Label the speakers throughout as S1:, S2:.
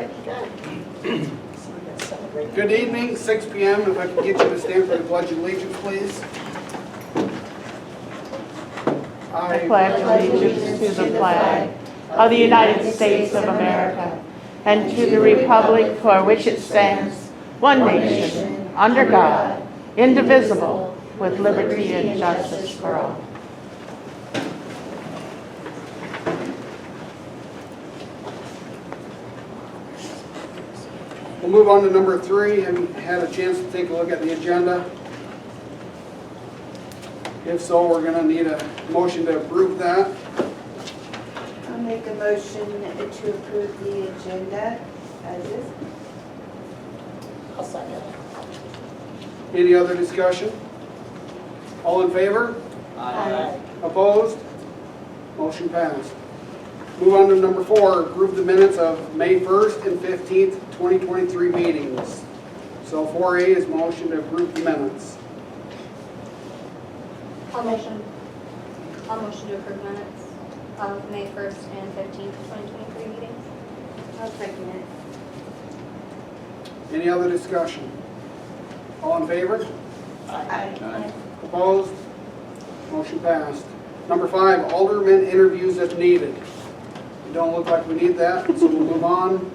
S1: right.
S2: Good evening, 6 p.m. If I can get you to stand for the Pledge of Allegiance, please.
S1: I pledge allegiance to the flag of the United States of America and to the republic for which it stands, one nation, under God, indivisible, with liberty and justice for all.
S2: We'll move on to number 3. Have you had a chance to take a look at the agenda? If so, we're going to need a motion to approve that.
S3: I'll make a motion to approve the agenda as is.
S4: I'll second.
S2: Any other discussion? All in favor?
S3: Aye.
S2: Opposed? Motion passed. Move on to number 4, approve the minutes of May 1st and 15th, 2023 meetings. So 4A is motion to approve the minutes.
S5: I'll motion to approve minutes of May 1st and 15th, 2023 meetings.
S3: I'll second it.
S2: Any other discussion? All in favor?
S3: Aye.
S2: Opposed? Motion passed. Number 5, alderman interviews if needed. Don't look like we need that, so we'll move on.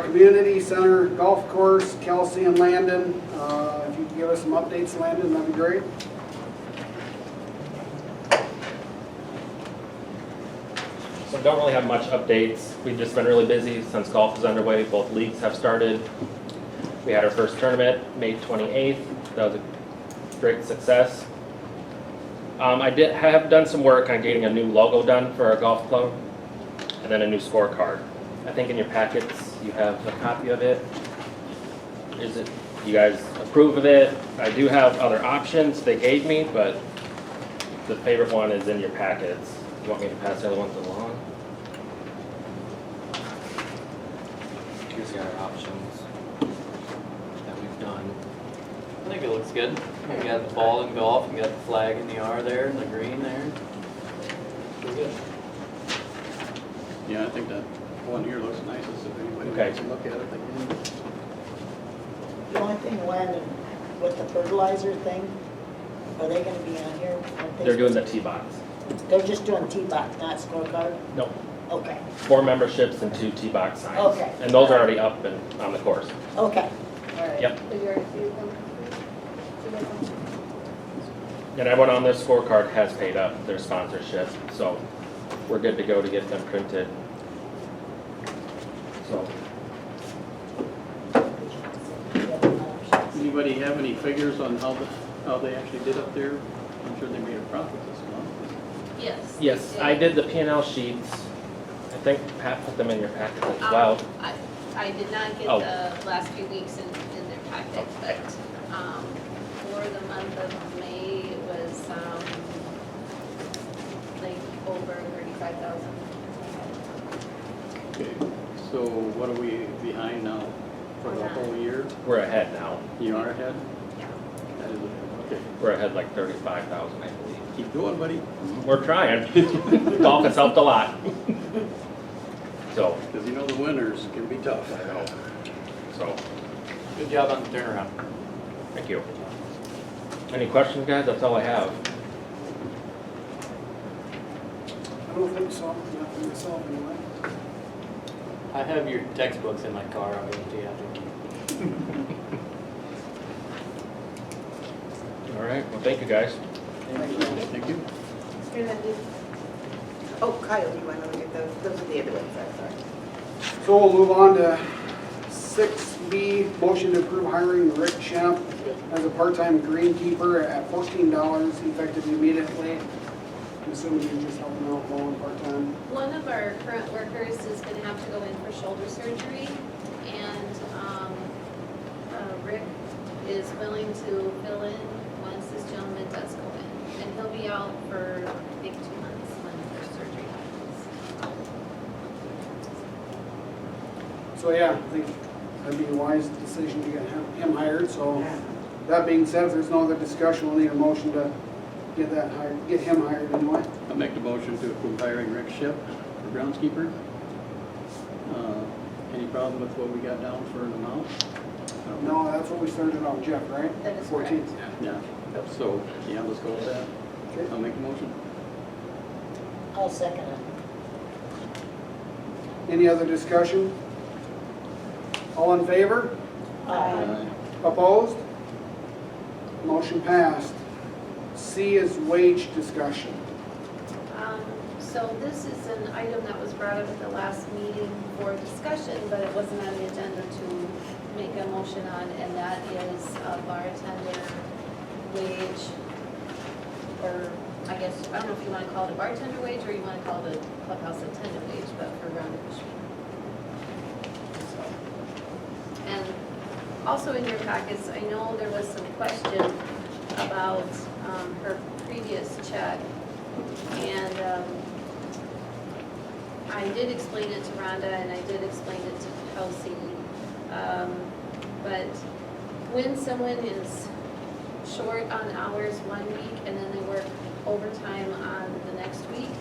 S2: Community Center Golf Course, Kelsey and Landon. If you could give us some updates, Landon, that'd be great.
S6: So don't really have much updates. We've just been really busy since golf is underway. Both leagues have started. We had our first tournament May 28th. That was a great success. I have done some work on getting a new logo done for our golf club and then a new scorecard. I think in your packets you have a copy of it. You guys approve of it? I do have other options they gave me, but the favorite one is in your packets. You want me to pass the other ones along? Here's the other options that we've done.
S7: I think it looks good. You got the ball in golf, you got the flag in the R there, and the green there. Pretty good.
S8: Yeah, I think that one here looks nice. If anybody wants to look at it, they can.
S4: The only thing, Landon, with the fertilizer thing, are they gonna be on here?
S6: They're doing the tee box.
S4: They're just doing T-box, not scorecard?
S6: Nope.
S4: Okay,
S6: 4 memberships and 2 tee box signs.
S4: Okay.
S6: And those are already up and on the course.
S4: okay, all right.
S6: Yep.
S5: Did you already see them?
S6: And everyone on this scorecard has paid up their sponsorship, so we're good to go to get them printed. So,
S8: Anybody have any figures on how they actually did up there? I'm sure they made a profit this month.
S5: Yes.
S6: yes, I did the P&L sheets. I think Pat put them in your packet as well.
S5: I did not get
S6: Oh.
S5: the last few weeks in their packet,
S6: Okay.
S5: but for the month of May, it was like over 35,000.
S8: Okay, so what are we behind now for the whole year?
S6: We're ahead now.
S8: You are ahead?
S5: Yeah.
S8: That is, okay.
S6: We're ahead like 35,000, I believe.
S8: Keep going, buddy.
S6: We're trying. Golf has helped a lot. So,
S8: Because you know the winters can be tough.
S6: I know. So,
S7: Good job on the turnaround.
S6: thank you. Any questions, guys? That's all I have.
S2: I don't think so, not for myself anyway.
S7: I have your textbooks in my car, I'll give them to you after.
S6: All right. Well, thank you, guys.
S8: Thank you.
S3: Here, Lindy. Oh, Kyle, do you want to look at those? Those are the other ones, I'm sorry.
S2: So we'll move on to 6B, motion to approve hiring Rick Shemp as a part-time greenkeeper at $14 effective immediately. I'm assuming you're just helping out mowing part-time.
S5: One of our current workers is going to have to go in for shoulder surgery, and Rick is willing to fill in once this gentleman does go in. And he'll be out for, I think, 2 months when their surgery happens.
S2: So yeah, I think that'd be a wise decision to get him hired. So that being said, if there's no other discussion, we'll need a motion to get him hired anyway.
S8: I'll make the motion to approve hiring Rick Ship for groundskeeper. Any problem with what we got down for an amount?
S2: No, that's what we started on, Jeff, right?
S5: That is
S2: 14th.
S8: Yeah, so, yeah, let's go with that.
S2: Okay.
S8: I'll make a motion.
S4: I'll second it.
S2: Any other discussion? All in favor?
S4: Aye.
S2: Opposed? Motion passed. C is wage discussion.
S5: So this is an item that was brought up at the last meeting for discussion, but it wasn't on the agenda to make a motion on, and that is a bartender wage, or I guess, I don't know if you want to call it a bartender wage or you want to call it a clubhouse attendant wage, but for Rhonda Cushman. And also in your packets, I know there was some question about her previous check. And I did explain it to Rhonda and I did explain it to Kelsey. But when someone is short on hours one week and then they work overtime on the next week,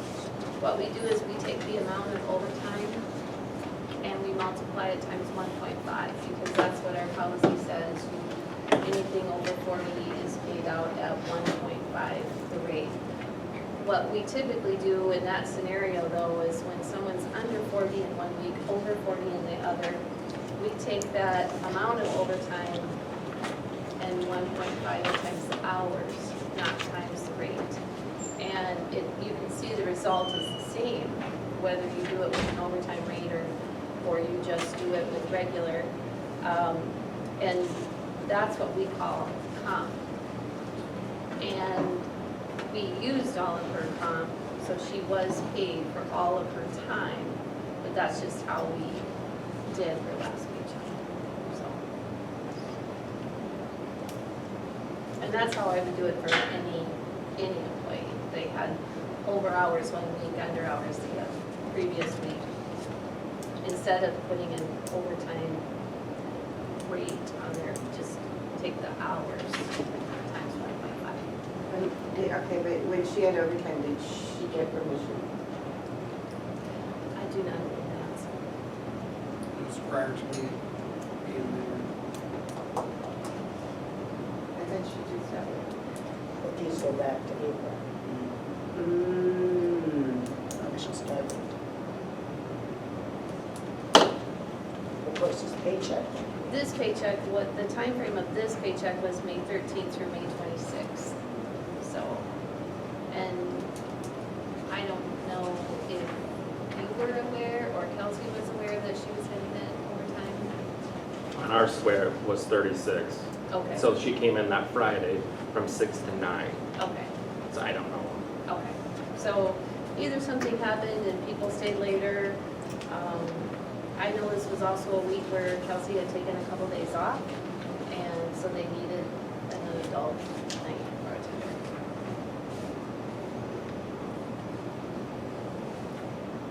S5: what we do is we take the amount of overtime and we multiply it times 1.5 because that's what our policy says. Anything over 40 is paid out at 1.5 the rate. What we typically do in that scenario though is when someone's under 40 in one week, over 40 in the other, we take that amount of overtime and 1.5 times the hours, not times the rate. And you can see the result is the same, whether you do it with an overtime rate or you just do it with regular. And that's what we call comp. And we used all of her comp, so she was paid for all of her time, but that's just how we did her last paycheck. So. And that's how I would do it for any employee. They had over hours one week, under hours the previous week. Instead of putting an overtime rate on there, just take the hours times 1.5.
S3: Okay, but when she had overtime, did she get permission?
S5: I do not know that.
S2: It was prior to me being there.
S3: I thought she just had it.
S4: But these go back to April, when she started. Of course, this paycheck.
S5: This paycheck, the time frame of this paycheck was May 13th through May 26th. So, and I don't know if you were aware or Kelsey was aware that she was getting that overtime.
S6: On our square was 36.
S5: Okay.
S6: So she came in that Friday from 6 to 9.
S5: Okay,
S6: So I don't know.
S5: okay. So either something happened and people stayed later. I know this was also a week where Kelsey had taken a couple days off, and so they needed an adult night bartender.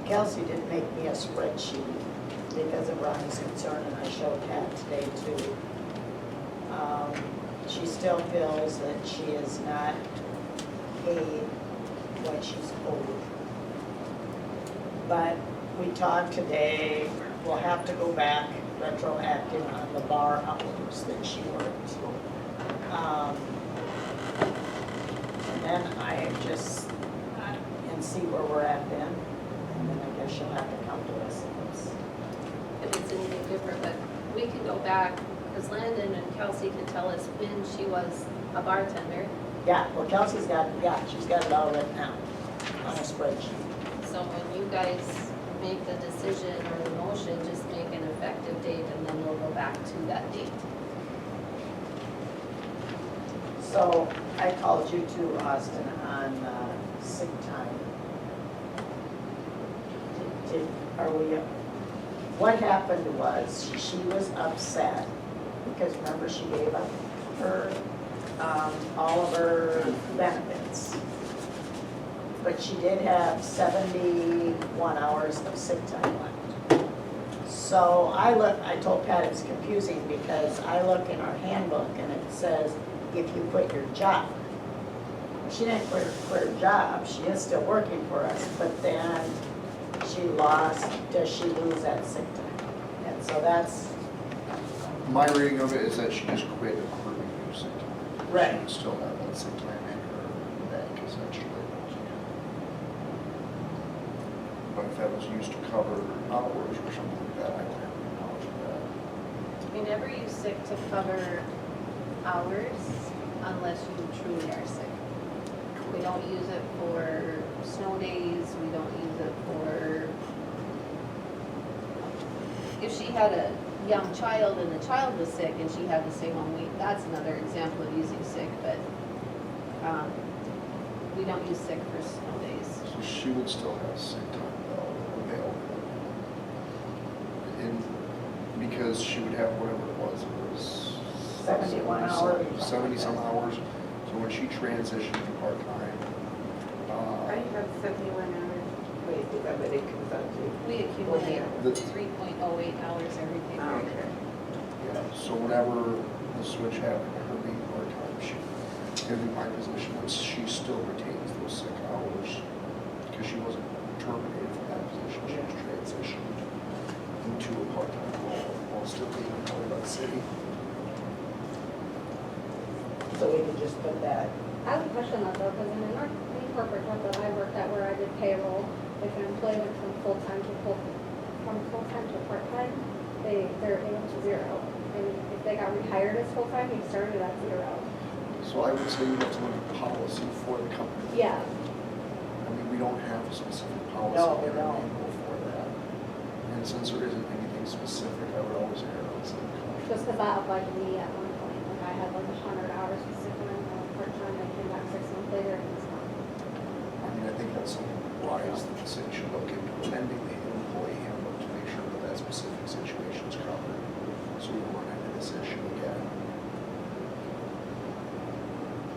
S4: Kelsey did make me a spreadsheet because of Ronnie's concern, and I showed that today too. She still feels that she is not paid what she's owed. But we talked today, we'll have to go back retroactive on the bar hours that she worked. And then I just, and see where we're at then. And then I guess she'll have to come to us
S5: If it's anything different, but we can go back, because Landon and Kelsey can tell us when she was a bartender.
S4: Yeah, well, Kelsey's got, she's got it all written out on a spreadsheet.
S5: So when you guys make the decision or the motion, just make an effective date and then we'll go back to that date.
S4: So I called you too, Austin, on sick time. What happened was, she was upset because remember she gave up her, all of her benefits. But she did have 71 hours of sick time left. So I told Pat it's confusing because I look in our handbook and it says, if you quit your job. She didn't quit her job, she is still working for us, but then she lost, does she lose that sick time? That's So that's,
S9: My reading of it is that she just quit accruing her sick time.
S4: Right.
S9: She would still have that sick time in her bank essentially. But if that was used to cover hours or something like that, I don't have any knowledge of that.
S5: We never use sick to cover hours unless you truly are sick. We don't use it for snow days, we don't use it for, if she had a young child and the child was sick and she had to stay home, that's another example of using sick, but, we don't use sick for snow days.
S9: So she would still have sick time available. And because she would have whatever it was
S4: 71 hours.
S9: 70 some hours. So when she transitioned to part-time,
S3: I have 71 hours. Wait, is that what it comes out to?
S5: We accumulate
S9: The-
S5: 3.08 hours every pay
S3: Oh,
S5: period.
S3: okay.
S9: yeah, so whenever the switch happened, her being part-time, she, in my position, she still retains those sick hours because she wasn't terminated from that position. She was transitioned into a part-time role while still being employed by the city.
S4: so we can just put that,
S10: I have a question on that though, because in the corporate job that I worked at where I did payroll, if an employee went from full-time to part-time, they're able to zero. And if they got rehired as full-time, he started at zero.
S9: So I would say you have to look at policy for the company.
S10: Yeah,
S9: I mean, we don't have a specific policy
S4: No, we
S9: or
S4: don't.
S9: manual for that. And since there isn't anything specific, I would always err on some caution.
S10: just because that applied to me at one point. Like I had like 100 hours of sick when I was part-time, I came back 6 months later and it's gone.
S9: I mean, I think that's something wise that the city should look into amending the employee handbook to make sure that that specific situation is covered. So we don't run into this issue again.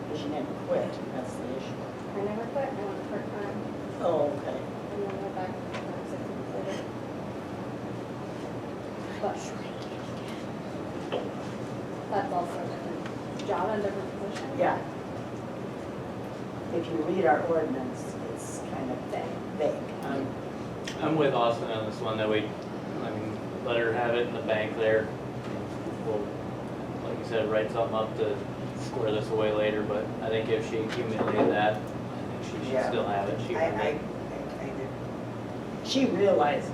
S4: because you never quit, that's the issue.
S10: I never quit, I went part-time
S4: Oh, okay.
S10: and then went back 6 months later. But that's also a different job and different position.
S4: Yeah. If you read our ordinance, it's kind of vague.
S7: I'm with Austin on this one, that we, let her have it in the bank there. We'll, like you said, write something up to square this away later, but I think if she accumulated that, I think she should
S3: Yeah.
S7: still have it. She
S3: I
S7: earned it.
S4: She realizes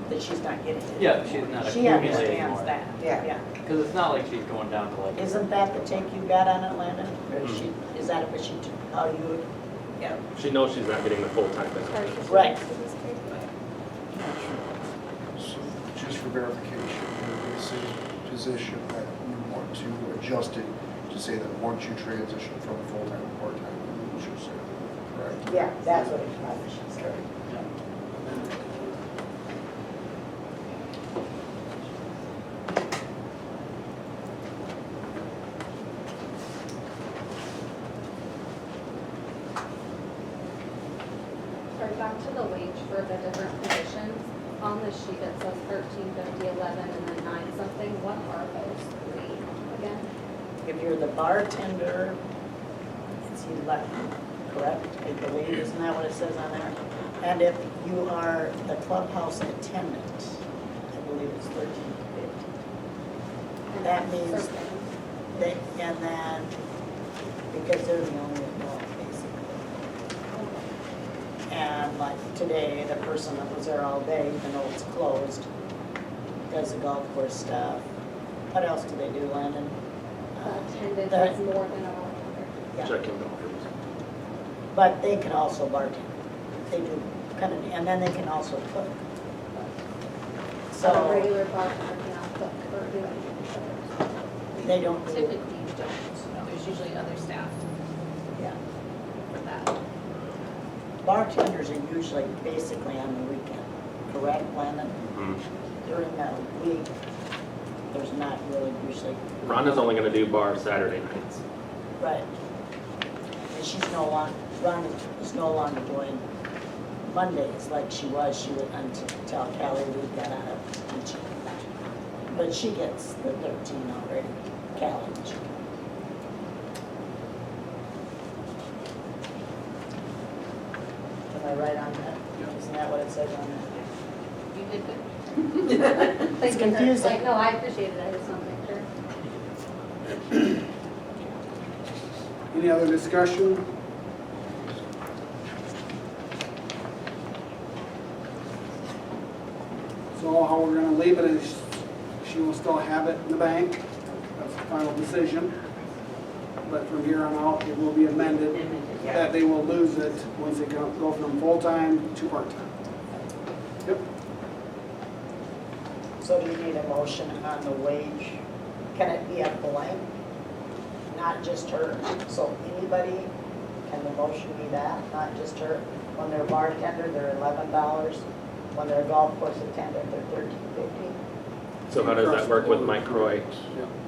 S4: that she's not getting it.
S7: Yeah, she's not
S4: She
S7: accumulating
S4: understands
S7: more.
S4: that.
S3: Yeah.
S7: Because it's not like she's going down to like.
S4: Isn't that the take you got on it, Landon? Or is she, is that what she, how you, yeah,
S6: She knows she's not getting the full-time benefit.
S4: Right.
S9: So just for verification, the city position that you want to adjust it to say that once you transition from full-time to part-time, you lose your sick, correct?
S4: yeah, that's what it probably should say.
S10: Sorry, back to the wage for the different positions. On the sheet, it says 13.50, 11, and then 9 something. What are those three again?
S4: If you're the bartender, it's 11, correct? I believe, isn't that what it says on there? And if you are the clubhouse attendant, I believe it's 13.50.
S10: And
S4: That
S10: that's
S4: means
S10: certain.
S4: they, and then, because they're the only adult, basically. And like today, the person that was there all day, even though it's closed, does the golf course stuff. What else do they do, Landon?
S10: Attendance
S4: the-
S10: is more than a bartender.
S4: Yeah.
S6: Check-in golfers.
S4: But they can also bartend. They do kind of, and then they can also cook.
S10: So a
S4: So
S10: regular bartender cannot cook or do anything.
S4: they don't do,
S5: Typically you don't, there's usually other staff
S4: yeah.
S5: for that.
S4: Bartenders are usually basically on the weekend, correct, Landon?
S6: Mhm.
S4: During the week, there's not really usually.
S6: Rhonda's only gonna do bar Saturday nights.
S4: Right. And she's no longer, Rhonda is no longer doing Mondays like she was, until Callie Reed got out of teaching. But she gets the 13 already, Callie. Am I right on that?
S8: Yeah.
S4: Isn't that what it says on that?
S5: You did good.
S10: Thank you.
S4: confusing.
S10: Like, no, I appreciate it, I just want to make sure.
S2: Any other discussion? So how we're gonna leave it is she will still have it in the bank. That's the final decision. But from here on out, it will be amended that they will lose it once they go from full-time to part-time. Yep.
S4: So do you need a motion on the wage? Can it be a blank? Not just her? So anybody, can the motion be that, not just her? When they're bartender, they're $11. When they're golf course attendant, they're $13.50.
S6: So how does that work with Mike Croy?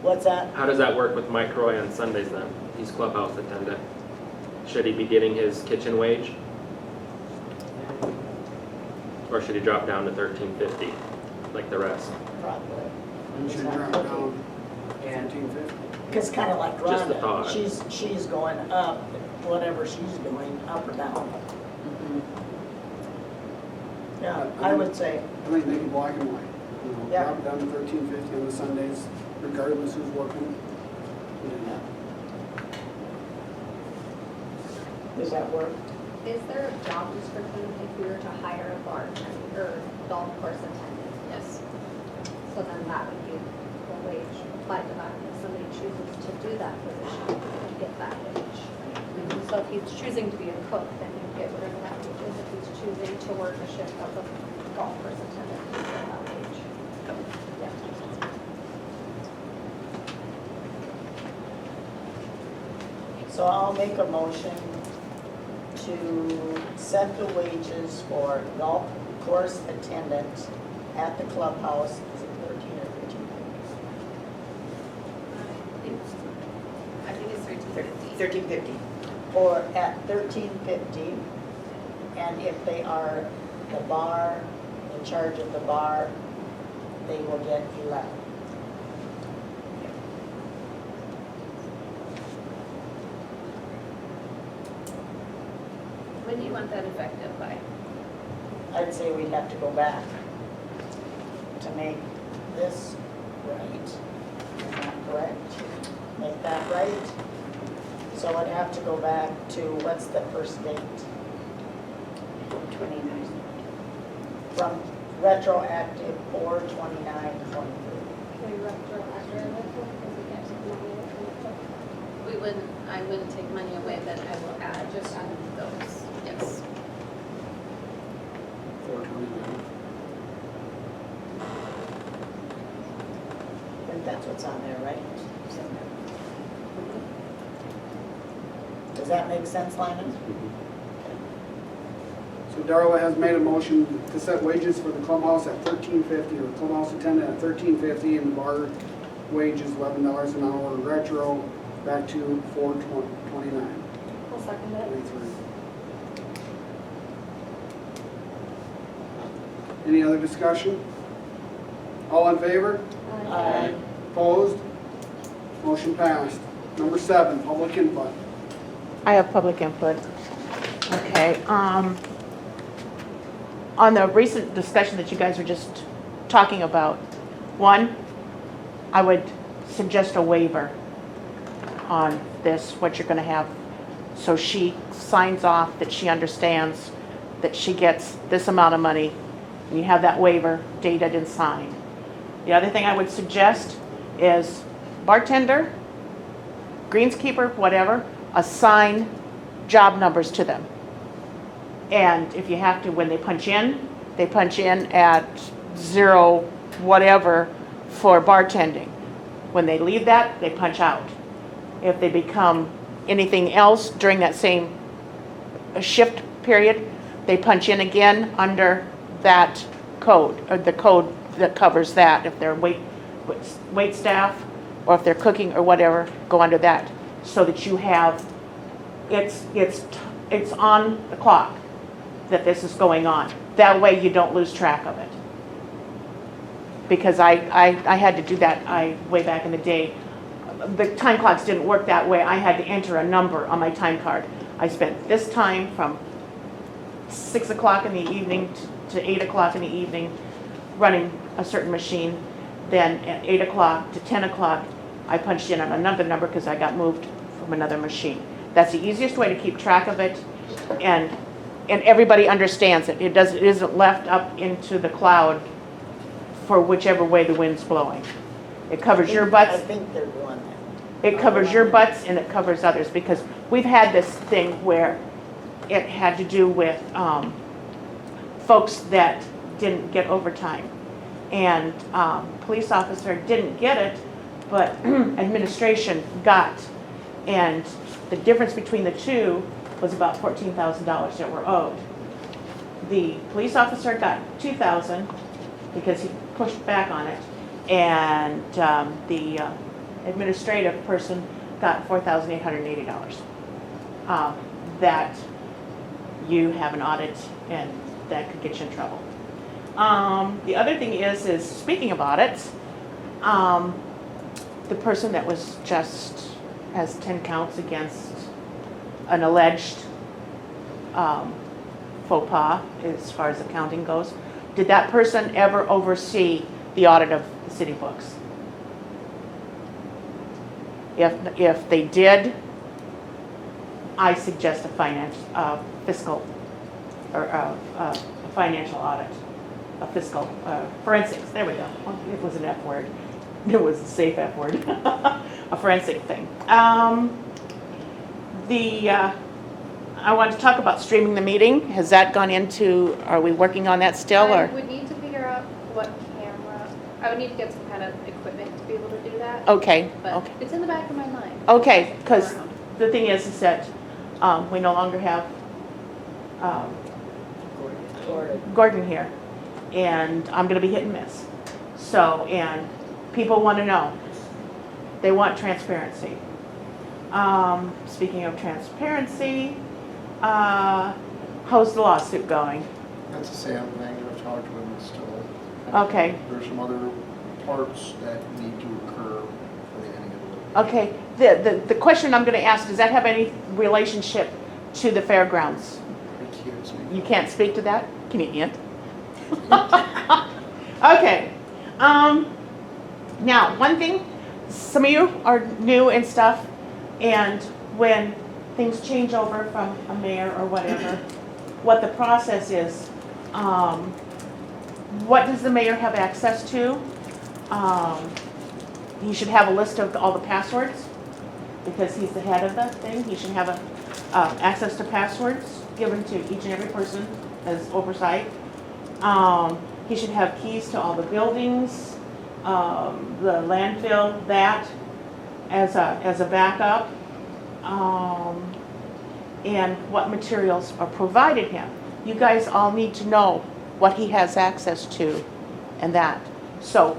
S4: What's that?
S6: How does that work with Mike Croy on Sundays then? He's clubhouse attendant. Should he be getting his kitchen wage? Or should he drop down to $13.50 like the rest?
S4: Probably.
S2: And should drop down $13.50.
S4: Because kind of like
S6: Just a
S4: Rhonda,
S6: thought.
S4: she's going up, whatever she's doing, up or down. Yeah, I would say,
S2: I think make it black and white. You know,
S4: Yeah.
S2: drop it down to $13.50 on the Sundays, regardless who's working.
S4: does that work?
S10: Is there a job description if we were to hire a bartender or golf course attendant?
S5: Yes.
S10: So then that would be the wage applied to that. If somebody chooses to do that position, they'd get that wage. So if he's choosing to be a cook, then he'd get whatever that wage is. If he's choosing to work a shift as a golf course attendant, he'd get that wage. Yeah.
S4: So I'll make a motion to set the wages for golf course attendants at the clubhouse, is it 13 or 13?
S5: I think it's 13.50.
S3: 1350.
S4: Or at $13.50, and if they are the bar, in charge of the bar, they will get 11.
S5: When do you want that effective by?
S4: I'd say we'd have to go back to make this right. Is that correct? Make that right? So I'd have to go back to, what's the first date?
S3: 29.
S4: From retroactive 4/29/23.
S10: Can we retroactive it? Because we can't take money away from the cook.
S5: I wouldn't take money away, but I will add just on those, yes.
S2: $4.29.
S4: I think that's what's on there, right? Does that make sense, Lyman?
S2: So Darla has made a motion to set wages for the clubhouse at $13.50, or clubhouse attendant at $13.50, and the bar wage is $11 an hour, retro back to $4.29.
S10: I'll second it.
S2: Any other discussion? All in favor?
S4: Aye.
S2: Opposed? Motion passed. Number 7, public input.
S1: I have public input. Okay, on the recent discussion that you guys were just talking about, one, I would suggest a waiver on this, what you're gonna have. So she signs off that she understands that she gets this amount of money, and you have that waiver dated and signed. The other thing I would suggest is bartender, greenskeeper, whatever, assign job numbers to them. And if you have to, when they punch in at 0 whatever for bartending. When they leave that, they punch out. If they become anything else during that same shift period, they punch in again under that code, or the code that covers that. If they're wait staff, or if they're cooking or whatever, go under that, so that you have, it's on the clock that this is going on. That way you don't lose track of it. Because I had to do that way back in the day. The time clocks didn't work that way. I had to enter a number on my time card. I spent this time from 6 o'clock in the evening to 8 o'clock in the evening running a certain machine. Then at 8 o'clock to 10 o'clock, I punched in on another number because I got moved from another machine. That's the easiest way to keep track of it, and everybody understands it. It isn't left up into the cloud for whichever way the wind's blowing. It covers your
S4: I
S1: butts,
S4: think they're doing that.
S1: it covers your butts, and it covers others, because we've had this thing where it had to do with folks that didn't get overtime. And police officer didn't get it, but administration got. And the difference between the two was about $14,000 that were owed. The police officer got $2,000 because he pushed back on it, and the administrative person got $4,880. That you have an audit, and that could get you in trouble. The other thing is speaking of audits, the person that was just has 10 counts against an alleged faux pas as far as accounting goes. Did that person ever oversee the audit of the city books? If they did, I suggest a fiscal or a financial audit, a fiscal forensics. There we go. It was an F word. It was a safe F word. A forensic thing. I want to talk about streaming the meeting. Has that gone into? Are we working on that still,
S10: I
S1: or?
S10: would need to figure out what camera, I would need to get some kind of equipment to be able to do that.
S1: Okay.
S10: But
S1: Okay.
S10: it's in the back of my mind.
S1: Okay. Because the thing is that we no longer have Gordon here, and I'm going to be hit and miss. So, and people want to know. They want transparency. Speaking of transparency, how's the lawsuit going?
S9: That's the same thing, I've talked to him still.
S1: Okay.
S9: There's some other parts that need to occur for the ending of the
S1: Okay. The question I'm going to ask, does that have any relationship to the fairgrounds?
S9: I can't speak.
S1: You can't speak to that? Can you hint? Okay. Now, one thing, some of you are new and stuff, and when things change over from a mayor or whatever, what the process is, what does the mayor have access to? He should have a list of all the passwords, because he's the head of the thing. He should have access to passwords given to each and every person as oversight. He should have keys to all the buildings, the landfill, that as a backup, and what materials are provided him. You guys all need to know what he has access to and that. So,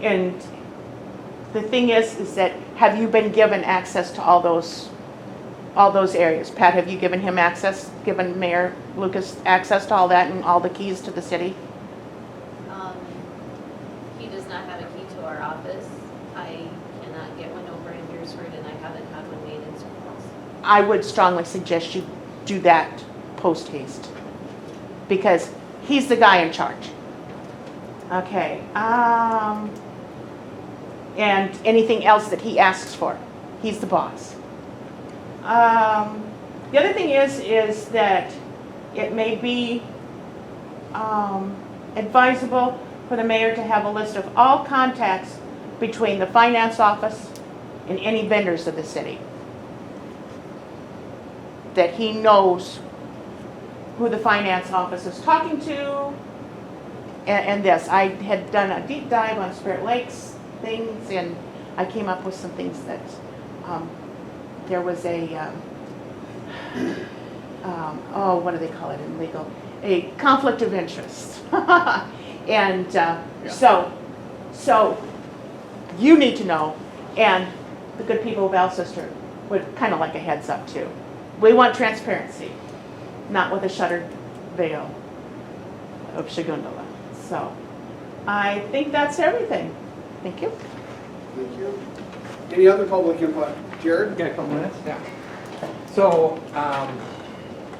S1: and the thing is that, have you been given access to all those areas? Pat, have you given him access, given Mayor Lucas access to all that and all the keys to the city?
S5: He does not have a key to our office. I cannot get one over in Deersford, and I haven't had one made in Surprise.
S1: I would strongly suggest you do that post haste, because he's the guy in charge. Okay, and anything else that he asks for, he's the boss. The other thing is that it may be advisable for the mayor to have a list of all contacts between the finance office and any vendors of the city, that he knows who the finance office is talking to, and this. I had done a deep dive on Spirit Lakes things, and I came up with some things that there was a what do they call it in legal? A conflict of interest. And so you need to know, and the good people of Alcester would kind of like a heads up too. We want transparency, not with a shuttered veil of Shagundala. So I think that's everything. Thank you.
S2: Thank you. Any other public input? Jared?
S11: Got a couple minutes? Yeah. So,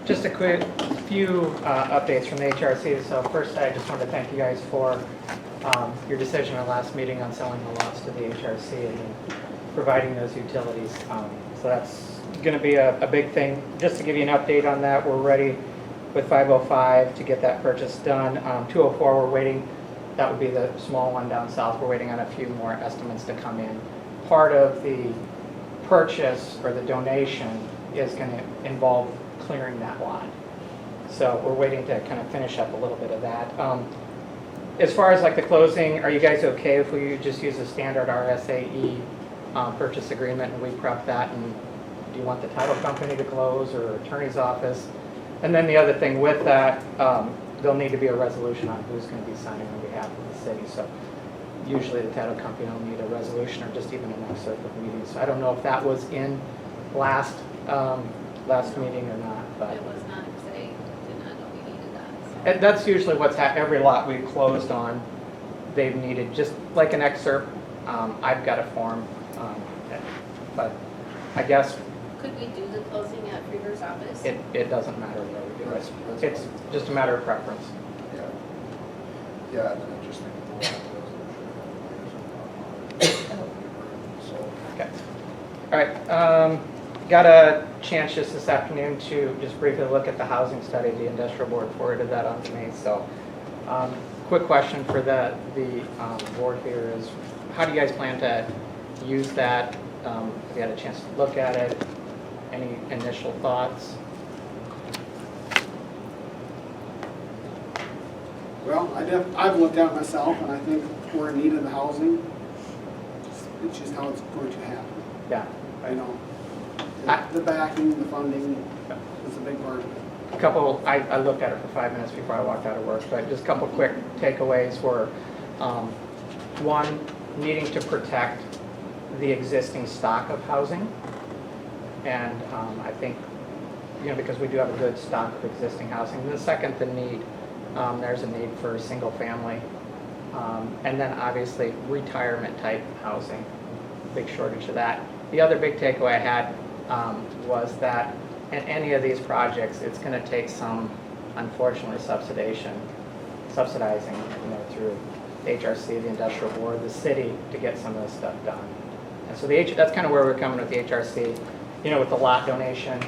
S11: Just a quick few updates from the HRC. So first, I just wanted to thank you guys for your decision at last meeting on selling the lots to the HRC and then providing those utilities. So that's going to be a big thing. Just to give you an update on that, we're ready with 505 to get that purchase done. 204, we're waiting. That would be the small one down south. We're waiting on a few more estimates to come in. Part of the purchase or the donation is going to involve clearing that lot. So we're waiting to kind of finish up a little bit of that. As far as like the closing, are you guys okay if we just use a standard RSAE purchase agreement and we prep that? And do you want the title company to close or attorney's office? And then the other thing with that, there'll need to be a resolution on who's going to be signing on behalf of the city. So usually the title company will need a resolution or just even a next circuit meeting. So I don't know if that was in last meeting or not, but
S5: It was not, because I did not know we needed that. So.
S11: and that's usually what's every lot we closed on, they've needed just like an excerpt. I've got a form, but I guess
S5: Could we do the closing at Freeber's office?
S11: it doesn't matter where we do it.
S9: That's
S11: It's
S9: fine.
S11: just a matter of preference.
S9: Yeah. Yeah, and then I just think we'll have a resolution. So,
S11: Okay. All right. Got a chance just this afternoon to just briefly look at the housing study. The industrial board forwarded that on to me. So, quick question for the board here is, how do you guys plan to use that? Have you had a chance to look at it? Any initial thoughts?
S2: Well, I've looked at it myself, and I think we're in need of the housing. It's just how it's going to happen,
S11: Yeah.
S2: you know.
S11: I-
S2: The backing, the funding is a big part of it.
S11: A couple, I looked at it for 5 minutes before I walked out of work, but just a couple quick takeaways were, one, needing to protect the existing stock of housing. And I think, because we do have a good stock of existing housing. And the second, the need. There's a need for single family. And then obviously retirement type housing, big shortage of that. The other big takeaway I had was that in any of these projects, it's going to take some, unfortunately, subsidizing, through HRC, the industrial board, the city, to get some of this stuff done. And so that's kind of where we're coming with the HRC, with the lot donation.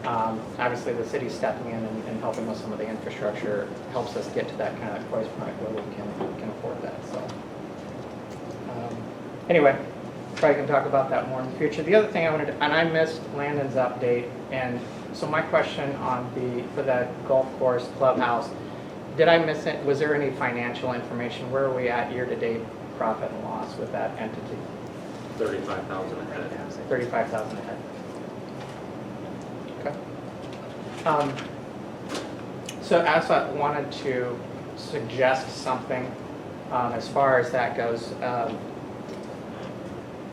S11: Obviously, the city's stepping in and helping with some of the infrastructure, helps us get to that kind of price point where we can afford that. So anyway, probably can talk about that more in the future. The other thing I wanted to, and I missed Landon's update, and so my question for the golf course clubhouse, did I miss it? Was there any financial information? Where are we at year-to-date profit and loss with that entity?
S6: 35,000 ahead.
S11: 35,000 ahead. Okay. So as I wanted to suggest something as far as that goes.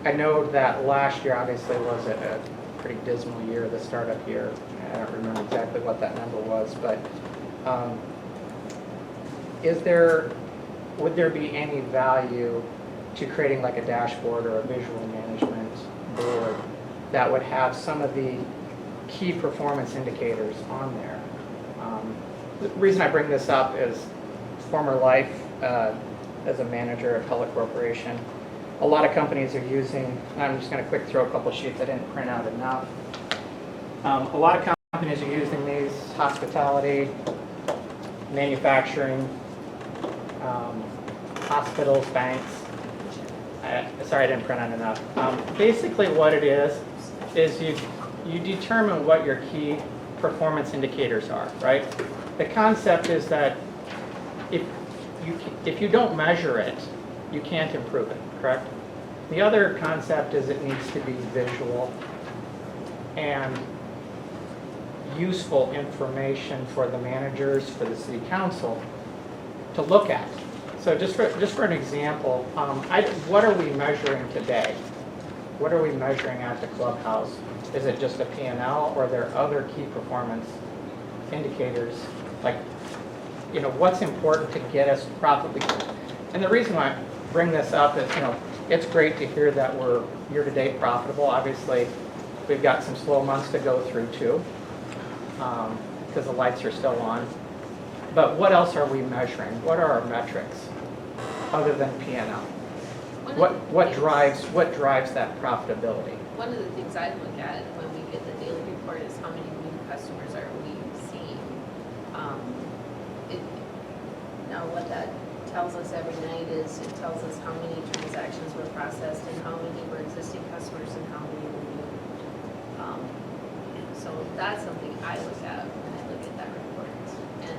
S11: I know that last year obviously was a pretty dismal year, the startup year. I don't remember exactly what that number was, but would there be any value to creating like a dashboard or a visual management board that would have some of the key performance indicators on there? The reason I bring this up is former life as a manager at Pellet Corporation. A lot of companies are using, I'm just going to quick throw a couple sheets, I didn't print out enough. A lot of companies are using these: hospitality, manufacturing, hospitals, banks. Sorry, I didn't print out enough. Basically what it is you determine what your key performance indicators are, right? The concept is that if you don't measure it, you can't improve it, correct? The other concept is it needs to be visual and useful information for the managers, for the city council to look at. So just for an example, what are we measuring today? What are we measuring at the clubhouse? Is it just a P&L, or are there other key performance indicators? Like, what's important to get us profitably? And the reason why I bring this up is, it's great to hear that we're year-to-date profitable. Obviously, we've got some slow months to go through too. because the lights are still on. But what else are we measuring? What are our metrics other than P&L? What drives that profitability?
S5: One of the things I look at when we get the daily report is how many new customers are we seeing. Now what that tells us every night is, it tells us how many transactions were processed and how many were existing customers and how many were new. So that's something I look at when I look at that report. And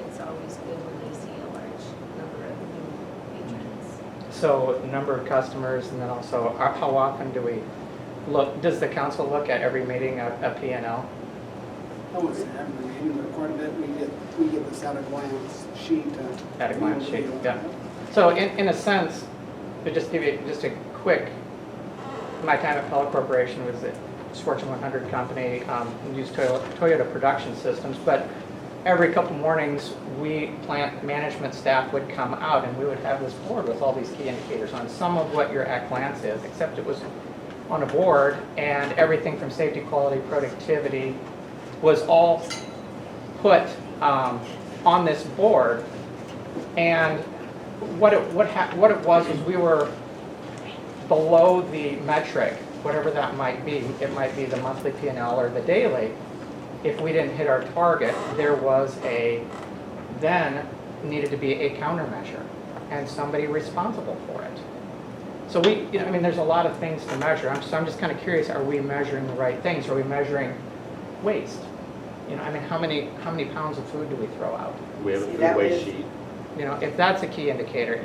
S5: it's always good when they see a large number of new patrons.
S11: So number of customers, and then also how often do we look, does the council look at every meeting a P&L?
S2: I wouldn't say every meeting, but quite a bit, we get this at a glance sheet.
S11: At a glance sheet, yeah. So in a sense, to just give you just a quick, my time at Pella Corporation was a Fortune 100 company, used Toyota production systems, but every couple mornings, plant management staff would come out and we would have this board with all these key indicators on some of what your at glance is, except it was on a board, and everything from safety, quality, productivity was all put on this board. And what it was we were below the metric, whatever that might be. It might be the monthly P&L or the daily. If we didn't hit our target, there was then needed to be a countermeasure and somebody responsible for it. So there's a lot of things to measure. I'm just kind of curious, are we measuring the right things? Are we measuring waste? How many pounds of food do we throw out?
S6: We have a food waste sheet.
S11: If that's a key indicator,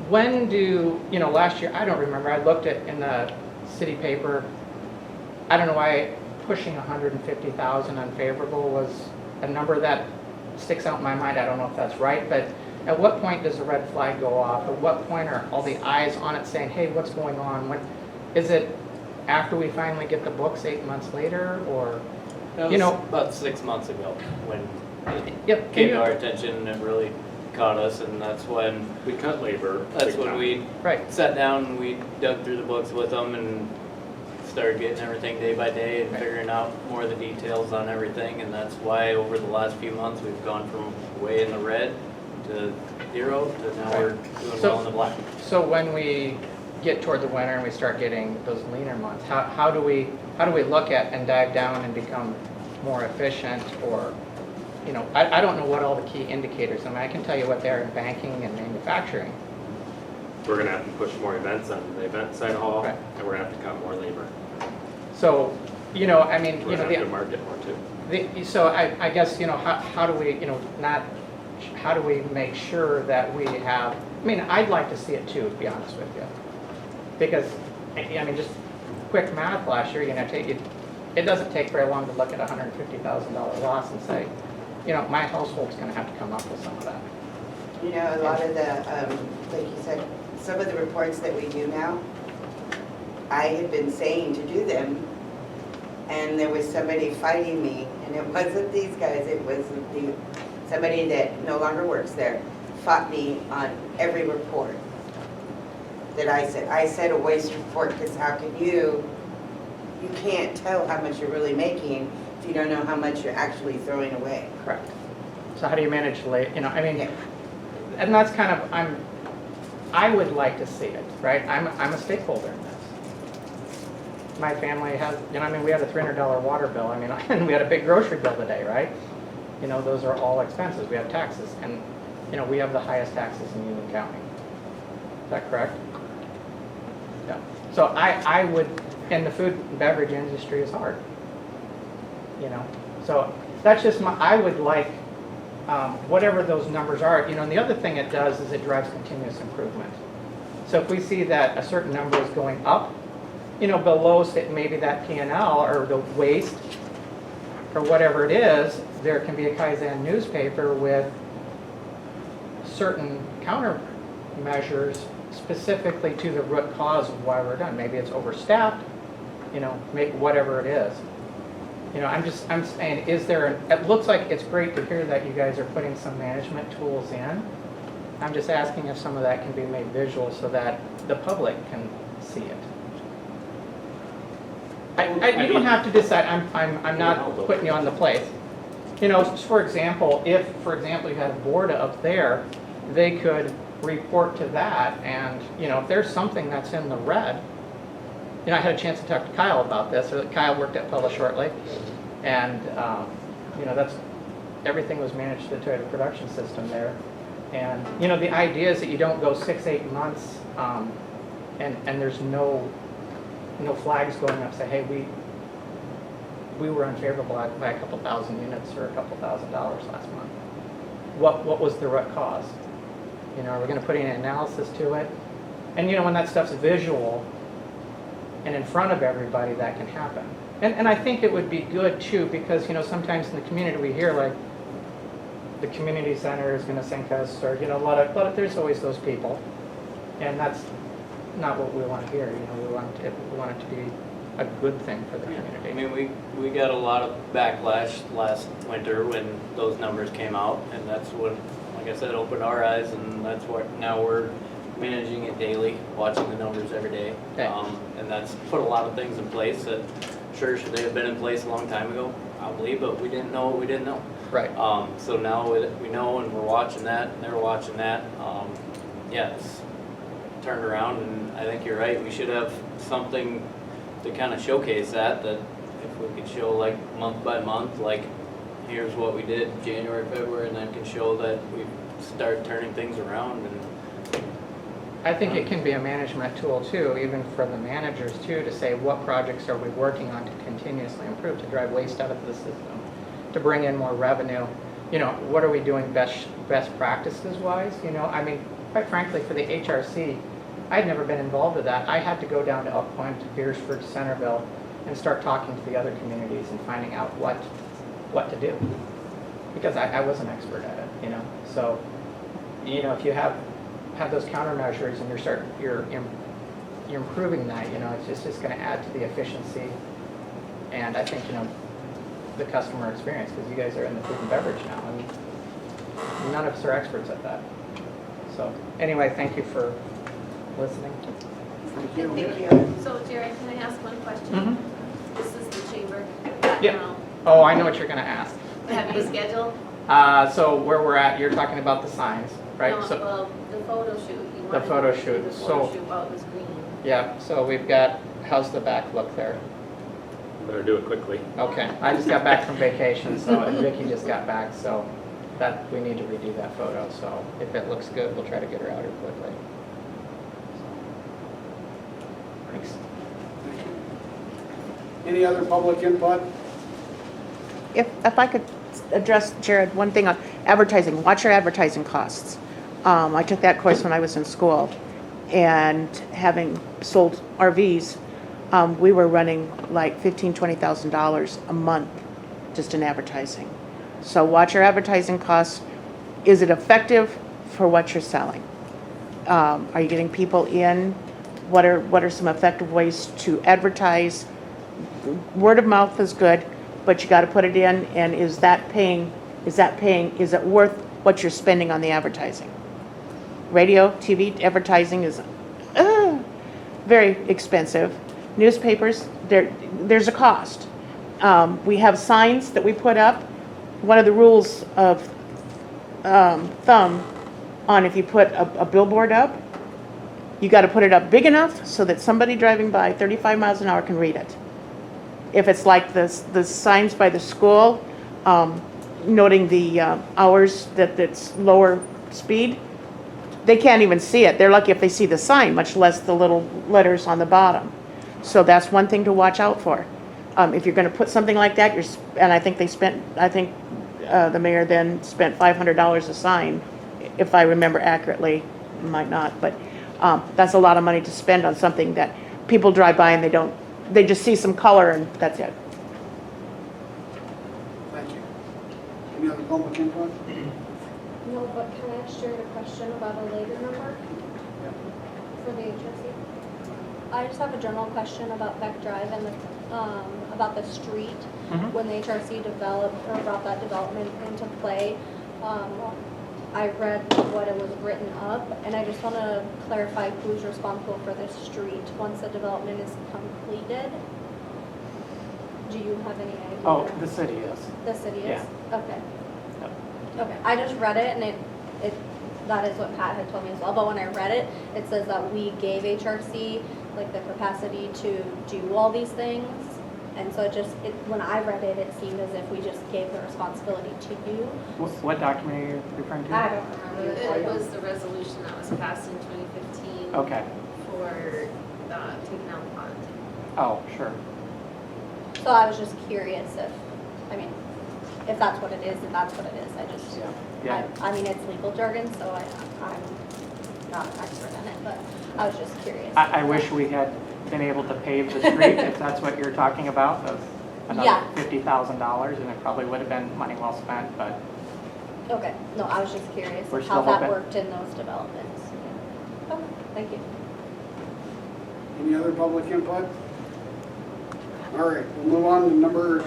S11: last year, I don't remember, I looked at in the city paper, I don't know why pushing 150,000 unfavorable was a number that sticks out in my mind. I don't know if that's right, but at what point does a red flag go off? At what point are all the eyes on it saying, hey, what's going on? Is it after we finally get the books 8 months later, or,
S7: That was about 6 months ago when it came to our attention and it really caught us, and that's when
S6: We cut labor.
S7: That's
S6: big
S7: when
S6: time.
S7: we
S11: Right.
S7: sat down and we dug through the books with them and started getting everything day by day and figuring out more of the details on everything. And that's why over the last few months, we've gone from way in the red to 0 to now we're doing well in the black.
S11: So when we get toward the winter and we start getting those leaner months, how do we look at and dive down and become more efficient? Or, I don't know what all the key indicators. I can tell you what they are in banking and manufacturing.
S6: We're gonna have to push more events on the event side hall,
S11: Right.
S6: and we're gonna have to cut more labor.
S11: So,
S6: We're gonna have to market more too.
S11: So I guess, how do we, how do we make sure that we have, I'd like to see it too, to be honest with you. Because, just quick math last year, it doesn't take very long to look at a $150,000 loss and say, my household's gonna have to come up with some of that.
S3: A lot of the, like you said, some of the reports that we do now, I had been saying to do them, and there was somebody fighting me, and it wasn't these guys, it was somebody that no longer works there, fought me on every report that I said. I said a waste report, because how can you can't tell how much you're really making if you don't know how much you're actually throwing away.
S11: Correct. So how do you manage
S3: Yeah.
S11: and that's kind of, I would like to see it, right? I'm a stakeholder in this. My family has, we had a $300 water bill, and we had a big grocery bill today, right? Those are all expenses. We have taxes, and, we have the highest taxes in Union County. Is that correct? Yeah. So I would, and the food and beverage industry is hard. So that's just I would like, whatever those numbers are, and the other thing it does is it drives continuous improvement. So if we see that a certain number is going up, below maybe that P&L or the waste or whatever it is, there can be a Kaizen newspaper with certain countermeasures specifically to the root cause of why we're done. Maybe it's overstaffed, whatever it is. I'm saying, it looks like it's great to hear that you guys are putting some management tools in. I'm just asking if some of that can be made visual so that the public can see it. You don't have to decide, I'm not putting you on the place. For example, if, for example, you had a board up there, they could report to that, and, if there's something that's in the red, I had a chance to talk to Kyle about this, or Kyle worked at Pella Shortly, and, that's, everything was managed through the Toyota production system there. And, the idea is that you don't go 6-8 months, and there's no flags going up, say, hey, we were unfavorable by a couple thousand units or a couple $1,000s last month. What was the root cause? Are we going to put in an analysis to it? And when that stuff's visual and in front of everybody, that can happen. And I think it would be good too, because sometimes in the community we hear like the community center is going to sink us, or a lot of there's always those people, and that's not what we want to hear. We want it to be a good thing for the community.
S7: I mean, we got a lot of backlash last winter when those numbers came out, and that's what, like I said, opened our eyes, and that's what now we're managing it daily, watching the numbers every day.
S11: Okay.
S7: And that's put a lot of things in place that sure should they have been in place a long time ago, probably, but we didn't know what we didn't know.
S11: Right.
S7: So now we know, and we're watching that, and they're watching that. Yeah, it's turned around, and I think you're right. We should have something to kind of showcase that if we could show like month by month, like here's what we did January, February, and then can show that we start turning things around. And
S11: I think it can be a management tool too, even for the managers too, to say what projects are we working on to continuously improve, to drive waste out of the system, to bring in more revenue. What are we doing best practices wise? I mean, quite frankly, for the HRC, I'd never been involved with that. I had to go down to Elk Point, Beersford, Centerville, and start talking to the other communities and finding out what to do, because I was an expert at it. So, if you have those countermeasures and you're improving that, it's just going to add to the efficiency, and I think the customer experience, because you guys are in the food and beverage now. I mean, none of us are experts at that. So anyway, thank you for listening.
S2: Thank you.
S3: Thank you.
S5: So Jared, can I ask one question?
S11: Mm-hmm.
S5: This is the chamber.
S11: Yeah. Oh, I know what you're going to ask.
S5: Have you scheduled?
S11: So where we're at, you're talking about the signs, right?
S5: No,
S11: So,
S5: well, the photo shoot. You wanted
S11: photo
S5: to do
S11: shoot.
S5: The
S11: So-
S5: photo shoot while it was green.
S11: yeah, so we've got, how's the back look there?
S6: Better do it quickly.
S11: Okay, I just got back from vacation, so, and Vicki just got back, so that, we need to redo that photo, so if it looks good, we'll try to get her out here quickly. Thanks.
S2: Any other public input?
S1: If I could address, Jared, one thing on advertising, watch your advertising costs. I took that course when I was in school, and having sold RVs, we were running like $15,000, $20,000 a month just in advertising. So watch your advertising costs. Is it effective for what you're selling? Are you getting people in? What are some effective ways to advertise? Word of mouth is good, but you got to put it in, and is it worth what you're spending on the advertising? Radio, TV advertising is very expensive. Newspapers, there's a cost. We have signs that we put up. One of the rules of thumb on if you put a billboard up, you got to put it up big enough so that somebody driving by 35 miles an hour can read it. If it's like the signs by the school, noting the hours that it's lower speed, they can't even see it. They're lucky if they see the sign, much less the little letters on the bottom. So that's one thing to watch out for. If you're going to put something like that, and I think the mayor then spent $500 a sign, if I remember accurately, might not, but that's a lot of money to spend on something that people drive by and they just see some color and that's it.
S2: Thank you. Any other public input?
S10: No, but can I ask Jared a question about a later number for the HRC? I just have a general question about Beck Drive and about the street.
S11: Mhm.
S10: When the HRC developed or brought that development into play, I read what it was written up, and I just want to clarify who's responsible for this street once the development is completed. Do you have any idea?
S11: Oh, the city is.
S10: The city is?
S11: Yeah.
S10: Okay.
S11: Yep.
S10: Okay, I just read it and that is what Pat had told me as well, but when I read it, it says that we gave HRC like the capacity to do all these things. And so when I read it, it seemed as if we just gave the responsibility to you.
S11: What document are you referring to?
S10: I don't remember.
S5: It was the resolution that was passed in 2015
S11: Okay.
S5: for taking out the bond.
S11: Oh, sure.
S10: So I was just curious if that's what it is, then that's what it is.
S11: Yeah.
S10: I mean, it's legal jargon, so I'm not an expert in it, but I was just curious.
S11: I wish we had been able to pave the street, if that's what you're talking about, of another
S10: Yeah.
S11: $50,000, and it probably would have been money well spent, but
S10: Okay, no, I was just curious
S11: We're
S10: of
S11: still
S10: how that
S11: hoping.
S10: worked in those developments. Okay, thank you.
S2: Any other public input? All right, we'll move on to number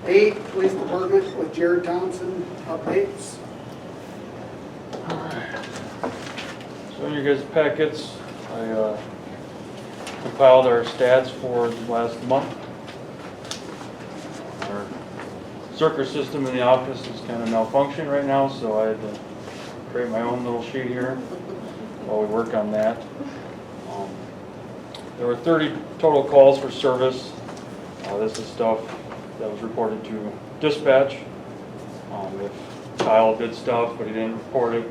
S2: 8, Police Department with Jared Thompson, updates.
S12: So in your guys' packets, I compiled our stats for the last month. Our circuit system in the office is kind of malfunctioning right now, so I had to create my own little sheet here while we work on that. There were 30 total calls for service. This is stuff that was reported to dispatch. If Kyle did stuff but he didn't report it,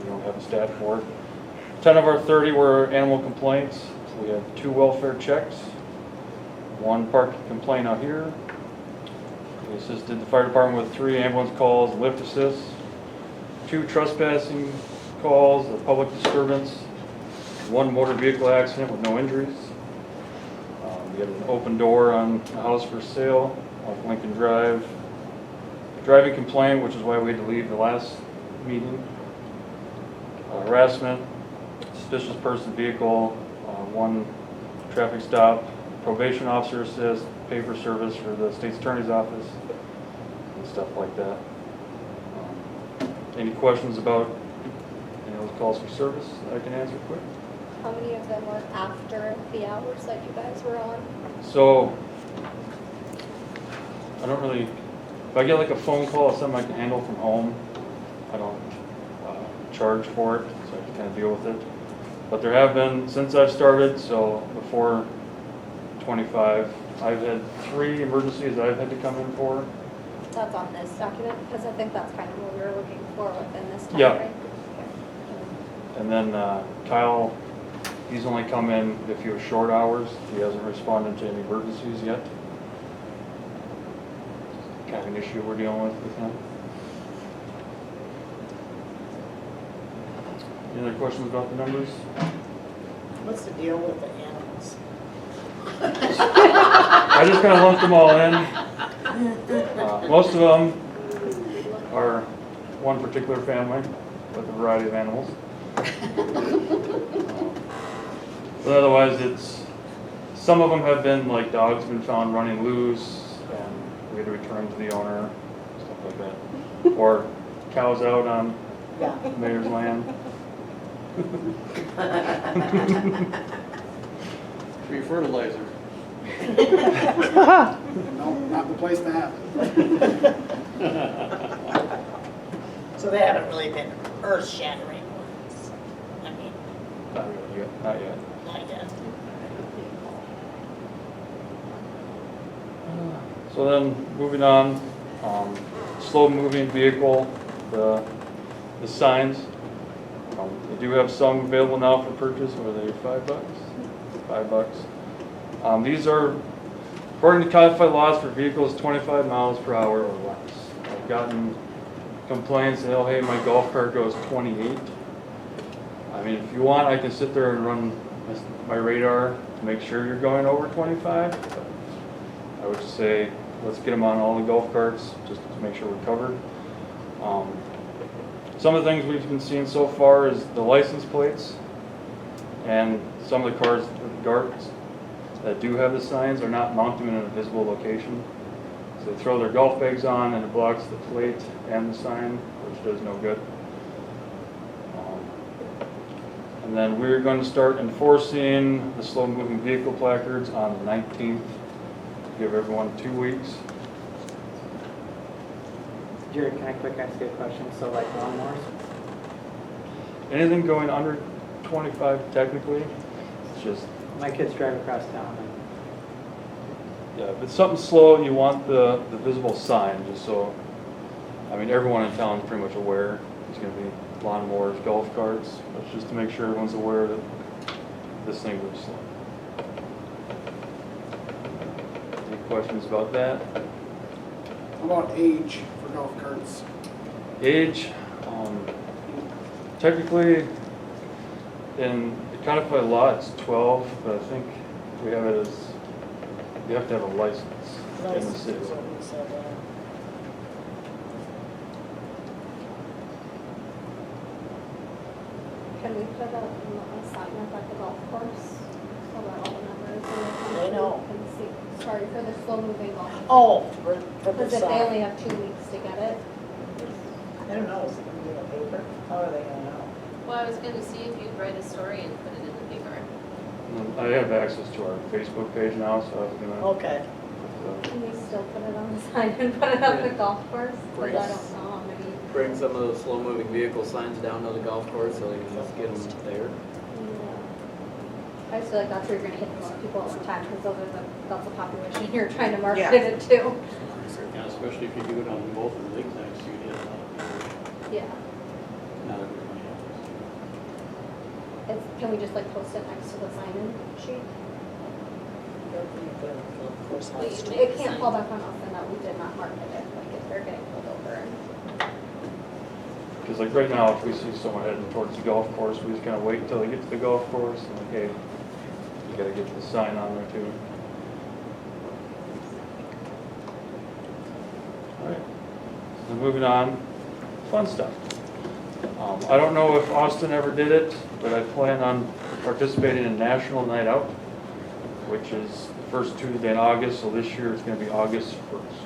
S12: we don't have a stat for it. 10 of our 30 were animal complaints. So we had 2 welfare checks, 1 parking complaint out here. We assisted the fire department with 3 ambulance calls, lift assists, 2 trespassing calls, a public disturbance, 1 motor vehicle accident with no injuries. We had an open door on a house for sale off Lincoln Drive. Driving complaint, which is why we had to leave the last meeting. Harassment, suspicious person vehicle, 1 traffic stop, probation officer assist, paper service for the state's attorney's office, and stuff like that. Any questions about any of those calls for service that I can answer quick?
S10: How many of them were after the hours that you guys were on?
S12: So, I don't really, if I get like a phone call or something I can handle from home, I don't charge for it, so I can kind of deal with it. But there have been, since I've started, so before 25, I've had 3 emergencies I've had to come in for.
S10: That's on this document, because I think that's kind of what we were looking for within this time,
S12: Yeah.
S10: right?
S12: And then Kyle, he's only come in if he was short hours. He hasn't responded to any emergencies yet. Kind of an issue we're dealing with him. Any other questions about the numbers?
S4: What's the deal with the animals?
S12: I just kind of lumped them all in. Most of them are one particular family with a variety of animals. But otherwise, some of them have been like dogs been found running loose and we had to return to the owner, stuff like that. Or cows out on mayor's land.
S8: Free fertilizer.
S2: No, not the place to have it.
S4: So they haven't really been earth-shattering ones. I mean,
S12: Not really yet, not yet.
S4: not yet.
S12: So then, moving on, slow moving vehicle, the signs. They do have some available now for purchase. What are they, $5? $5. These are, according to codified laws for vehicles 25 miles per hour or less. I've gotten complaints that, oh hey, my golf cart goes 28. I mean, if you want, I can sit there and run my radar to make sure you're going over 25. But I would just say, let's get them on all the golf carts just to make sure we're covered. Some of the things we've been seeing so far is the license plates, and some of the cars with darts that do have the signs are not mounting in a visible location. So they throw their golf bags on and it blocks the plate and the sign, which does no good. And then we're going to start enforcing the slow moving vehicle placards on the 19th. give everyone 2 weeks.
S11: Jared, can I quick ask you a question? So like lawnmowers?
S12: Anything going under 25 technically, it's just,
S11: My kids drive across town and
S12: yeah, if it's something slow, you want the visible sign, just so, I mean, everyone in town is pretty much aware. It's gonna be lawnmowers, golf carts, but just to make sure everyone's aware that this thing moves slow. Any questions about that?
S2: How about age for golf carts?
S12: Age, technically, in the codified law, it's 12, but I think we have it as, you have to have a license in the city.
S10: Can we put a sign up at the golf course so that all the members
S4: They know.
S10: can see? Sorry, for the slow moving golf.
S4: Oh, for the
S10: Because if they
S4: sign.
S10: only have 2 weeks to get it.
S4: I don't know, is it gonna be in the paper? How are they gonna know?
S5: Well, I was gonna see if you'd write a story and put it in the paper.
S12: I have access to our Facebook page now, so I was gonna.
S4: Okay.
S10: Can we still put it on the sign and put it at the golf course? Because I
S7: Right.
S10: don't know how many.
S7: Bring some of the slow-moving vehicle signs down to the golf course so they can just get them there.
S10: Yeah. I just feel like that's where you're gonna hit the most people at one time, because that's the population you're trying to market
S4: Yeah.
S10: it to.
S8: Yeah, especially if you do it on both of the leagues next to you, yeah.
S10: Yeah.
S8: Not everybody else.
S10: Can we just like post it next to the sign-in sheet? It can't fall back on us and that we did not market it, like if they're getting pulled over and.
S12: Because like right now, if we see someone heading towards the golf course, we just kind of wait until they get to the golf course and like, hey, you gotta get the sign on there too. All right, so moving on, fun stuff. I don't know if Austin ever did it, but I plan on participating in National Night Out, which is the first Tuesday in August, so this year it's gonna be August 1st.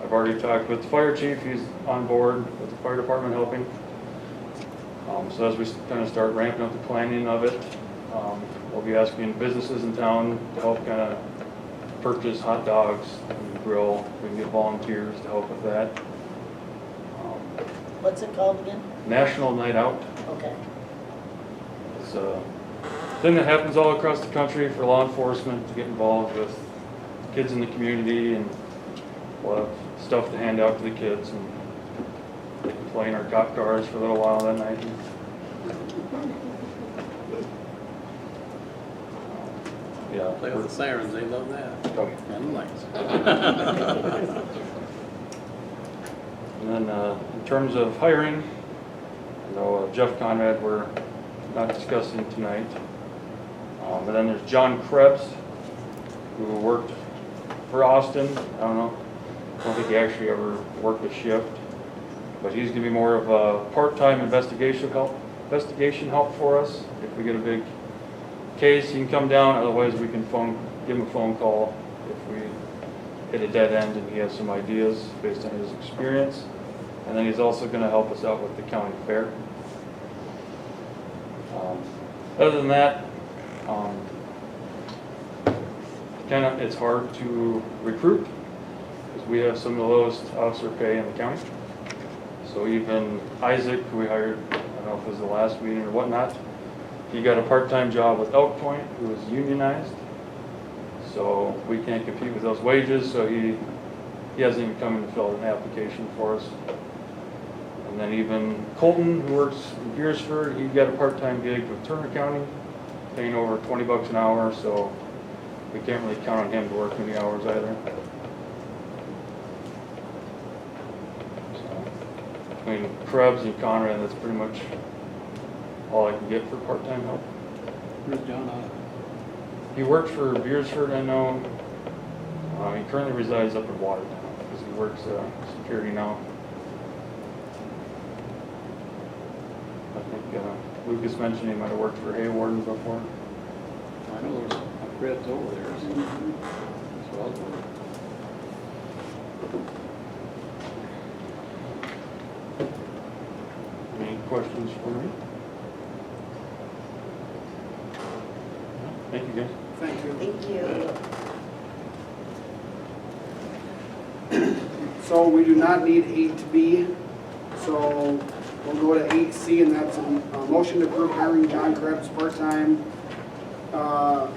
S12: I've already talked with the fire chief, he's on board with the fire department helping. So as we kind of start ramping up the planning of it, we'll be asking businesses in town to help kind of purchase hot dogs and grill. We can get volunteers to help with that.
S4: What's it called again?
S12: National Night Out.
S4: Okay.
S12: It's a thing that happens all across the country for law enforcement to get involved with kids in the community, and we'll have stuff to hand out to the kids, and they can play in our cop cars for a little while that night. Yeah.
S8: Play with the sirens, they love that.
S12: Okay.
S8: And the lights.
S12: And then in terms of hiring, I know Jeff Conrad we're not discussing tonight. And then there's John Krebs, who worked for Austin. I don't think he actually ever worked a shift, but he's gonna be more of a part-time investigation help for us. If we get a big case, he can come down, otherwise we can give him a phone call if we hit a dead end and he has some ideas based on his experience. And then he's also gonna help us out with the county fair. Other than that, it's hard to recruit because we have some of the lowest officer pay in the county. So even Isaac, who we hired, I don't know if it was the last meeting or whatnot, he got a part-time job with Elk Point, who was unionized. So we can't compete with those wages, so he hasn't even come in to fill an application for us. And then even Colton, who works in Beersford, he got a part-time gig with Turner County, paying over $20 an hour, so we can't really count on him to work many hours either. So, between Krebs and Conrad, that's pretty much all I can get for part-time help.
S8: Where's John out of?
S12: He worked for Beersford, I know. He currently resides up in Watertown because he works security now. I think Lucas mentioned he might have worked for Haywarden before.
S8: I know there's a Fred's over there. So that's what I was wondering.
S12: Any questions for me? Thank you, guys.
S2: Thank you.
S3: Thank you.
S2: So we do not need 8B. So we'll go to 8C, and that's a motion to approve hiring John Krebs part-time at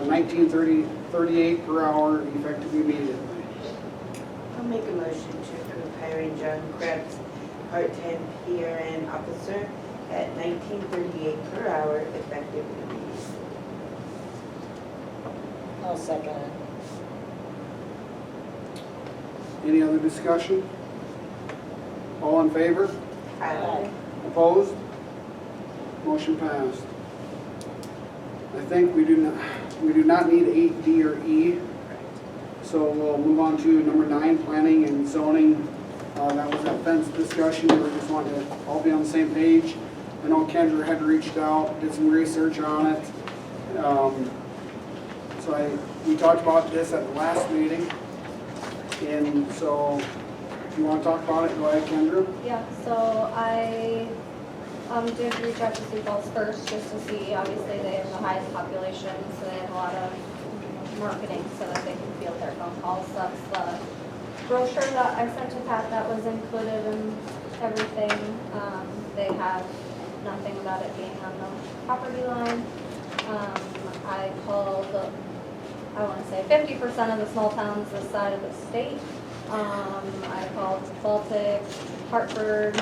S2: $19.38 per hour, effective immediately.
S3: I'll make a motion to approve hiring John Krebs, part-time PRN officer at $19.38 per hour, effective immediately.
S4: I'll second it.
S2: Any other discussion? All in favor?
S3: Aye.
S2: Opposed? Motion passed. I think we do not need 8D or E. So we'll move on to number 9, planning and zoning. That was that fence discussion. We just wanted to all be on the same page. I know Kendra had reached out, did some research on it. We talked about this at the last meeting. And so if you want to talk about it, go ahead, Kendra.
S10: Yeah, so I did reach out to Sioux Falls first, just to see, obviously they have the highest population, so they have a lot of marketing so that they can field their phone calls. That's the brochure that I sent to Pat that was included in everything. They have nothing about it being on the property line. I called, I want to say 50% of the small towns this side of the state. I called Baltic, Hartford,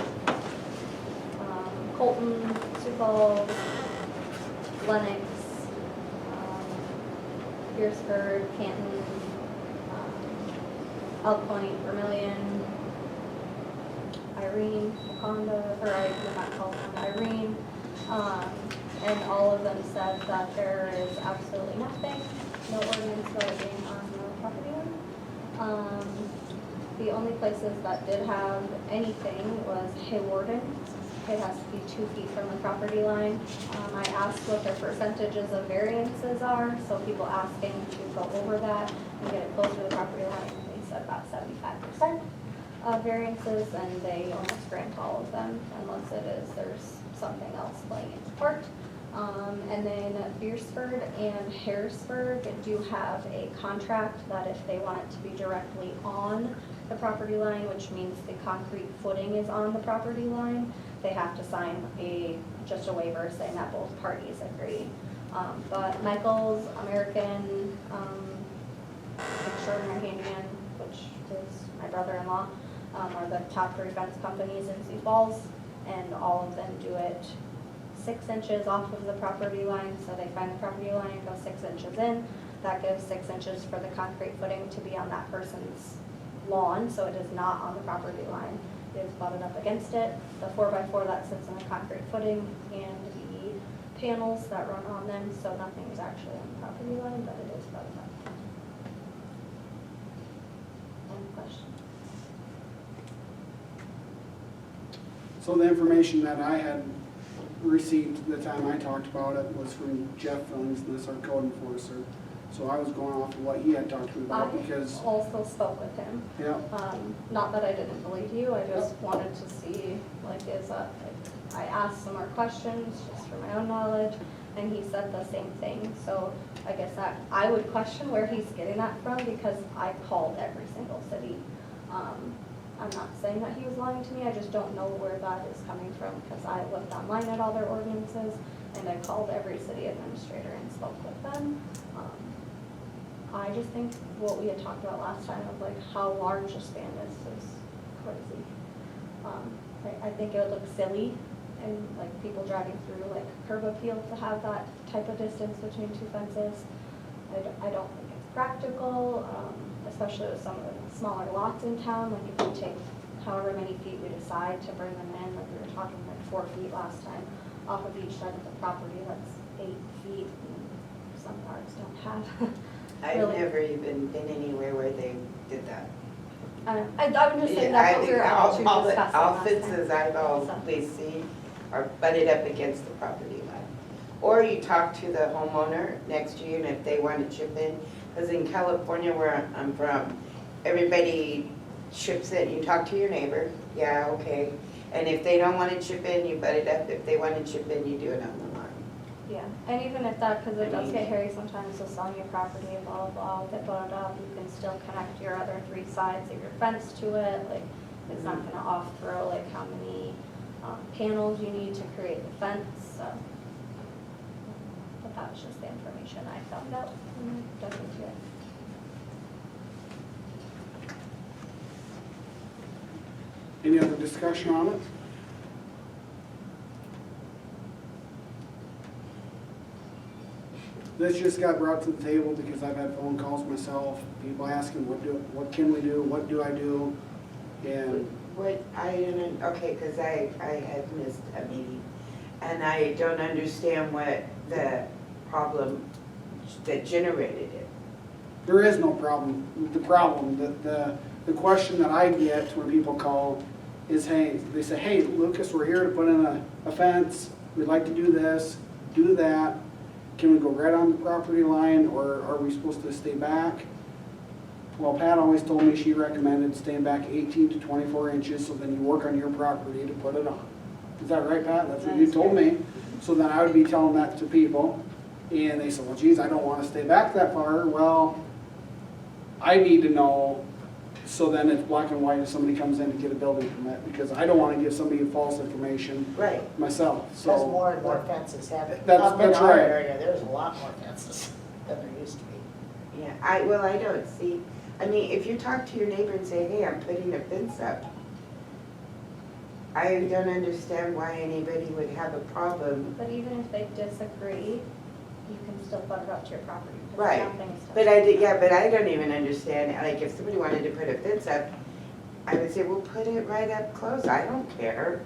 S10: Colton, Sioux Falls, Lennox, Pierceburg, Canton, Elk Point, Vermilion, Irene, Waconda, or not Waconda, Irene, and all of them said that there is absolutely nothing, no ordinance about it being on the property line. The only places that did have anything was Haywarden. It has to be 2 feet from the property line. I asked what their percentages of variances are, so people asking to go over that and get it closer to the property line, they said about 75% of variances, and they almost grant all of them unless there's something else playing its part. And then Beersford and Harrisburg do have a contract that if they want it to be directly on the property line, which means the concrete footing is on the property line, they have to sign just a waiver saying that both parties agree. But Michael's, American, Extraordinary Handyman, which is my brother-in-law, are the top 3 fence companies in Sioux Falls, and all of them do it 6 inches off of the property line. So they find the property line and go 6 inches in. That gives 6 inches for the concrete footing to be on that person's lawn, so it is not on the property line. It is butted up against it. The 4x4 that sits on the concrete footing and the panels that run on them, so nothing is actually on the property line, but it is butted up. Any questions?
S2: So the information that I had received the time I talked about it was from Jeff Fillings, and this our code enforcer. So I was going off of what he had talked to me about because.
S10: I also spoke with him.
S2: Yeah.
S10: Not that I didn't believe you, I just wanted to see, I asked some more questions just for my own knowledge, and he said the same thing. So I guess that I would question where he's getting that from, because I called every single city. I'm not saying that he was lying to me, I just don't know where that is coming from, because I looked online at all their ordinances, and I called every city administrator and spoke with them. I just think what we had talked about last time of how large a span is crazy. I think it would look silly and people driving through curb appeal to have that type of distance between 2 fences. I don't think it's practical, especially with some of the smaller lots in town. If you take however many feet we decide to bring them in, we were talking 4 feet last time off of each side of the property, that's 8 feet. And some parts don't have.
S3: I've
S10: Really?
S3: never even been anywhere where they did that.
S10: I'm just saying that's what we were all to
S3: All
S10: discuss.
S3: fences I've always seen are butted up against the property line. Or you talk to the homeowner next to you, and if they want to chip in, because in California where I'm from, everybody chips in. You talk to your neighbor, yeah, okay. And if they don't want to chip in, you butt it up. If they want to chip in, you do it on the line.
S10: Yeah, and even if that, because it does get hairy sometimes with selling your property, blah, blah, blah, with it bought up, you can still connect your other 3 sides of your fence to it, like, it's not gonna off-throw, like, how many panels you need to create the fence, so. But that was just the information I found out when I dug into it.
S2: Any other discussion on it? This just got brought to the table because I've had phone calls myself, people asking, what can we do, what do I do? And
S3: What, okay, because I had missed a meeting, and I don't understand what the problem that generated it.
S2: there is no problem. The problem, the question that I get when people call is, hey, they say, hey, Lucas, we're here to put in a fence, we'd like to do this, do that. Can we go right on the property line, or are we supposed to stay back? Well, Pat always told me she recommended staying back 18 to 24 inches, so then you work on your property to put it on. Is that right, Pat? That's what you told me. So then I would be telling that to people, and they said, well, geez, I don't want to stay back that far. Well, I need to know, so then it's black and white if somebody comes in to get a building permit, because I don't want to give somebody false information
S3: Right.
S2: myself,
S4: Because
S2: so.
S4: more and more fences have it.
S2: That's-
S4: Up in
S2: that's
S4: our
S2: right.
S4: area, there's a lot more fences than there used to be.
S3: Yeah, I don't see, I mean, if you talk to your neighbor and say, hey, I'm putting a fence up, I don't understand why anybody would have a problem.
S10: But even if they disagree, you can still put it up to your property. because
S3: Right.
S10: nothing's touched.
S3: But I don't even understand, like, if somebody wanted to put a fence up, I would say, well, put it right up close, I don't care.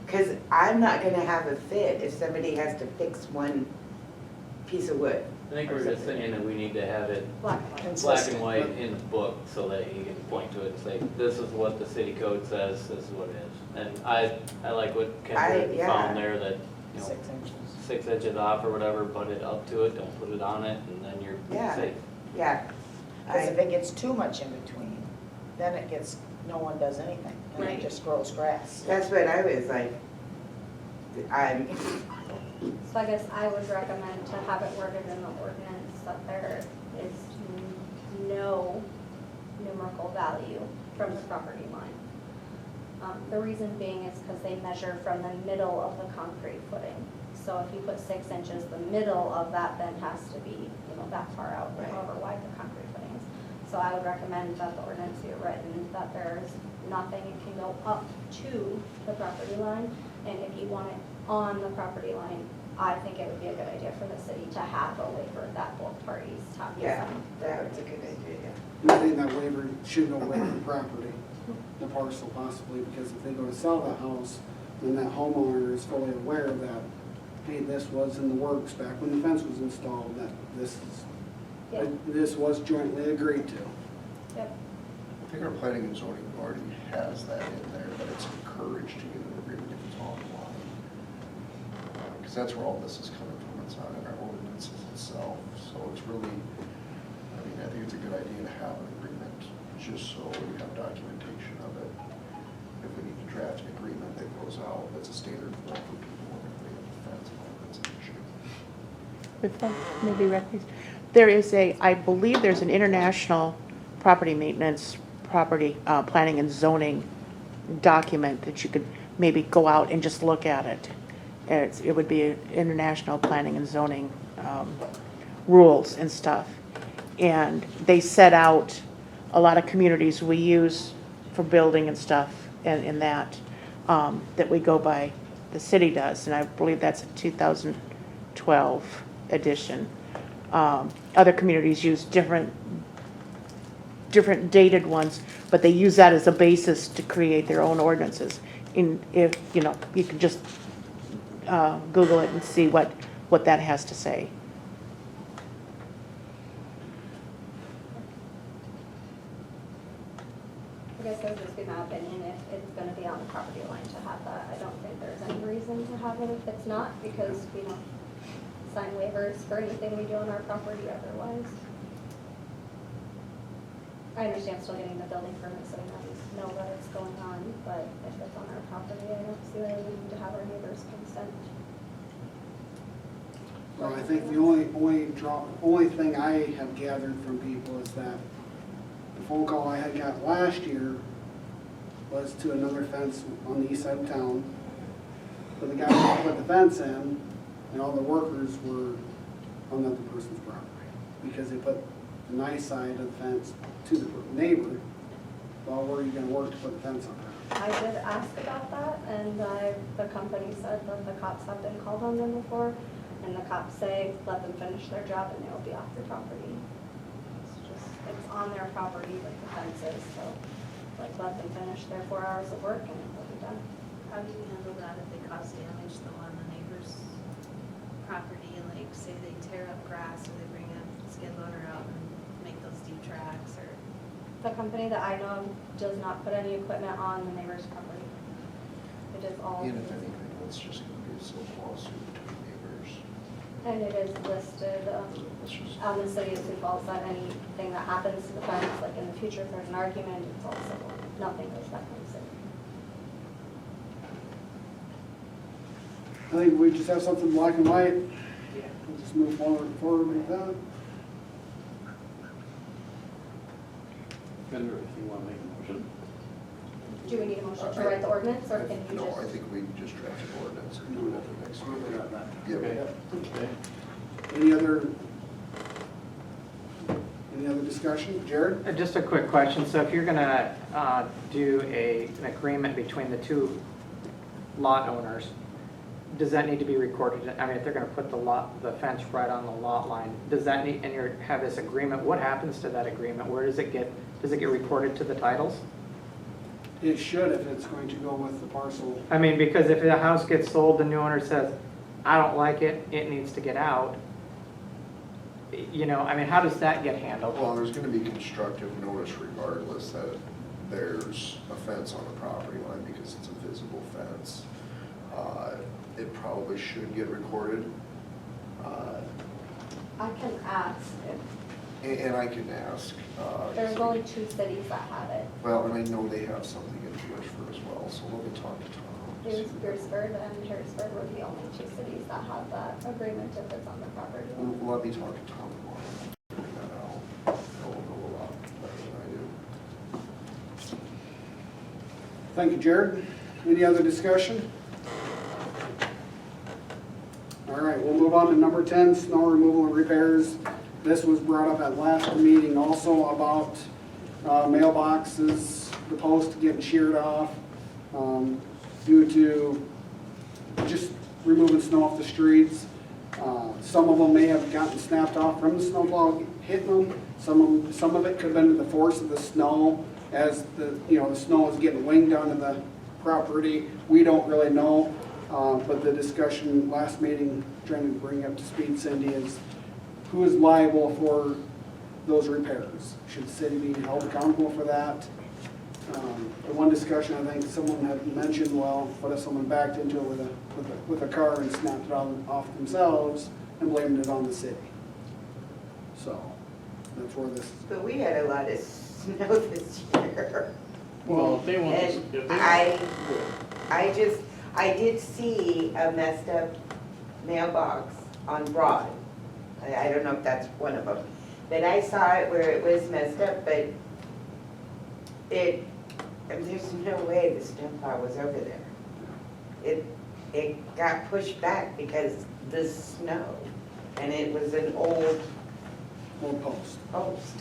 S3: Because I'm not gonna have a fit if somebody has to fix one piece of wood.
S7: I think we're just saying that we need to have it
S10: Black and white.
S7: black
S4: Consistent.
S7: and white in the book so that you can point to it and say, this is what the city code says, this is what it is. And I like what Kendra
S3: yeah.
S7: found there, that,
S4: 6 inches.
S7: 6 inches off or whatever, put it up to it, don't put it on it, and then you're
S3: Yeah.
S7: safe.
S3: Yeah.
S4: Because if it gets too much in between, then it gets, no one does anything, and
S5: Right.
S4: it just grows grass.
S3: That's what I was like,
S10: So I guess I would recommend to have it worded in the ordinance that there is no numerical value from the property line. The reason being is because they measure from the middle of the concrete footing. So if you put 6 inches, the middle of that then has to be, that far out,
S3: Right.
S10: however wide the concrete footing is. So I would recommend that the ordinance be written that there's nothing, it can go up to the property line. And if you want it on the property line, I think it would be a good idea for the city to have a waiver that both parties have to
S3: yeah,
S10: sign.
S3: that was a good idea.
S2: And I think that waiver should go with the property, the parcel possibly, because if they go to sell that house, then that homeowner is fully aware that, hey, this was in the works back when the fence was installed, that
S10: Yeah.
S2: this was jointly agreed to.
S10: Yep.
S9: I think our planning and zoning already has that in there, but it's encouraged to get an agreement if it's online. Because that's where all this is coming from, it's not in our ordinances itself, so it's really, I think it's a good idea to have an agreement, just so we have documentation of it. If we need to draft an agreement that goes out, that's a standard form for people, if they have a fence, that's an issue.
S1: If I maybe recognize, there is I believe there's an international property maintenance, property planning and zoning document that you could maybe go out and just look at it. It would be international planning and zoning rules and stuff. And they set out a lot of communities we use for building and stuff and that we go by, the city does, and I believe that's a 2012 edition. Other communities use different dated ones, but they use that as a basis to create their own ordinances. If you can just Google it and see what that has to say.
S10: I guess that would just be my opinion, if it's gonna be on the property line to have that. I don't think there's any reason to have it if it's not, because we don't sign waivers for anything we do on our property otherwise. I understand still getting the building permit, so we know that it's going on, but if it's on our property, I don't see why we need to have our neighbors' consent.
S2: Well, I think the only thing I have gathered from people is that the phone call I had got last year was to another fence on the east side of town. But the guy who put the fence in, and all the workers were on the other person's property. Because they put the nice side of the fence to the neighbor. Well, where are you gonna work to put the fence on there?
S10: I did ask about that, and the company said that the cops have been called on them before, and the cops say, let them finish their job and they'll be off your property. It's on their property, like the fence is, so, like, let them finish their 4 hours of work and it'll be done.
S5: How do you handle that if they cause damage though on the neighbor's property? Like say they tear up grass or they bring a skid loader out and make those deep tracks or?
S10: The company that I know of does not put any equipment on the neighbor's property. It is all.
S9: And if anything, it's just gonna be a civil lawsuit between neighbors.
S10: And it is listed
S9: It's just,
S10: on the city of Sioux Falls that anything that happens to the fence, like in the future, if there's an argument, it's all civil. Nothing goes back to the city.
S2: I think we just have something black and white. We'll just move forward with that.
S8: Vendor, if you want to make a motion.
S10: Do we need a motion to write the ordinance, or can you
S9: no, I
S10: just?
S9: think we can just draft an ordinance and do it at the next meeting.
S8: Okay. Okay.
S2: Any other discussion? Jared?
S11: Just a quick question. So if you're going to do an agreement between the two lot owners, does that need to be recorded? I mean, if they're going to put the fence right on the lot line, does that need, and you have this agreement, what happens to that agreement? Where does it get recorded to the titles?
S2: It should if it's going to go with the parcel.
S11: I mean, because if the house gets sold, the new owner says, I don't like it, it needs to get out. You know, I mean, how does that get handled?
S9: Well, there's gonna be constructive notice regardless that there's a fence on the property line because it's a visible fence. It probably should get recorded.
S10: I can ask.
S9: And I can ask.
S10: There's only 2 cities that have it.
S9: Well, and I know they have something in Georgeford as well, so let me talk to Tom.
S10: There's Beersford and Harrisburg were the only 2 cities that have that agreement if it's on the property.
S9: Let me talk to Tom tomorrow. Figure that out. He'll know a lot better than I do.
S2: Thank you, Jared. Any other discussion? All right, we'll move on to number 10, snow removal and repairs. This was brought up at last meeting also about mailboxes, the post getting sheared off due to just removing snow off the streets. Some of them may have gotten snapped off from the snowplow hitting them. Some of it could have been to the force of the snow as the snow is getting winged onto the property. We don't really know, but the discussion last meeting, trying to bring up to speed Cindy, is who is liable for those repairs? Should the city be held accountable for that? The one discussion, I think someone had mentioned, well, what if someone backed into it with a car and snapped it off themselves and blamed it on the city? So that's where this.
S3: But we had a lot of snow this year.
S8: Well, if they want
S3: And
S8: to,
S3: I did see a messed up mailbox on Broad. I don't know if that's one of them. But I saw it where it was messed up, but there's no way the snowplow was over there. It got pushed back because the snow, and it was an old
S2: Post.
S3: post.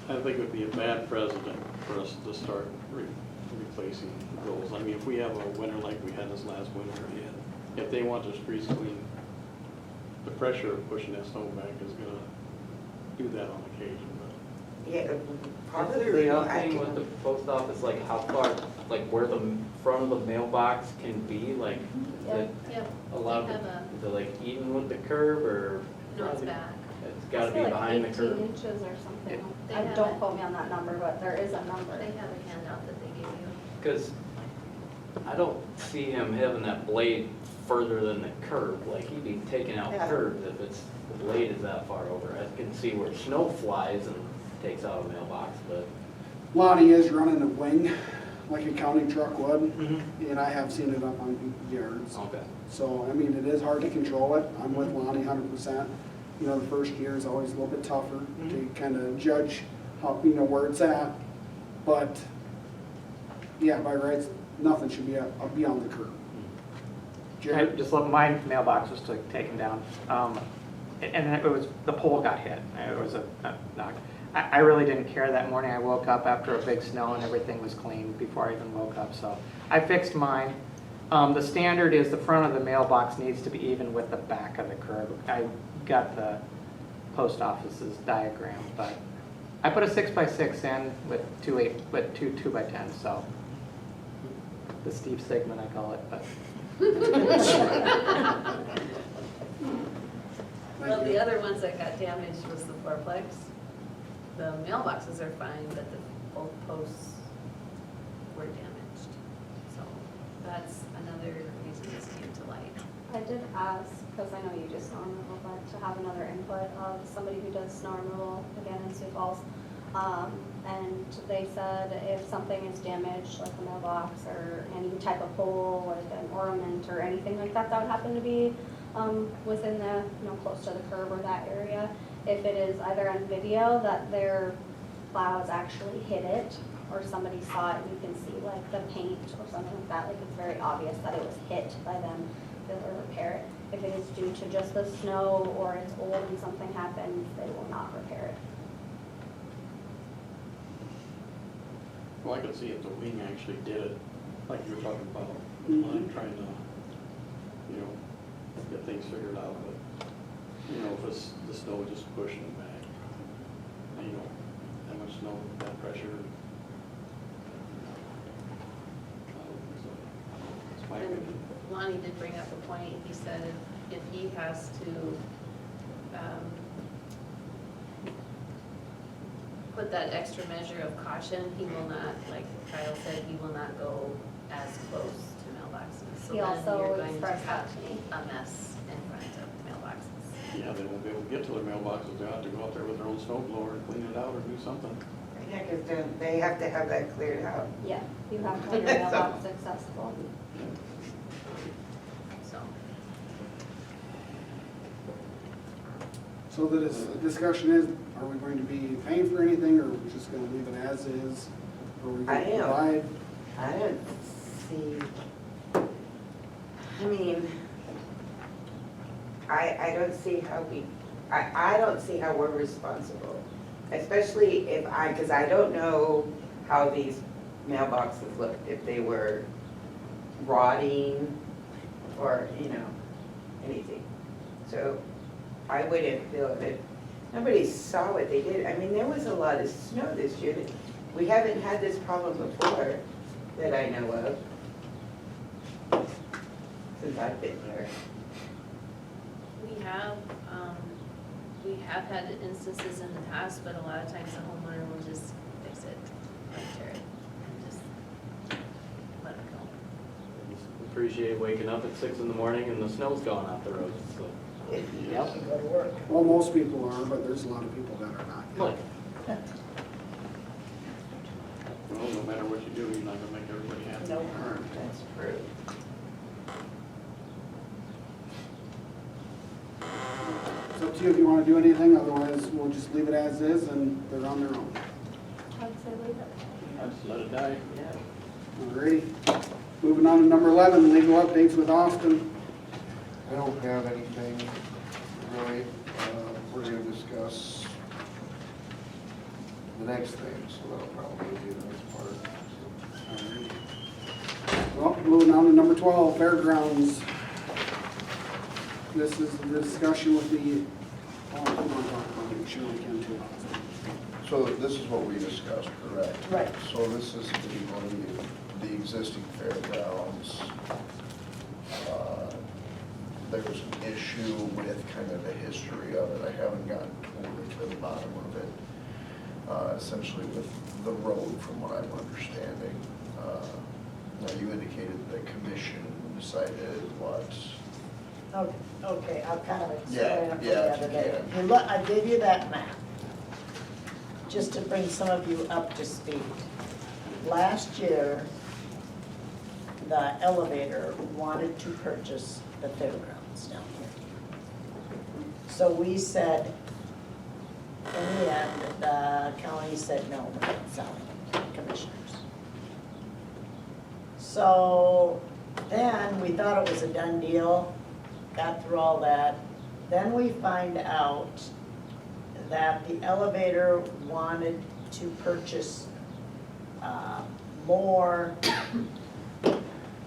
S8: I think it would be a bad precedent for us to start replacing those. I mean, if we have a winter like we had this last winter, if they want their streets clean, the pressure of pushing that snow back is gonna do that on occasion, but.
S3: Yeah,
S13: Is
S3: probably.
S13: there
S3: I
S13: anything
S3: can-
S13: with the post office, like how far, like where the front of the mailbox can be, like, is it
S5: Yep,
S13: allowed,
S5: they have a,
S13: is it like even with the curb, or?
S5: no, it's back.
S13: It's gotta be behind the
S10: Like
S13: curb?
S10: 18 inches or something.
S5: They
S10: I
S5: have
S10: don't
S5: it.
S10: quote me on that number, but there is a number.
S5: They have a handout that they give you.
S13: Cause I don't see him having that blade further than the curb, like he'd be taking out
S3: Yeah.
S13: curbs if the blade is that far over. I can see where snow flies and takes out a mailbox, but
S2: Lonnie is running a wing like a county truck would,
S7: Mm-hmm.
S2: and I have seen it up on people's yards.
S7: Okay.
S2: So, I mean, it is hard to control it. I'm with Lonnie 100%. You know, the first year is always a little bit tougher to kind of judge how, where it's at. But, yeah, by rights, nothing should be beyond the curb.
S11: I
S2: Jared?
S11: just love my mailbox was taken down. And it was, the pole got hit. It was a knock. I really didn't care that morning. I woke up after a big snow and everything was clean before I even woke up, so I fixed mine. The standard is the front of the mailbox needs to be even with the back of the curb. I got the post office's diagram, but I put a 6x6 in with two 2x10s, so the Steve Sigmund I call it, but.
S5: Well, the other ones that got damaged was the fourplex. The mailboxes are fine, but both posts were damaged. So that's another reason this came to light.
S10: I did ask, because I know you do snow removal, but to have another input of somebody who does snow removal, again in Sioux Falls. And they said if something is damaged, like a mailbox or any type of pole, like an ornament or anything like that, that would happen to be within the, close to the curb or that area, if it is either on video that their plows actually hit it, or somebody saw it and you can see like the paint or something like that, like it's very obvious that it was hit by them, they'll repair it. If it is due to just the snow or it's old and something happens, they will not repair it.
S8: Well, I could see if the wing actually did it, like you were talking about, I'm trying to, get things figured out, but, if it's the snow just pushing it back, how much snow, that pressure. That's my opinion.
S5: Lonnie did bring up a point. He said if he has to put that extra measure of caution, he will not, like Kyle said, he will not go as close to mailboxes. So
S10: He
S5: then
S10: also
S5: you're going to
S10: expressed
S5: have
S10: that to me.
S5: a mess in front of mailboxes.
S8: Yeah, they won't be able to get to their mailboxes, they'll have to go out there with their own snow blower and clean it out or do something.
S3: Yeah, because they have to have that cleared out.
S10: Yeah, you have to have your mailbox accessible.
S5: So
S2: So the discussion is, are we going to be paying for anything, or are we just gonna leave it as is? Or are we
S3: I
S2: gonna
S3: am.
S2: provide?
S3: I don't see, I mean, I don't see how I don't see how we're responsible, especially because I don't know how these mailboxes looked, if they were rotting or, anything. So I wouldn't feel it. Nobody saw what they did. I mean, there was a lot of snow this year. We haven't had this problem before that I know of since I've been here.
S5: we have had instances in the past, but a lot of times the homeowner will just fix it, like tear it, and just let it go.
S7: Appreciate waking up at 6 in the morning and the snow's gone off the road, so.
S3: Yep.
S2: Well, most people are, but there's a lot of people that are not.
S7: Well,
S8: Well, no matter what you do, you're not gonna make everybody happy.
S3: No, that's true.
S2: It's up to you if you want to do anything, otherwise we'll just leave it as is and they're on their own.
S10: I'd say leave it.
S8: I'd just let it die.
S3: Yeah.
S2: Alrighty. Moving on to number 11, legal updates with Austin.
S9: I don't have anything really. We're gonna discuss the next thing, so that'll probably be the next part.
S2: Well, moving on to number 12, fairgrounds. This is the discussion with the, oh, I want to talk about it, sure we can too.
S9: So this is what we discussed, correct?
S3: Right.
S9: So this is the existing fairgrounds. There was an issue with kind of the history of it. I haven't gotten totally to the bottom of it. Essentially with the road, from what I'm understanding. Now you indicated the commission decided what?
S4: Okay, I'll kind of
S9: Yeah,
S4: explain it for
S9: yeah,
S4: the
S9: if
S4: other
S9: you
S4: day.
S9: can.
S4: Look, I gave you that map, just to bring some of you up to speed. Last year, the elevator wanted to purchase the fairgrounds down here. So we said, in the end, the county said, no, we're not selling, commissioners. So then we thought it was a done deal, got through all that. Then we find out that the elevator wanted to purchase more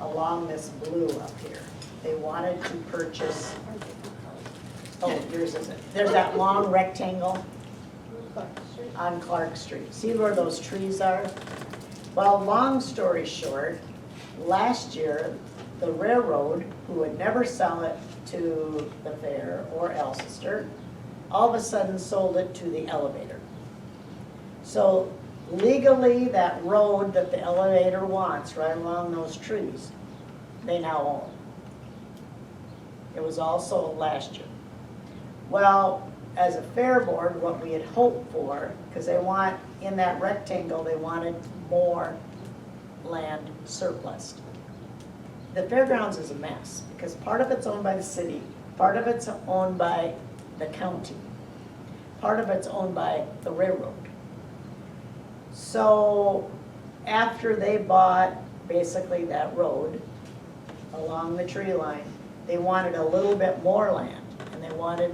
S4: along this blue up here. They wanted to purchase, oh, yours isn't. There's that long rectangle on Clark Street. See where those trees are? Well, long story short, last year, the railroad, who would never sell it to the fair or Alcester, all of a sudden sold it to the elevator. So legally, that road that the elevator wants, right along those trees, they now own. It was all sold last year. Well, as a fair board, what we had hoped for, because they want, in that rectangle, they wanted more land surplus. The fairgrounds is a mess, because part of it's owned by the city, part of it's owned by the county, part of it's owned by the railroad. So after they bought basically that road along the tree line, they wanted a little bit more land, and they wanted,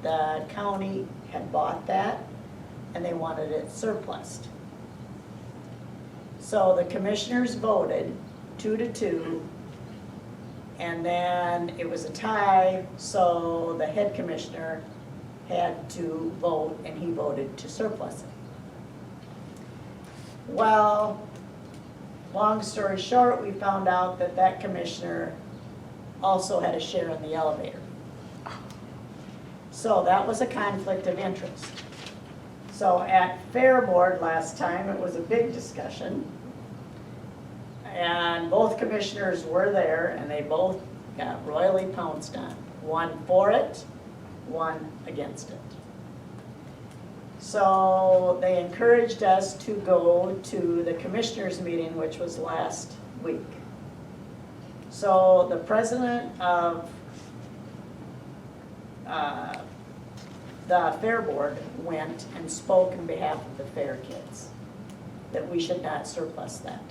S4: the county had bought that, and they wanted it surplused. So the commissioners voted 2-2, and then it was a tie, so the head commissioner had to vote, and he voted to surplus it. Well, long story short, we found out that that commissioner also had a share in the elevator. So that was a conflict of interest. So at Fair Board last time, it was a big discussion. And both commissioners were there, and they both got royally pounced on. One for it, one against it. So they encouraged us to go to the commissioners' meeting, which was last week. So the president of the Fair Board went and spoke on behalf of the fair kids, that we should not surplus that.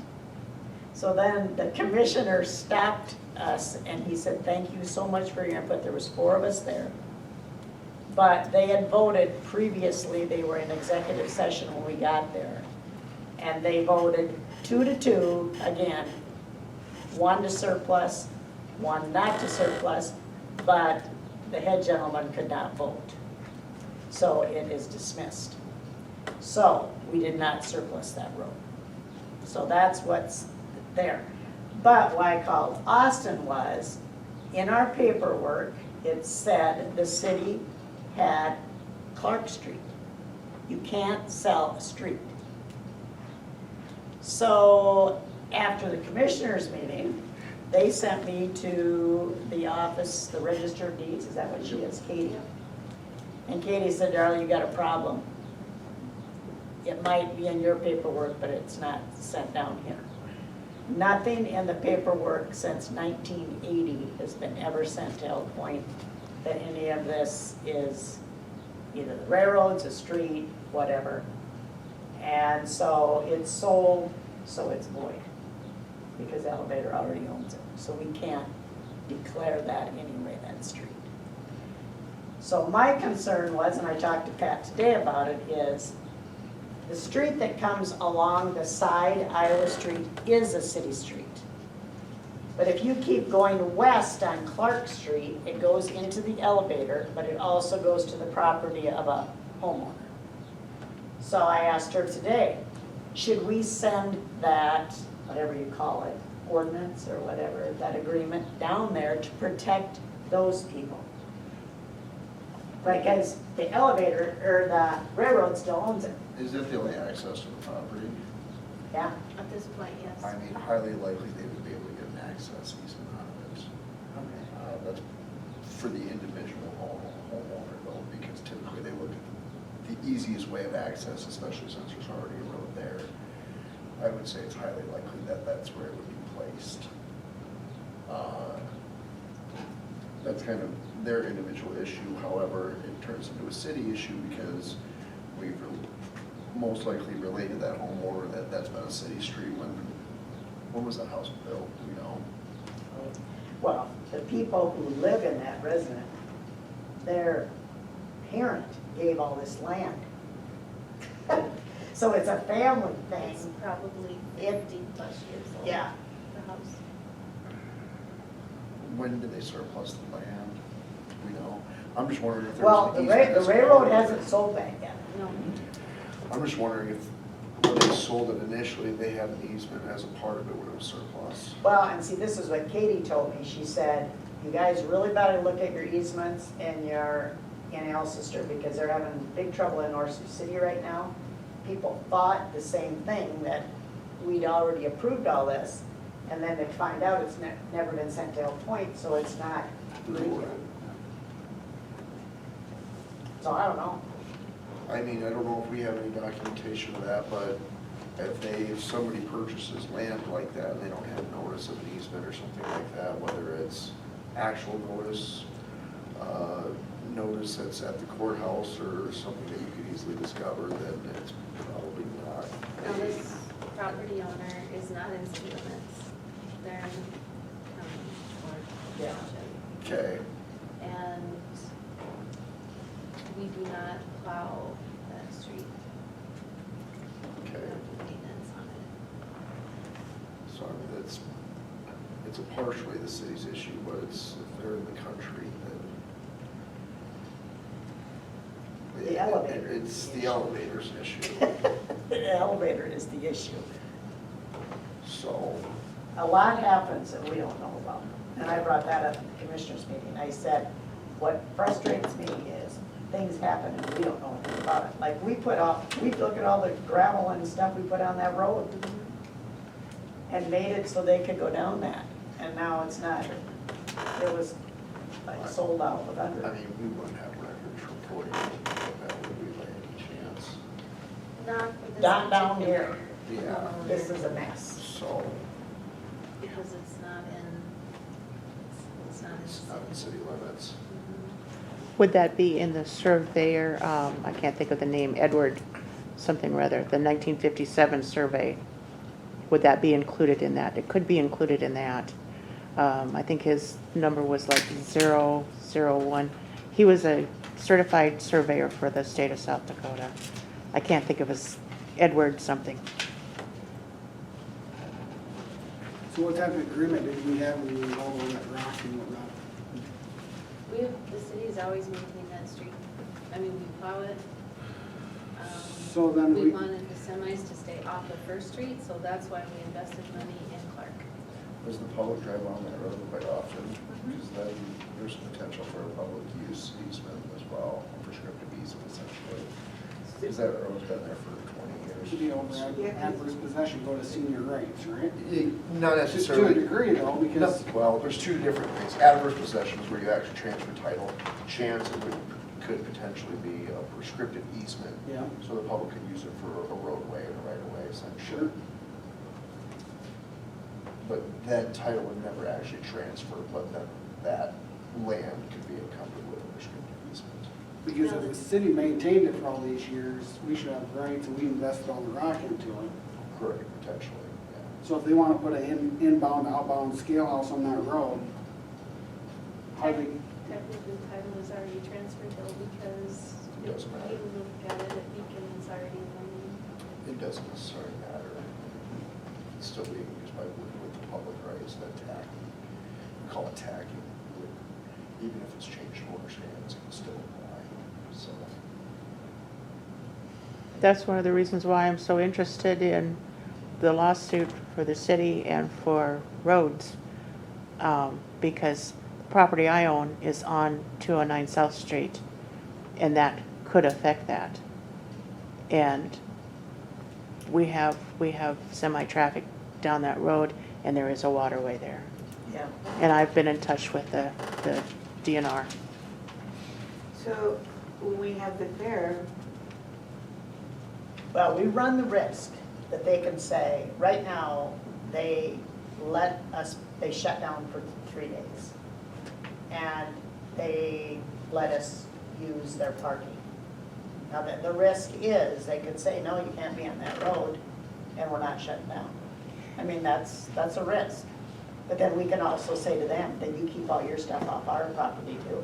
S4: So then the commissioner stopped us and he said, thank you so much for your input. There was 4 of us there. But they had voted previously, they were in executive session when we got there. And they voted 2-2, again, 1 to surplus, 1 not to surplus, but the head gentleman could not vote. So it is dismissed. So we did not surplus that road. So that's what's there. But why I called Austin was, in our paperwork, it said the city had Clark Street. You can't sell a street. So after the commissioners meeting, they sent me to the office, the Register of Deeds, is that what she is, Katie? And Katie said, Darla, you got a problem. It might be in your paperwork, but it's not sent down here. Nothing in the paperwork since 1980 has been ever sent to Elk Point that any of this is either the railroads, a street, whatever. And so it's sold, so it's void, because the elevator already owns it. So we can't declare that anyway, that street. So my concern was, and I talked to Pat today about it, is the street that comes along the side, Iowa Street, is a city street. But if you keep going west on Clark Street, it goes into the elevator, but it also goes to the property of a homeowner. So I asked her today, should we send that, whatever you call it, ordinance or whatever, that agreement down there to protect those people? Because the elevator, or the railroad still owns it.
S9: Is that the only access to the property?
S4: Yeah.
S5: At this point, yes.
S9: I mean, highly likely they would be able to get an access easement out of it. That's for the individual homeowner though, because typically they look at the easiest way of access, especially since there's already a road there. I would say it's highly likely that that's where it would be placed. That's kind of their individual issue. However, it turns into a city issue because we've most likely related that homeowner that that's been a city street when was that house built, you know?
S4: Well, the people who live in that resident, their parent gave all this land. So it's a family
S5: It's
S4: thing.
S5: probably
S4: If-
S5: 50+ years old.
S4: Yeah.
S5: The house.
S9: When did they surplus the land? You know, I'm just wondering if there
S4: Well,
S9: was
S4: the
S9: an easement. as a
S4: railroad
S9: part of it.
S4: hasn't sold that yet.
S5: No.
S9: I'm just wondering if when they sold it initially, they had an easement as a part of it when it was surplus.
S4: Well, and see, this is what Katie told me. She said, you guys really better look at your easements in Alcester because they're having big trouble in North Sioux City right now. People thought the same thing, that we'd already approved all this, and then they find out it's never been sent to Elk Point, so it's not legal. So I don't know.
S9: I mean, I don't know if we have any documentation of that, but if somebody purchases land like that and they don't have notice of an easement or something like that, whether it's actual notice, notice that's at the courthouse or something that you could easily discover, then it's probably not.
S5: Now, this property owner is not in city limits. They're in county or
S4: Yeah.
S5: township.
S9: Okay,
S5: And we do not plow that street. We
S9: okay.
S5: have maintenance on it.
S9: So I mean, it's a partially the city's issue, but it's, if they're in the country, then.
S4: The elevator.
S9: It's the elevator's issue,
S4: The elevator is the issue.
S9: so.
S4: A lot happens that we don't know about. And I brought that up at the commissioners meeting. I said, what frustrates me is things happen and we don't know anything about it. Like we look at all the gravel and stuff we put on that road and made it so they could go down that. And now it's not. It was like sold out with
S9: I
S4: under.
S9: mean, we wouldn't have records from 40 years ago, that would be by any chance.
S5: Not for this
S4: Not down
S5: particular-
S4: here.
S9: Yeah,
S4: This is a mess.
S9: so
S5: Because it's not in
S9: it's not in city limits.
S1: Would that be in the surveyor, I can't think of the name, Edward something or other, the 1957 survey? Would that be included in that? It could be included in that. I think his number was like 001. He was a certified surveyor for the state of South Dakota. I can't think of his, Edward something.
S2: So what type of agreement did we have when we were all on that rock and whatnot?
S5: The city's always maintained that street. I mean, we plow it.
S2: So then
S5: We
S2: we,
S5: wanted the semis to stay off of First Street, so that's why we invested money in Clark.
S9: Does the public drive on that road quite often? Because then there's potential for a public use easement as well, a prescriptive easement essentially. Because that road's been there for 20
S2: should
S9: years.
S2: be over adverse possession, go to senior rights, right?
S9: Not
S2: Just to a
S9: necessarily.
S2: degree though, because
S9: Well, there's two different things. Adverse possession is where you actually transfer title. Chance it could potentially be a prescriptive easement.
S2: Yeah.
S9: So the public could use it for a roadway and a right of way essentially.
S2: Sure.
S9: But that title would never actually transfer, but then that land could be encumbered with a prescriptive easement.
S2: Because if the city maintained it for all these years, we should have rights and we invested all the rock into it.
S9: Correct, potentially, yeah.
S2: So if they want to put an inbound, outbound scale house on that road, how they,
S5: Technically, title is already transferred though, because
S9: It doesn't matter.
S5: if you look at it, Beacon is already in the name.
S9: It doesn't necessarily matter. It's still being used by, with the public rights, that tagging, we call it tagging. Even if it's changed owner's hands, it can still apply, so.
S1: That's one of the reasons why I'm so interested in the lawsuit for the city and for roads. Because the property I own is on 209 South Street, and that could affect that. And we have semi-traffic down that road, and there is a waterway there.
S4: Yeah.
S1: And I've been in touch with the DNR.
S3: So when we have the fair,
S4: Well, we run the risk that they can say, right now, they let us, they shut down for 3 days. And they let us use their parking. Now, the risk is, they could say, no, you can't be on that road, and we're not shutting down. I mean, that's a risk. But then we can also say to them, then you keep all your stuff off our property too,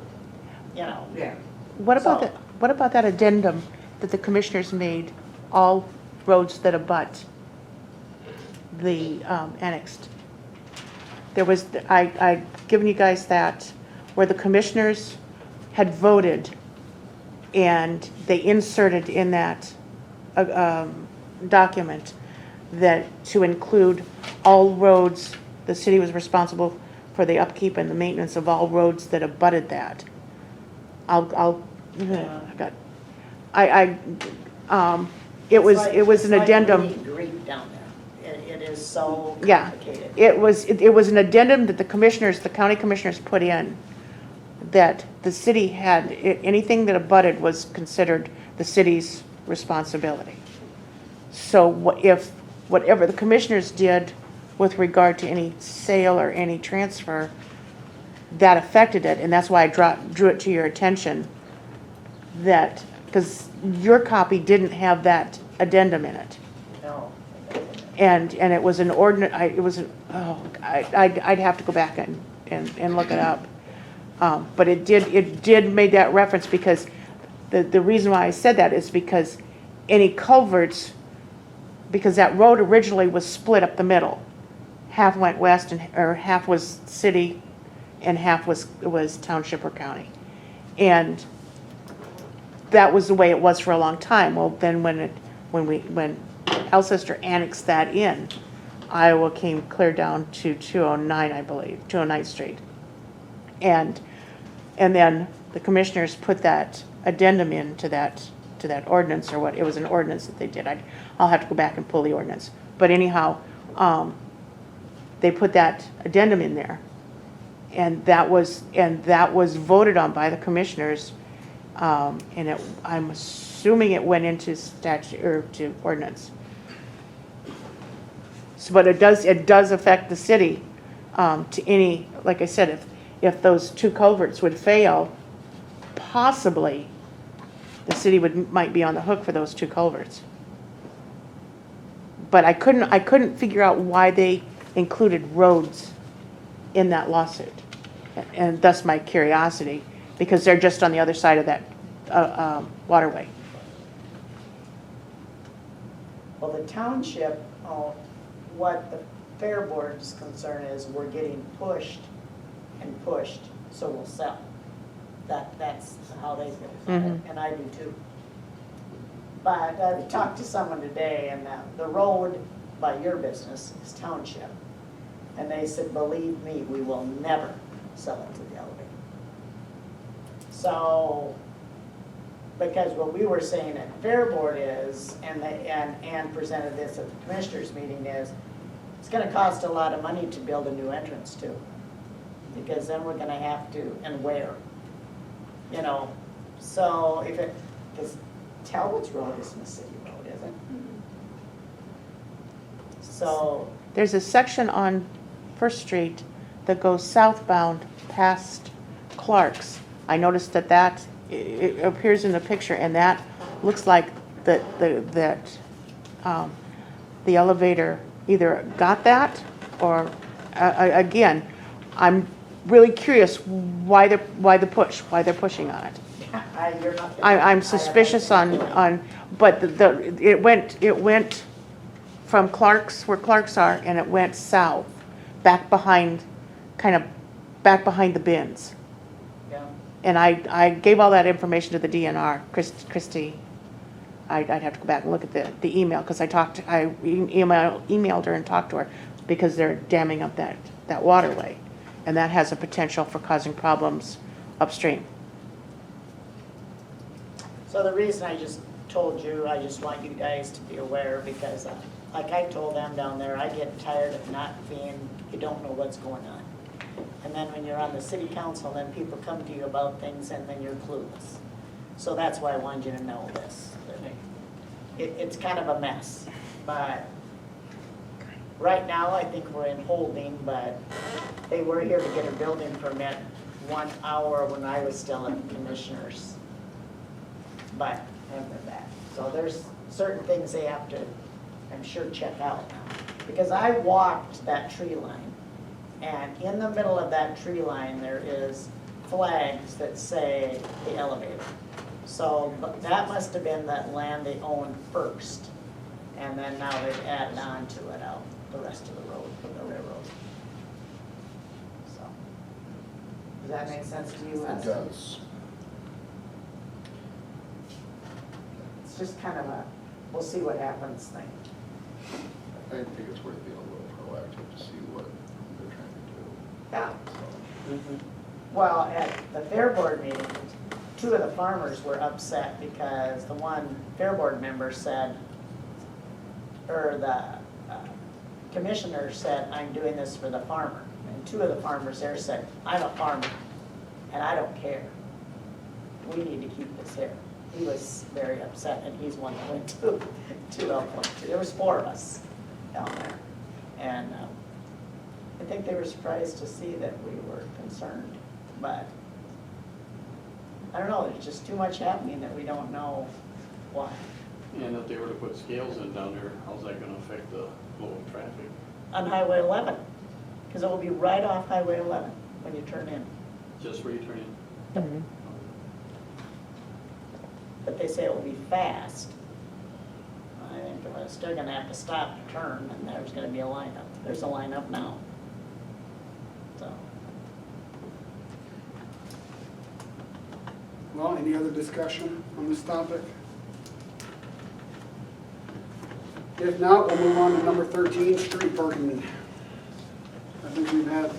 S4: you know.
S3: Yeah.
S1: What about
S4: So-
S1: that, what about that addendum that the commissioners made, all roads that abut the annexed? There was, I'd given you guys that, where the commissioners had voted and they inserted in that document that to include all roads, the city was responsible for the upkeep and the maintenance of all roads that abutted that. It was an addendum.
S4: It's like meet and greet down there. It is so
S1: Yeah,
S4: complicated.
S1: it was an addendum that the commissioners, the county commissioners put in, that the city had, anything that abutted was considered the city's responsibility. So if whatever the commissioners did with regard to any sale or any transfer, that affected it, and that's why I drew it to your attention, that, because your copy didn't have that addendum in it.
S4: No.
S1: And it was an ordinance, I'd have to go back and look it up. But it did make that reference, because the reason why I said that is because any culverts, because that road originally was split up the middle. Half went west or half was city and half was township or county. And that was the way it was for a long time. Well, then when Alcester annexed that in, Iowa came clear down to 209, I believe, 209th Street. And then the commissioners put that addendum into that ordinance, or what, it was an ordinance that they did. I'll have to go back and pull the ordinance. But anyhow, they put that addendum in there. And that was voted on by the commissioners, and I'm assuming it went into statute or to ordinance. So, but it does affect the city to any, like I said, if those two culverts would fail, possibly the city might be on the hook for those two culverts. But I couldn't figure out why they included roads in that lawsuit, and thus my curiosity, because they're just on the other side of that waterway.
S4: Well, the township, what the fair board's concern is, we're getting pushed and pushed, so we'll sell. That's how they feel about it, and I do too. But I talked to someone today, and the road by your business is township. And they said, believe me, we will never sell it to the elevator. So, because what we were saying at Fair Board is, and presented this at the commissioners meeting, is it's gonna cost a lot of money to build a new entrance too. Because then we're gonna have to, and where? You know, so because Talbot's Road isn't a city road, is it? So.
S1: There's a section on First Street that goes southbound past Clark's. I noticed that it appears in the picture, and that looks like the elevator either got that, or again, I'm really curious why they're pushing on it. I'm suspicious on, but it went from Clark's, where Clark's are, and it went south, back behind the bins.
S4: Yeah.
S1: And I gave all that information to the DNR, Christy. I'd have to go back and look at the email, because I emailed her and talked to her, because they're damming up that waterway, and that has a potential for causing problems upstream.
S4: So the reason I just told you, I just want you guys to be aware, because like I told them down there, I get tired of not being, you don't know what's going on. And then when you're on the city council, then people come to you about things and then you're clueless. So that's why I wanted you to know this. It's kind of a mess, but right now I think we're in holding, but they were here to get a building permit 1 hour when I was still in commissioners. But haven't been back. So there's certain things they have to, I'm sure, check out. Because I walked that tree line, and in the middle of that tree line, there is flags that say the elevator. So but that must have been that land they owned first, and then now they've added on to it out the rest of the road from the railroad. So, does that make sense to you,
S9: It
S4: Les?
S9: does.
S4: It's just kind of a, we'll see what happens thing.
S9: I think it's worth being a little proactive to see what they're trying to do.
S4: Yeah.
S9: So,
S4: Well, at the Fair Board meeting, 2 of the farmers were upset because the one Fair Board member said, or the commissioner said, I'm doing this for the farmer. And 2 of the farmers there said, I'm a farmer and I don't care. We need to keep this here. He was very upset, and he's one that went to Elkhorn. There was 4 of us down there. And I think they were surprised to see that we were concerned. But I don't know, there's just too much happening that we don't know why.
S8: And if they were to put scales in down there, how's that gonna affect the flow of traffic?
S4: On Highway 11, because it will be right off Highway 11 when you turn in.
S8: Just where you turn in?
S4: But they say it will be fast. I think we're still gonna have to stop to turn, and there's gonna be a lineup. There's a lineup now. So,
S2: Well, any other discussion on this topic? If not, we'll move on to number 13, street parking. I think we've had,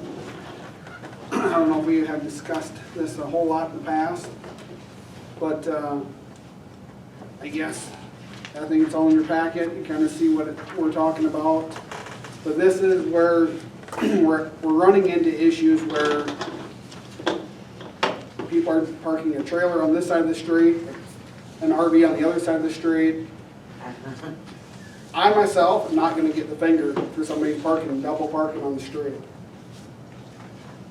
S2: I don't know if we have discussed this a whole lot in the past, but I guess, I think it's all in your packet, you kind of see what we're talking about. But this is where we're running into issues where people are parking a trailer on this side of the street, an RV on the other side of the street. I myself am not gonna get the finger for somebody parking, double parking on the street.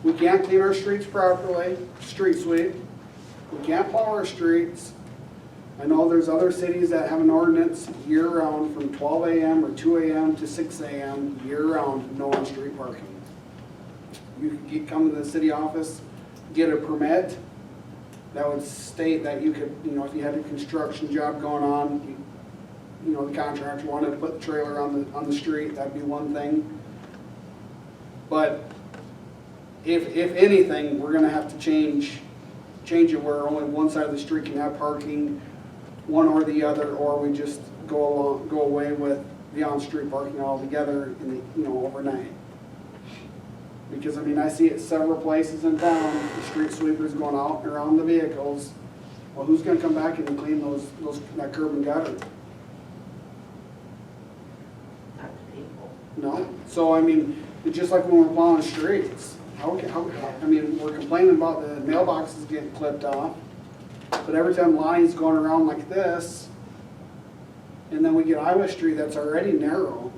S2: We can't clean our streets properly, street sweep. We can't plow our streets. I know there's other cities that have an ordinance year-round from 12 a.m. or 2 a.m. to 6 a.m. year-round, no on-street parking. You could come to the city office, get a permit that would state that you could, if you had a construction job going on, the contractor wanted to put the trailer on the street, that'd be one thing. But if anything, we're gonna have to change it where only one side of the street can have parking, one or the other, or we just go away with the on-street parking altogether overnight. Because I see it several places in town, the street sweepers going out and around the vehicles. Well, who's gonna come back and clean that curb and gutter?
S4: not the people.
S2: No, so it's just like when we're plowing streets. We're complaining about the mailboxes getting clipped off, but every time Lonnie's going around like this, and then we get Iowa Street that's already narrow,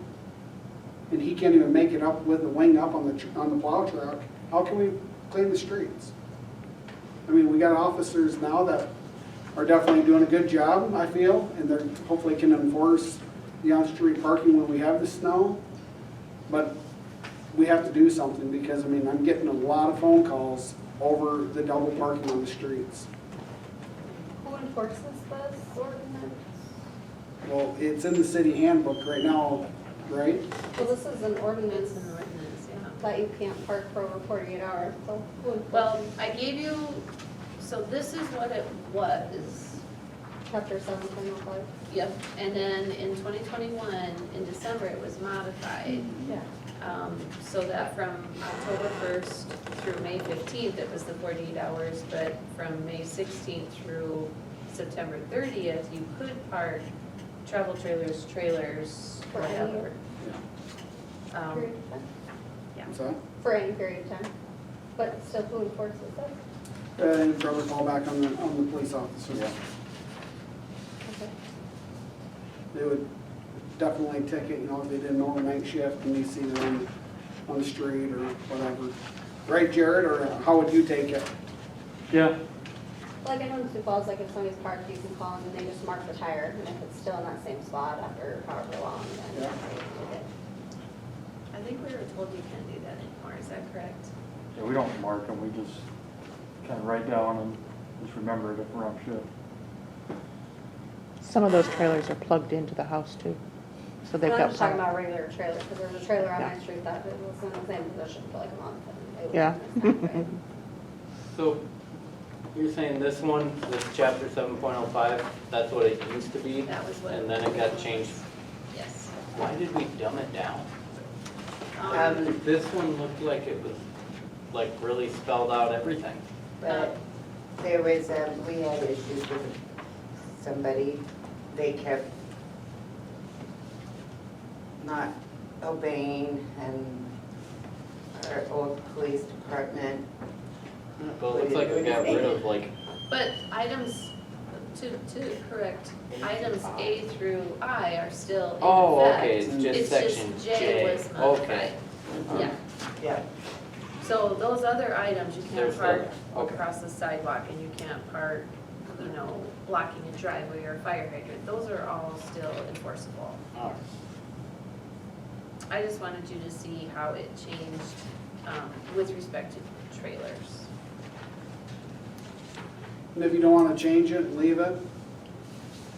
S2: and he can't even make it up with the wing up on the plow truck, how can we clean the streets? We got officers now that are definitely doing a good job, I feel, and they're hopefully can enforce the on-street parking when we have the snow, but we have to do something because, I'm getting a lot of phone calls over the double parking on the streets.
S10: Who enforces this ordinance?
S2: Well, it's in the city handbook right now, right?
S10: Well, this is an ordinance
S5: It's an ordinance, yeah.
S10: that you can't park for over 48 hours, so who enforces?
S5: Well, I gave you, so this is what it was.
S10: Chapter 7.05.
S5: Yep, and then in 2021, in December, it was modified.
S10: Yeah.
S5: So that from October 1st through May 15th, it was the 48 hours, but from May 16th through September 30th, you could park travel trailers,
S10: For any-
S5: whatever.
S10: Period of time?
S2: What's that?
S10: For any period of time. But still, who enforces it?
S2: And probably fall back on the police officers.
S10: Okay.
S2: They would definitely ticket, if they did an overnight shift and you see them on the street or whatever. Right, Jared, or how would you take it?
S12: Yeah,
S10: Like I know in Sioux Falls, like if somebody's parked, you can call them and they just mark the tire, and if it's still in that same spot after however long, then
S2: Yeah.
S10: they take it.
S5: I think we were told you can't do that anymore, is that correct?
S12: yeah, we don't mark them, we just kind of write down and just remember it if we're on shift.
S1: Some of those trailers are plugged into the house too, so they've
S10: And I'm
S1: got
S10: just talking
S1: power.
S10: about a regular trailer, because there was a trailer on
S1: Yeah.
S10: my street that was in the same position for like a month, and it
S1: Yeah.
S10: was in this time
S7: So you're saying this one, this chapter 7.05, that's what it used to be?
S5: That was what.
S7: And then it got changed.
S5: Yes.
S7: Why did we dumb it down?
S3: Um,
S7: This one looked like it was, like, really spelled out everything.
S3: But there was, we had issues with somebody, they kept not obeying, and our old police department.
S7: But it looks like we got rid of, like,
S5: But items, to correct, items A through I are still in effect.
S7: oh, okay, it's just section
S5: It's
S7: J.
S5: just J was modified.
S7: Okay.
S5: Yeah,
S3: Yeah.
S5: so those other items, you
S7: They're
S5: can't
S7: still
S5: park
S7: there. Okay.
S5: across the sidewalk, and you can't park, you know, blocking a driveway or a fire hydrant. Those are all still enforceable.
S7: All right.
S5: I just wanted you to see how it changed with respect to trailers.
S2: And if you don't want to change it, leave it.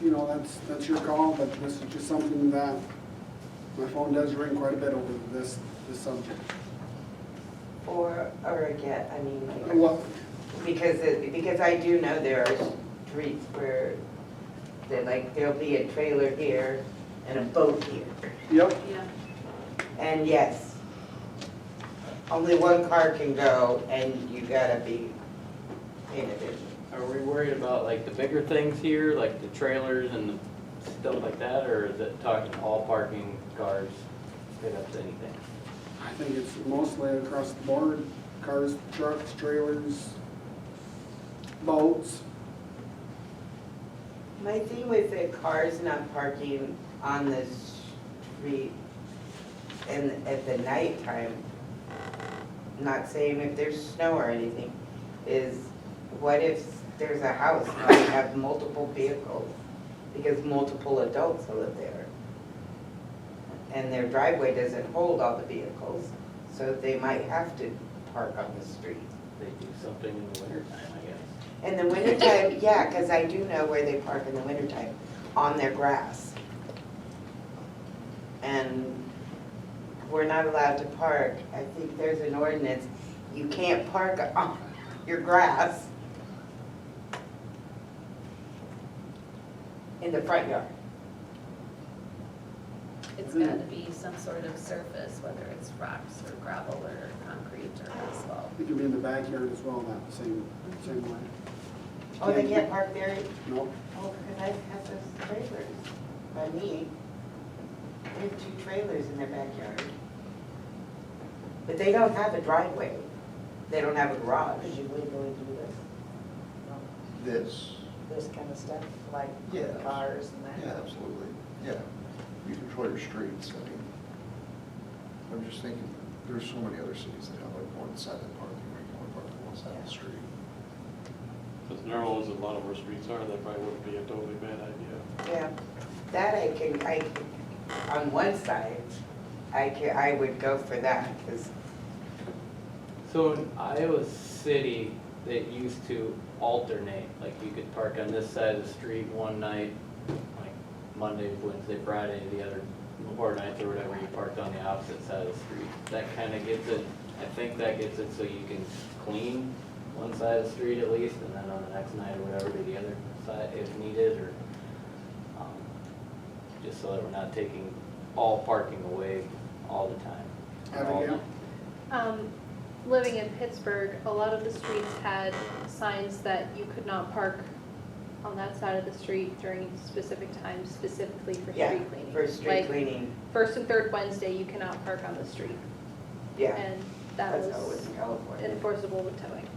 S2: You know, that's your call, but this is just something that my phone does ring quite a bit over this subject.
S3: Or again, I mean, like,
S2: Well,
S3: because I do know there are streets where there'll be a trailer here and a boat here.
S2: yep,
S5: Yeah.
S3: And yes, only one car can go, and you gotta be paying attention.
S7: Are we worried about, like, the bigger things here, like the trailers and the stuff like that, or is it talking all parking cars, straight up to anything?
S2: I think it's mostly across the board, cars, trucks, trailers, boats.
S3: My thing with the cars not parking on the street and at the nighttime, not saying if there's snow or anything, is what if there's a house and they have multiple vehicles? Because multiple adults live there. And their driveway doesn't hold all the vehicles, so they might have to park on the street.
S7: They do something in the wintertime, I guess.
S3: In the wintertime, yeah, because I do know where they park in the wintertime, on their grass. And we're not allowed to park, I think there's an ordinance, you can't park on your grass in the front yard.
S5: It's got to be some sort of surface, whether it's rocks or gravel or concrete or asphalt.
S2: It can be in the backyard as well, that same way.
S3: Oh, they can't park there?
S2: No,
S3: Oh, because I've had those trailers by me. They have 2 trailers in their backyard. But they don't have a driveway. They don't have a garage.
S4: Did you legally do
S9: This,
S4: this kind of stuff, like
S9: Yeah.
S4: cars and that?
S9: yeah, absolutely, yeah. You control your streets, I mean, I'm just thinking, there's so many other cities that have like one side of the parking, where you can only park on one side of the street.
S8: As narrow as a lot of our streets are, that probably wouldn't be a totally bad idea.
S3: Yeah, that I can, on one side, I would go for that, because,
S7: So in Iowa City, they used to alternate, like you could park on this side of the street one night, like Monday, Wednesday, Friday, the other 4 nights or whatever, you parked on the opposite side of the street. That kind of gets it, I think that gets it so you can clean one side of the street at least, and then on the next night or whatever, do the other side if needed, or just so that we're not taking all parking away all the time. All
S2: Abigail?
S10: Um, living in Pittsburgh, a lot of the streets had signs that you could not park on that side of the street during specific times, specifically for
S3: yeah,
S10: street cleaning.
S3: for street
S10: Like,
S3: cleaning,
S10: first and third Wednesday, you cannot park on the street.
S3: yeah.
S10: And that
S3: That's how it was
S10: was
S3: in California.
S10: enforceable with towing.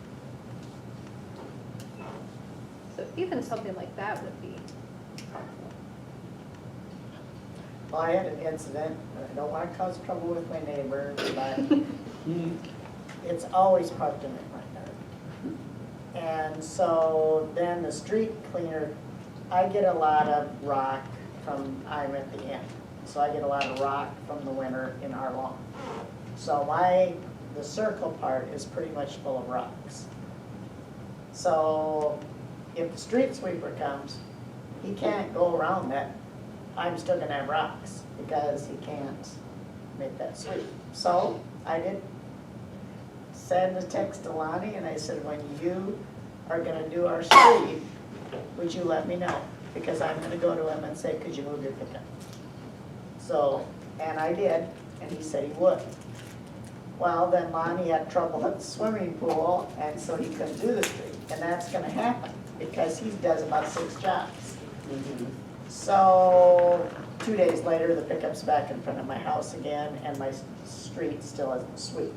S10: So even something like that would be helpful.
S4: Well, I had an incident, I don't wanna cause trouble with my neighbor, but it's always parked in my front yard. And so then the street cleaner, I get a lot of rock I'm at the end. So I get a lot of rock from the winter in our lawn. So the circle part is pretty much full of rocks. So if the street sweeper comes, he can't go around that. I'm still gonna have rocks because he can't make that sweep. So I did send a text to Lonnie and I said, when you are gonna do our street, would you let me know? Because I'm gonna go to him and say, could you move your pickup? So, and I did, and he said he would. Well, then Lonnie had trouble at the swimming pool, and so he couldn't do the street. And that's gonna happen, because he does about 6 jobs. So, 2 days later, the pickup's back in front of my house again, and my street still isn't swept.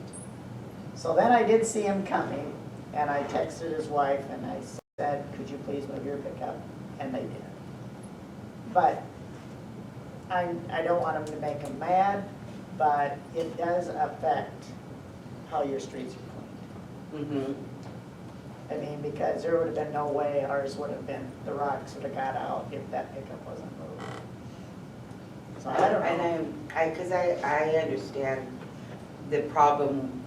S4: So then I did see him coming, and I texted his wife, and I said, could you please move your pickup? And they did. But I don't want him to make him mad, but it does affect how your streets are cleaned. I mean, because there would have been no way ours would have been, the rocks would have got out if that pickup wasn't moved. So I don't know.
S3: And because I understand the problem,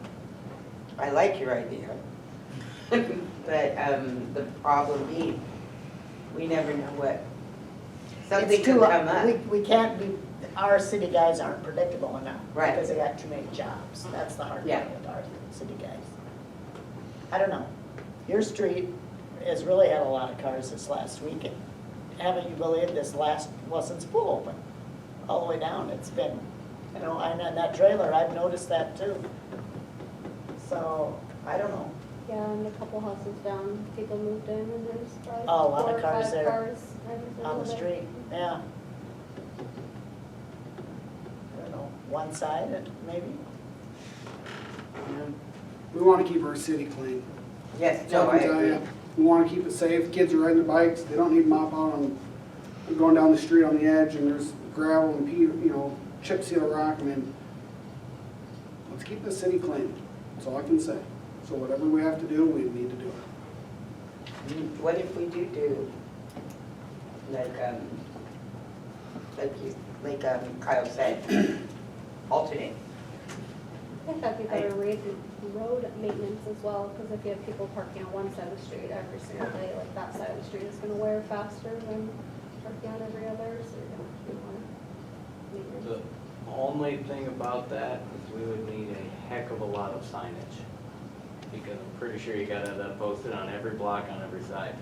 S3: I like your idea. But the problem being, we never know what, something
S4: It's
S3: could
S4: too,
S3: come up.
S4: we can't be, our city guys aren't predictable enough.
S3: Right.
S4: Because they got too many jobs. That's the hard
S3: Yeah.
S4: thing with our city guys. I don't know. Your street has really had a lot of cars this last weekend. Haven't you believed this since pool open, all the way down, it's been, and on that trailer, I've noticed that too. So, I don't know.
S10: Yeah, and a couple houses down, people moved in and there's probably
S4: Oh, a lot of
S10: 4 or
S4: cars
S10: 5
S4: there
S10: cars every
S4: On the
S10: single day.
S4: street, yeah. I don't know, one side, maybe?
S2: We want to keep our city clean.
S3: Yes,
S2: So
S3: no,
S2: I
S3: I
S2: can tell
S3: agree.
S2: you, we want to keep it safe. Kids are riding their bikes. They don't need to mop out on, going down the street on the edge and there's gravel and chip seal rock. I mean, let's keep the city clean. That's all I can say. So whatever we have to do, we need to do it.
S3: What if we do like Kyle said, alternate?
S10: I think that'd be better road maintenance as well, because if you have people parking on one side of the street every single day, like that side of the street is gonna wear faster than parking on every other, so you're gonna have to do more maintenance.
S13: The only thing about that is we would need a heck of a lot of signage. Because I'm pretty sure you gotta have that posted on every block on every side.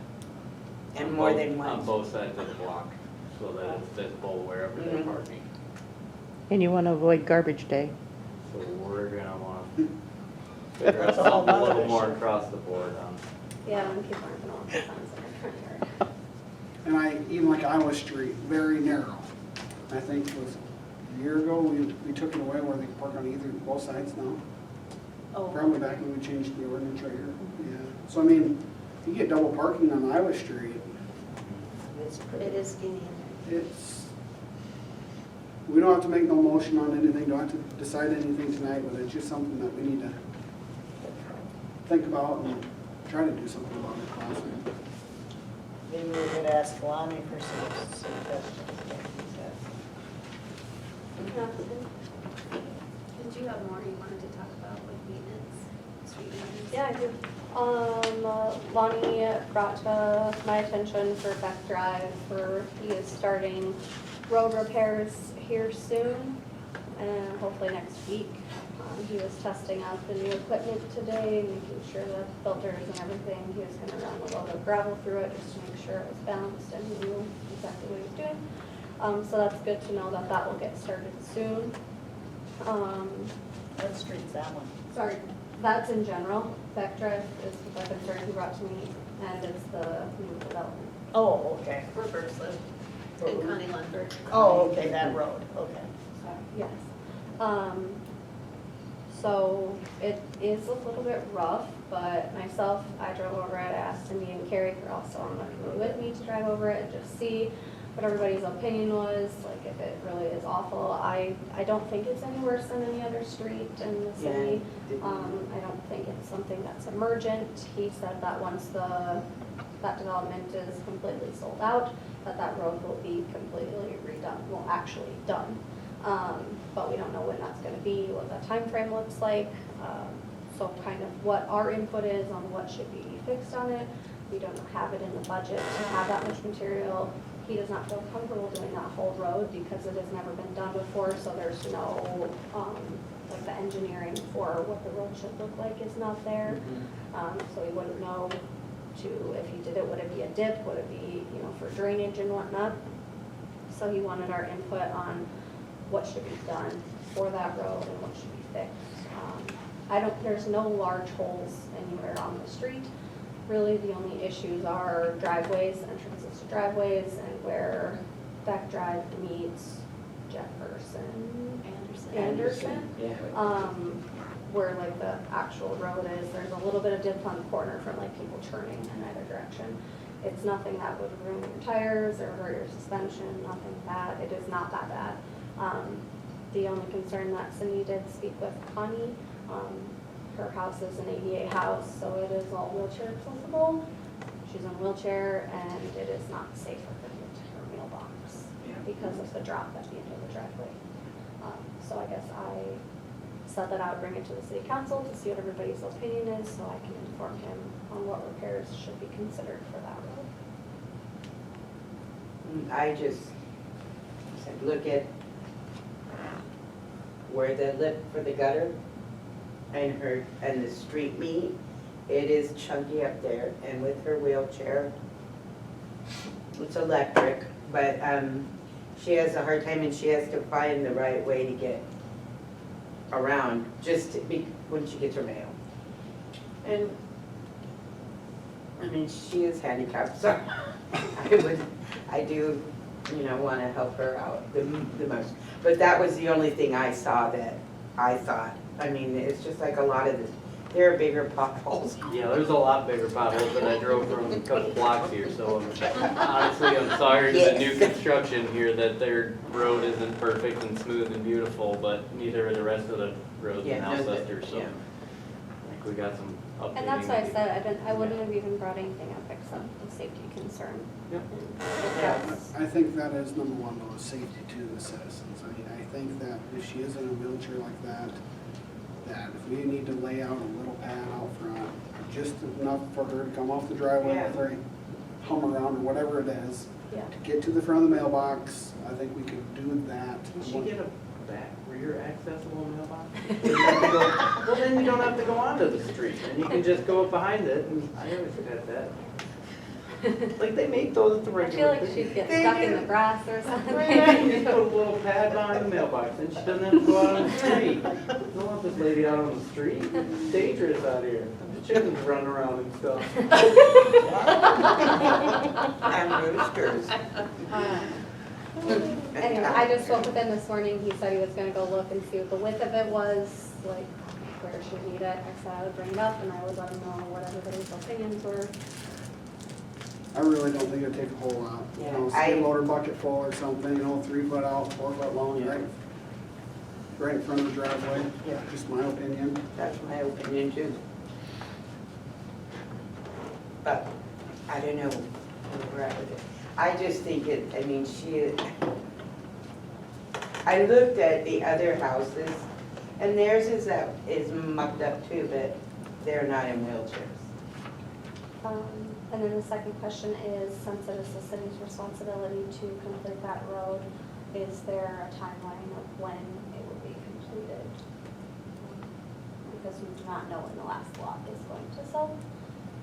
S3: And
S13: On
S3: more
S13: both-
S3: than one.
S13: On both sides of the block, so that it's visible wherever they're
S3: Mhm.
S13: parking.
S1: And you want to avoid garbage day.
S13: So we're gonna wanna figure out
S4: That's a whole
S13: something a little
S4: nother
S13: more
S4: issue.
S13: across the board on.
S10: Yeah, and people aren't gonna want the signs in their front yard.
S2: And even like Iowa Street, very narrow. I think it was a year ago, we took it away where they can park on both sides now.
S10: Oh,
S2: Probably back when we changed the ordinance right here. Yeah. So I mean, you get double parking on Iowa Street,
S4: It's pretty.
S3: It is skinny.
S2: we don't have to make no motion on anything, don't have to decide anything tonight, but it's just something that we need to think about and try to do something about it possibly.
S4: Maybe we could ask Lonnie for some suggestions.
S5: Did you have more you wanted to talk about with maintenance, street maintenance?
S10: Yeah, I do. Lonnie brought to my attention for Beck Drive he is starting road repairs here soon and hopefully next week. He was testing out the new equipment today, making sure the filters and everything. He was gonna run a load of gravel through it just to make sure it was balanced and he knew exactly what he was doing. So that's good to know that that will get started soon.
S4: What street's that one?
S10: Sorry, that's in general. Beck Drive is the concern he brought to me, and it's the new development.
S4: Oh, okay.
S5: For Bursley and Connie Lundberg.
S4: Oh, okay, that road, okay.
S10: Sorry, yes. So it is a little bit rough, but myself, I drove over it. I asked Cindy and Carrie for also on the committee with me to drive over it and just see. what everybody's opinion was, like if it really is awful. I don't think it's any worse than any other street in the city. I don't think it's something that's emergent. He said that once that development is completely sold out, that road will be completely redone, well, actually done. But we don't know when that's gonna be, what that time frame looks like. So kind of what our input is on what should be fixed on it. We don't have it in the budget to have that much material. He does not feel comfortable doing that whole road because it has never been done before, so there's no, like the engineering for what the road should look like is not there. So he wouldn't know if he did it, would it be a dip, would it be, for drainage and whatnot. So he wanted our input on what should be done for that road and what should be fixed. There's no large holes anywhere on the street. Really, the only issues are driveways, entrances to driveways, and where Beck Drive meets Anderson.
S3: Yeah.
S10: Where like the actual road is, there's a little bit of dip on the corner from like people turning in either direction. It's nothing that would ruin your tires or hurt your suspension, nothing bad. It is not that bad. The only concern that Cindy did speak with Connie, her house is an ADA house, so it is all wheelchair accessible. She's in a wheelchair, and it is not safe for her to get to her mailbox because of the drop at the end of the driveway. So I guess I said that I would bring it to the city council to see what everybody's opinion is, so I can inform him on what repairs should be considered for that road.
S3: I just said, look at where the lip for the gutter and the street meet. It is chunky up there, and with her wheelchair, it's electric, but she has a hard time, and she has to find the right way to get around just to be when she gets her mail. And I mean, she is handicapped, so I do, want to help her out the most. But that was the only thing I saw that I thought. I mean, it's just like a lot of this. There are bigger potholes.
S7: Yeah, there's a lot bigger potholes that I drove from a couple blocks here, so honestly, I'm sorry to the new construction here that their road isn't perfect and smooth and beautiful, but neither are the rest of the roads in Alcester, so I think we got some updating.
S10: And that's why I said I wouldn't have even brought anything up except the safety concern.
S7: Yep.
S2: I think that is number one, though, is safety to the citizens. I mean, I think that if she is in a wheelchair like that if we need to lay out a little pad out front, just enough for her to come off the driveway with her hum around or whatever it is, to get to the front of the mailbox, I think we could do that.
S7: Can she get a back rear accessible mailbox? Well, then you don't have to go onto the street, and you can just go up behind it, and I always got that. Like, they make those at the
S10: I feel
S7: regular.
S10: like she'd get stuck in the grass or something.
S7: You just put a little pad behind the mailbox, and she doesn't have to go out on the street. Don't want this lady out on the street. It's dangerous out here. The chickens running around and stuff.
S3: And roosters.
S10: Anyway, I just spoke with him this morning. He said he was gonna go look and see what the width of it was, like where it should need it. I said I would bring it up and I would let him know what everybody's opinions were.
S2: I really don't think it'd take a whole lot. Skid loader bucket full or something, 3 foot out, 4 foot long, right in front of the driveway.
S3: Yeah.
S2: Just my opinion.
S3: That's my opinion too. But I don't know where we're at with it. I just think I looked at the other houses, and theirs is mucked up too, but they're not in wheelchairs.
S10: And then the second question is, since it is the city's responsibility to complete that road, is there a timeline of when it will be completed? Because we do not know when the last block is going to sell.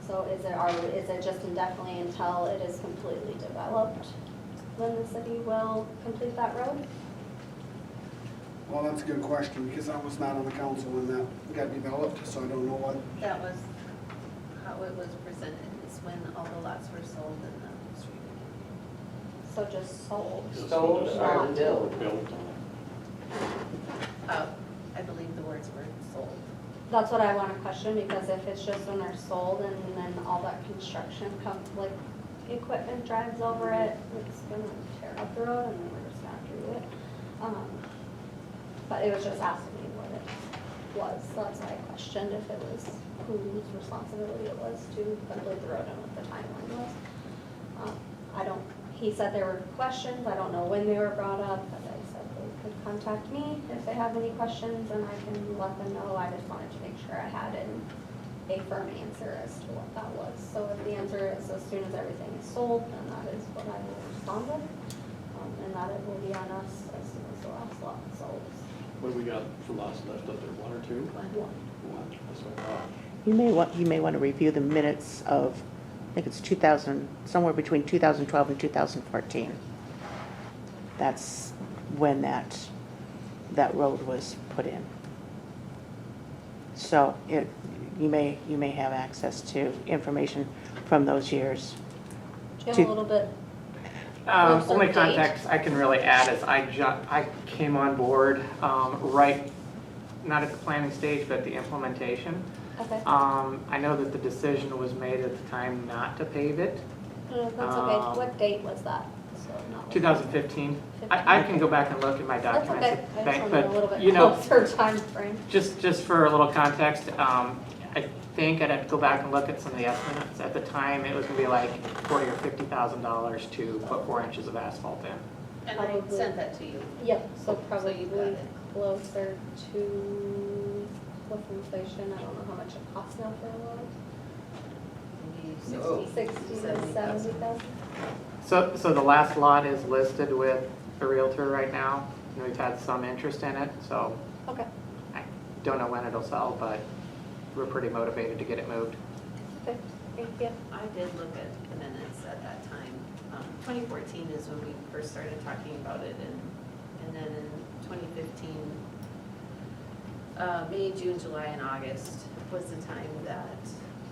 S10: So is it just indefinitely until it is completely developed, when the city will complete that road?
S2: Well, that's a good question, because I was not on the council when that got developed, so I don't know what.
S5: That was how it was presented, is when all the lots were sold in the street.
S10: So just sold?
S3: Sold or built?
S5: I believe the words were sold.
S10: That's what I want to question, because if it's just when they're sold and then all that construction equipment drives over it, it's gonna tear up the road and then we're just gonna have to do it. But it was just asking me what it was, so that's why I questioned if it was whose responsibility it was to complete the road and what the timeline was. He said there were questions, I don't know when they were brought up, but I said they could contact me if they have any questions and I can let them know. I just wanted to make sure I had a firm answer as to what that was. So if the answer is as soon as everything is sold, then that is what I will respond with. And that it will be on us as soon as the last lot sells.
S8: What do we got for lots left up there, 1 or 2?
S10: One.
S8: 1, that's what I thought.
S1: You may want to review the minutes of, I think it's 2000, somewhere between 2012 and 2014. That's when that road was put in. So you may have access to information from those years.
S10: Do you have a little bit? Closer
S11: Only
S10: date.
S11: context I can really add is I came on board right, not at the planning stage, but the implementation.
S10: Okay.
S11: I know that the decision was made at the time not to pave it,
S10: That's okay. What date was that? So not
S11: 2015. I can go back and look at my
S10: That's
S11: documents.
S10: okay. I just wanted a little bit
S11: you know,
S10: closer time frame.
S11: just for a little context, I think I'd have to go back and look at some of the estimates. At the time, it was gonna be like $40,000 or $50,000 to put 4 inches of asphalt in.
S5: And I
S10: Probably.
S5: sent that to you.
S10: Yep, so
S5: So
S10: probably
S5: you got it.
S10: closer to, with inflation, I don't know how much it costs now for a road.
S5: Maybe
S3: Oh.
S10: 60 to 70,000.
S11: So the last lot is listed with a Realtor right now, and we've had some interest in it, so
S10: Okay,
S11: I don't know when it'll sell, but we're pretty motivated to get it moved.
S10: okay, thank you.
S5: I did look at the minutes at that time. 2014 is when we first started talking about it, and then in 2015, May, June, July, and August was the time that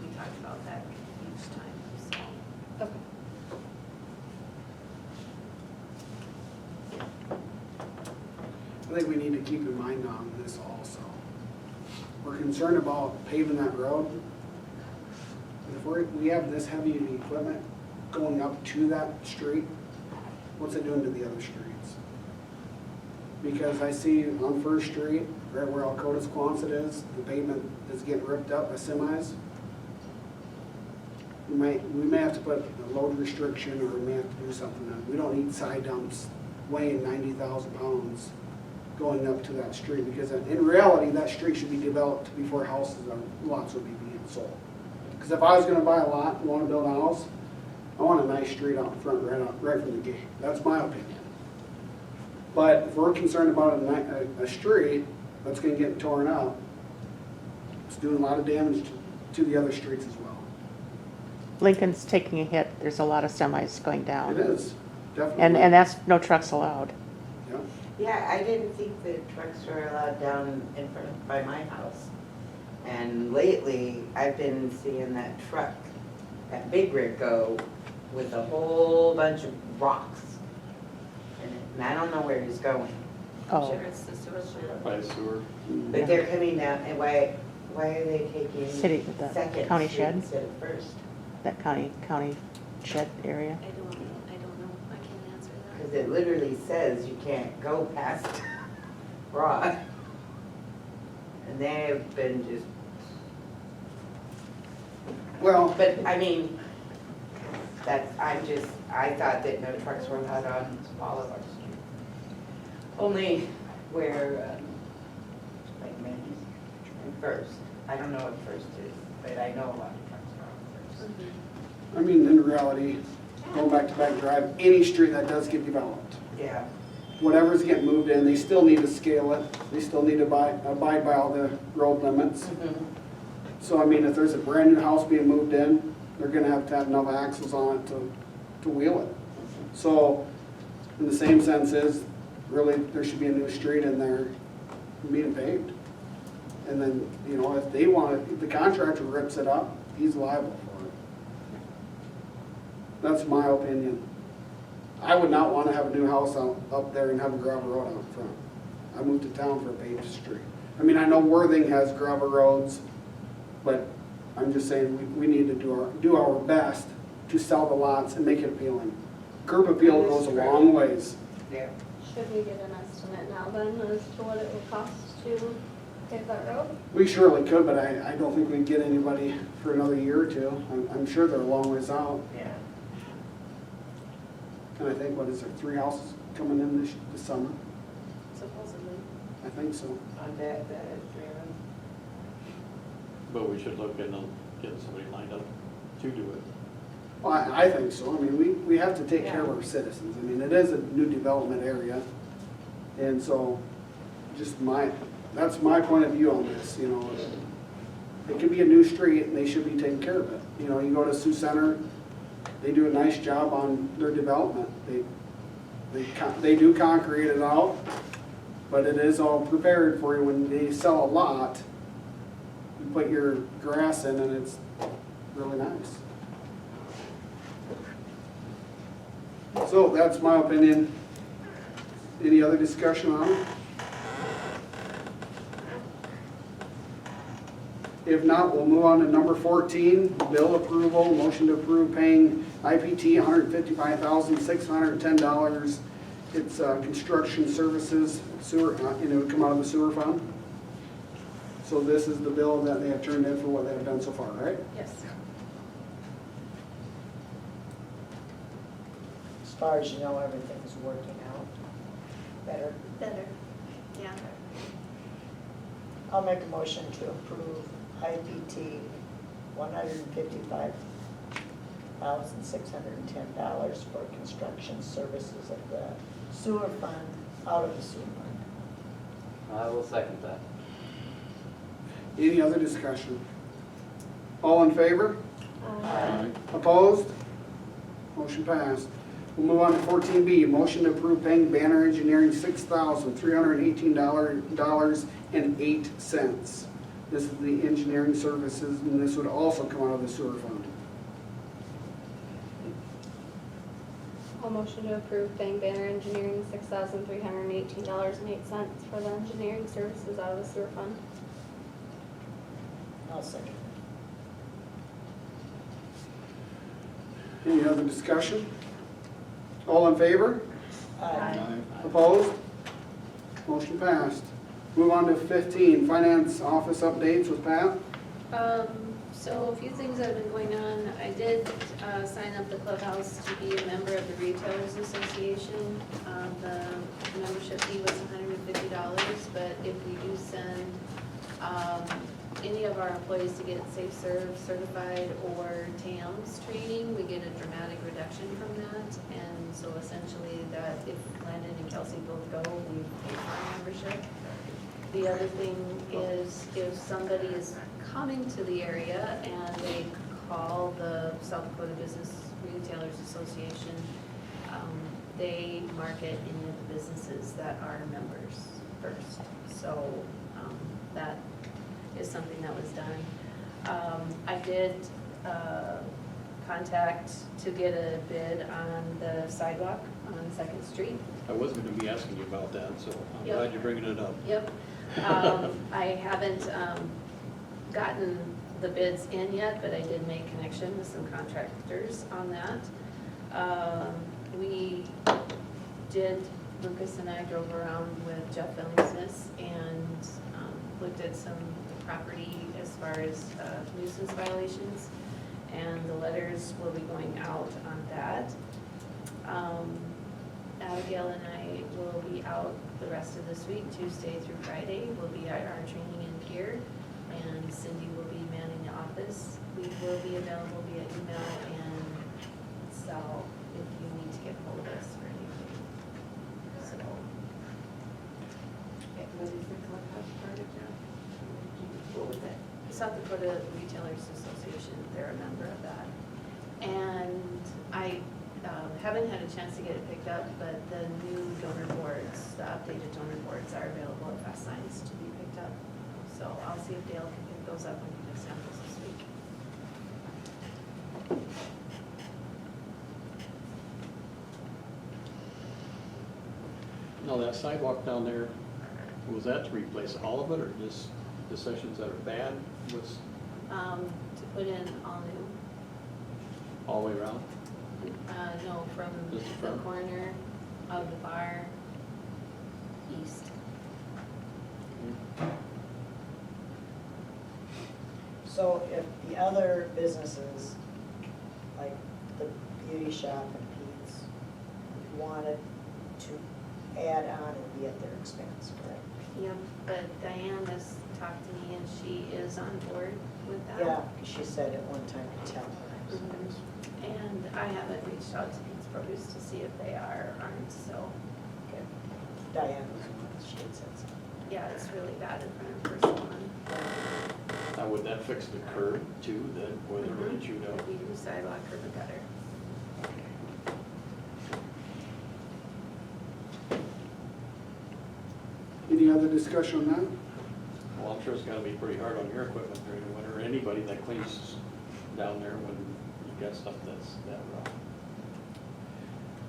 S5: we talked about that each time, so.
S10: Okay.
S2: I think we need to keep in mind on this also. We're concerned about paving that road. If we have this heavy equipment going up to that street, what's it doing to the other streets? Because I see on First Street, right where Alcota's Quonset is, the pavement is getting ripped up by semis. We may have to put a load restriction, or we may have to do something. We don't need side dumps weighing 90,000 pounds going up to that street, because in reality, that street should be developed before houses or lots would be being sold. Because if I was gonna buy a lot and wanna build a house, I want a nice street out in front, right from the gate. That's my opinion. But if we're concerned about a street that's gonna get torn up, it's doing a lot of damage to the other streets as well.
S1: Lincoln's taking a hit. There's a lot of semis going
S2: It
S1: down.
S2: is, definitely.
S1: And that's no trucks allowed.
S2: Yeah.
S3: Yeah, I didn't think the trucks were allowed down in front of, by my house. And lately, I've been seeing that truck, that big rig go with a whole bunch of rocks. And I don't know where he's going.
S5: I'm
S1: Oh.
S5: sure it's the sewer plant.
S8: By the sewer.
S3: But they're coming down, and why are they taking
S1: City, the
S3: Second
S1: county
S3: Street
S1: shed,
S3: instead of First?
S1: that county shed area.
S5: I don't know, I can't answer that.
S3: Because it literally says you can't go past Broad. And they've been just,
S2: Well,
S3: but I mean, I thought that no trucks were allowed on all of our streets. Only where, like Main and First. I don't know what First is, but I know a lot of trucks are on First.
S2: I mean, in reality, going back to Back Drive, any street that does get developed,
S3: Yeah.
S2: whatever's getting moved in, they still need to scale it. They still need to abide by all the road limits. So I mean, if there's a brand new house being moved in, they're gonna have to have enough axles on it to wheel it. So, in the same sense is, really, there should be a new street in there being paved. And then, you know, if they want it, if the contractor rips it up, he's liable for it. That's my opinion. I would not wanna have a new house up there and have a gravel road out front. I moved to town for a paved street. I mean, I know Worthing has gravel roads, but I'm just saying, we need to do our best to sell the lots and make it appealing. Curb appeal goes a long ways.
S3: Yeah.
S10: Should we get an estimate now then as to what it would cost to pave that road?
S2: We surely could, but I don't think we'd get anybody for another year or two. I'm sure they're a long ways out.
S4: Yeah.
S2: And I think, what is there, 3 houses coming in this summer?
S5: Supposedly.
S2: I think so.
S3: On that, three of them.
S8: But we should look into getting somebody lined up to do it.
S2: Well, I think so. I mean, we have to take care of our citizens. I mean, it is a new development area. And so, that's my point of view on this, you know. It could be a new street and they should be taking care of it. You know, you go to Sioux Center, they do a nice job on their development. They do concrete it out, but it is all prepared for you. When they sell a lot, you put your grass in and it's really nice. So that's my opinion. Any other discussion on it? If not, we'll move on to number 14, bill approval, motion to approve paying IPT $155,610. It's construction services, sewer, and it would come out of the sewer fund. So this is the bill that they have turned in for what they have done so far, right?
S5: Yes.
S4: As far as you know, everything's working out better.
S10: Better. Yeah.
S4: I'll make a motion to approve IPT $155,610 for construction services of the sewer fund, out of the sewer fund.
S13: I will second that.
S2: Any other discussion? All in favor?
S10: Aye.
S2: Opposed? Motion passed. We'll move on to 14B, motion to approve paying Banner Engineering $6,318.08. This is the engineering services, and this would also come out of the sewer fund.
S10: I'll motion to approve paying Banner Engineering $6,318.08 for the engineering services out of the sewer fund.
S4: I'll second.
S2: Any other discussion? All in favor?
S4: Aye.
S2: Opposed? Motion passed. Move on to 15, finance office updates with Pat.
S5: So a few things that have been going on. I did sign up the clubhouse to be a member of the Retailers Association. The membership fee was $150, but if we do send any of our employees to get Safe Serve certified or TAMS training, we get a dramatic reduction from that. And so essentially that if Landon and Kelsey both go, we pay for our membership. The other thing is if somebody is coming to the area and they call the South Dakota Business Retailers Association, they market any of the businesses that are members first. So that is something that was done. I did contact to get a bid on the sidewalk on 2nd Street.
S8: I was going to be asking you about that, so I'm
S5: Yep.
S8: glad you're bringing it up.
S5: Yep. I haven't gotten the bids in yet, but I did make connection with some contractors on that. Lucas and I drove around with Jeff Billingsmith and looked at some property as far as nuisance violations, and the letters will be going out on that. Abigail and I will be out the rest of this week, Tuesday through Friday. We'll be at our training in Pier, and Cindy will be manning the office. We will be available via email and cell if you need to get hold of us for anything. So.
S3: What is the clubhouse part of that? What was that?
S5: South Dakota Retailers Association, they're a member of that. And I haven't had a chance to get it picked up, but the new donor boards, the updated donor boards are available at Fast Signs to be picked up. So I'll see if Dale can pick those up and give samples this week.
S8: Now, that sidewalk down there, was that to replace all of it, or just the sections that are bad? What's,
S5: To put in all new.
S7: All the way around?
S5: No, from
S7: Just the
S5: the
S7: front?
S5: corner of the bar east.
S4: So if the other businesses, like the beauty shop and Pete's, wanted to add on, it'd be at their expense, correct?
S5: Yep, but Diane has talked to me and she is on board with that.
S4: Yeah, 'cause she said at one time to tell her.
S5: Mhm. And I haven't reached out to Pete's Produce to see if they are or aren't, so,
S4: Okay. Diane was the one, she had said something.
S5: yeah, it's really bad in front of First One.
S8: Now, would that fix the curb too, then, where they're really chewed out?
S5: We do sidewalk curb and gutter.
S2: Any other discussion on that?
S8: Well, I'm sure it's gotta be pretty hard on your equipment during the winter, or anybody that cleans down there when you got stuff that's that rough.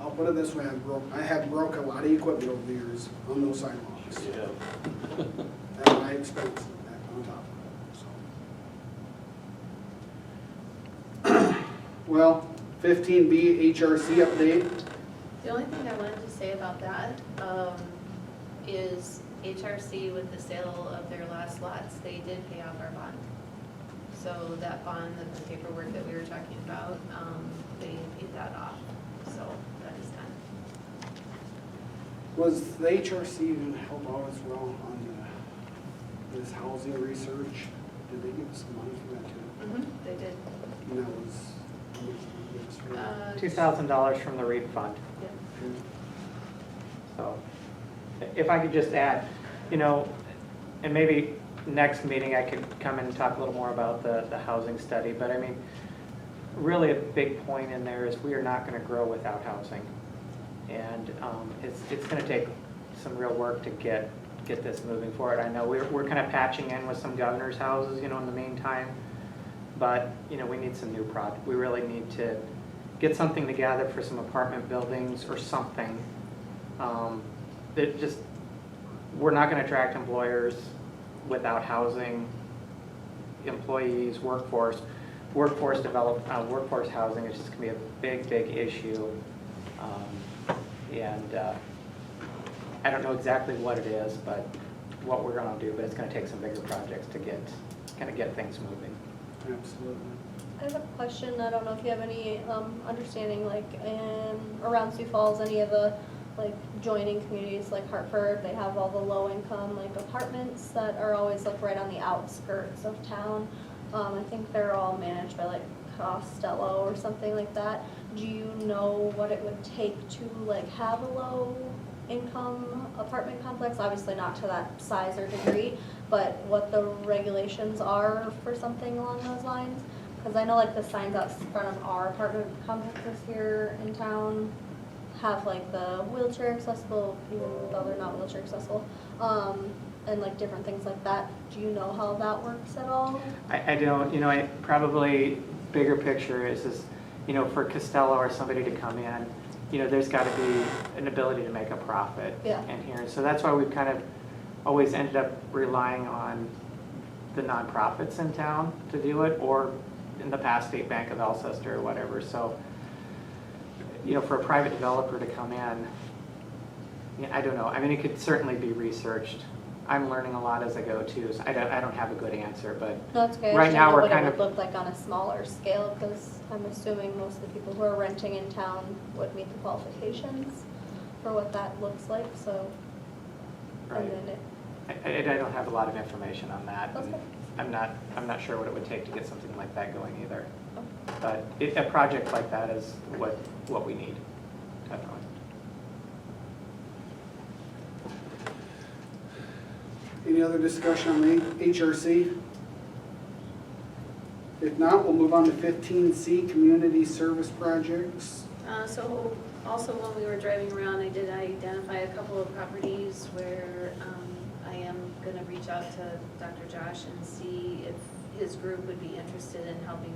S2: I'll put it this way, I have broke a lot of equipment over the years on those sidewalks.
S8: Yeah.
S2: At my expense, on top of it, so. Well, 15B HRC update.
S5: The only thing I wanted to say about that is HRC with the sale of their last lots, they did pay off our bond. So that bond, the paperwork that we were talking about, they paid that off, so that is done.
S2: Was the HRC going to help out as well on this housing research? Did they give us some money for that too?
S5: They did.
S2: And that was, how much did they give us for that?
S11: $2,000 from the REAP fund.
S5: Yeah.
S11: So, if I could just add, you know, and maybe next meeting I could come in and talk a little more about the housing study, but I mean, really a big point in there is we are not going to grow without housing. And it's going to take some real work to get this moving forward. I know we're kind of patching in with some governor's houses, you know, in the meantime, but, you know, we need some new project. We really need to get something together for some apartment buildings or something. That just, we're not going to attract employers without housing, employees, workforce housing is just going to be a big, big issue. I don't know exactly what it is, but what we're going to do, but it's going to take some bigger projects to get things moving.
S2: Absolutely.
S10: I have a question. I don't know if you have any understanding, like around Sioux Falls, any of the like joining communities like Hartford, they have all the low income like apartments that are always like right on the outskirts of town. I think they're all managed by like Costello or something like that. Do you know what it would take to like have a low income apartment complex? Obviously not to that size or degree, but what the regulations are for something along those lines? Because I know like the signs out front of our apartment complexes here in town have like the wheelchair accessible, even though they're not wheelchair accessible, and like different things like that. Do you know how that works at all?
S11: I don't, you know, probably bigger picture is, you know, for Costello or somebody to come in, you know, there's got to be an ability to make a profit in here. So that's why we've kind of always ended up relying on the nonprofits in town to do it, or in the past State Bank of Alcester or whatever. So, you know, for a private developer to come in, yeah, I don't know. I mean, it could certainly be researched. I'm learning a lot as I go too, so I don't have a good answer, but
S10: No, that's okay.
S11: right now we're
S10: what
S11: kind
S10: it
S11: of
S10: would look like on a smaller scale, because I'm assuming most of the people who are renting in town would meet the qualifications for what that looks like. So,
S11: Right.
S10: and then
S11: I don't have a lot of information on that.
S10: That's
S11: and
S10: okay.
S11: I'm not sure what it would take to get something like that going either.
S10: Okay.
S11: But a project like that is what we need, definitely.
S2: Any other discussion on the HRC? If not, we'll move on to 15C, community service projects.
S5: So also when we were driving around, I did identify a couple of properties where I am going to reach out to Dr. Josh and see if his group would be interested in helping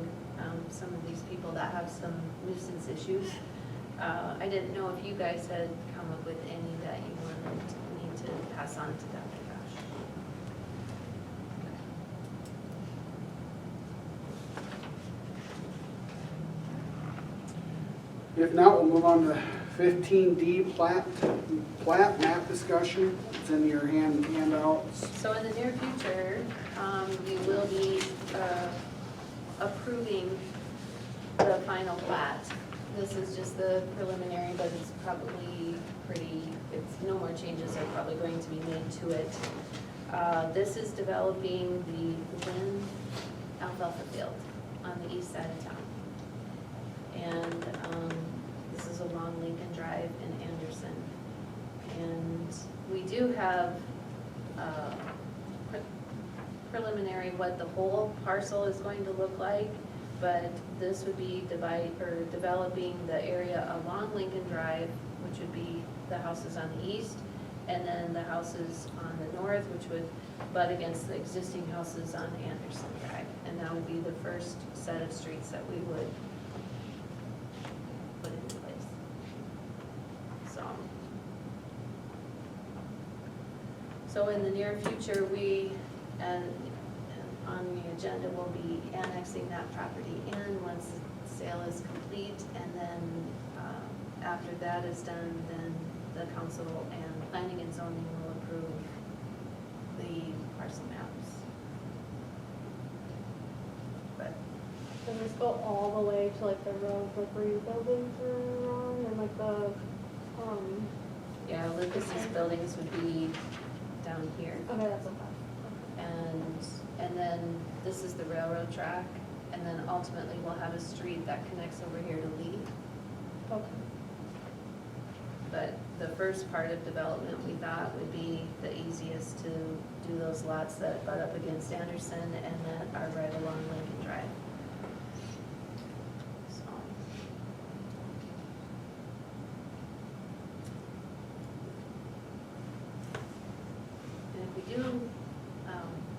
S5: some of these people that have some nuisance issues. I didn't know if you guys had come up with any that you wanted me to pass on to Dr. Josh.
S2: If not, we'll move on to 15D, plat map discussion. It's in your handouts.
S5: So in the near future, we will be approving the final plat. This is just the preliminary, but it's probably no more changes are probably going to be made to it. This is developing the Lynn alfalfa field on the east side of town. And this is along Lincoln Drive in Anderson. And we do have preliminary what the whole parcel is going to look like, but this would be developing the area along Lincoln Drive, which would be the houses on the east, and then the houses on the north, which would butt against the existing houses on Anderson Drive. And that would be the first set of streets that we would put into place. So in the near future, we, and on the agenda, will be annexing that property in once the sale is complete, and then after that is done, then the council and planning and zoning will approve the parcel maps. But
S10: Does this go all the way to like the road, like where your buildings are on, and like the,
S5: yeah, Lucas's buildings would be down here.
S10: okay, that's okay.
S5: And then this is the railroad track, and then ultimately we'll have a street that connects over here to Lee.
S10: Okay.
S5: But the first part of development we thought would be the easiest to do those lots that butt up against Anderson and that are right along Lincoln Drive. So. And if we do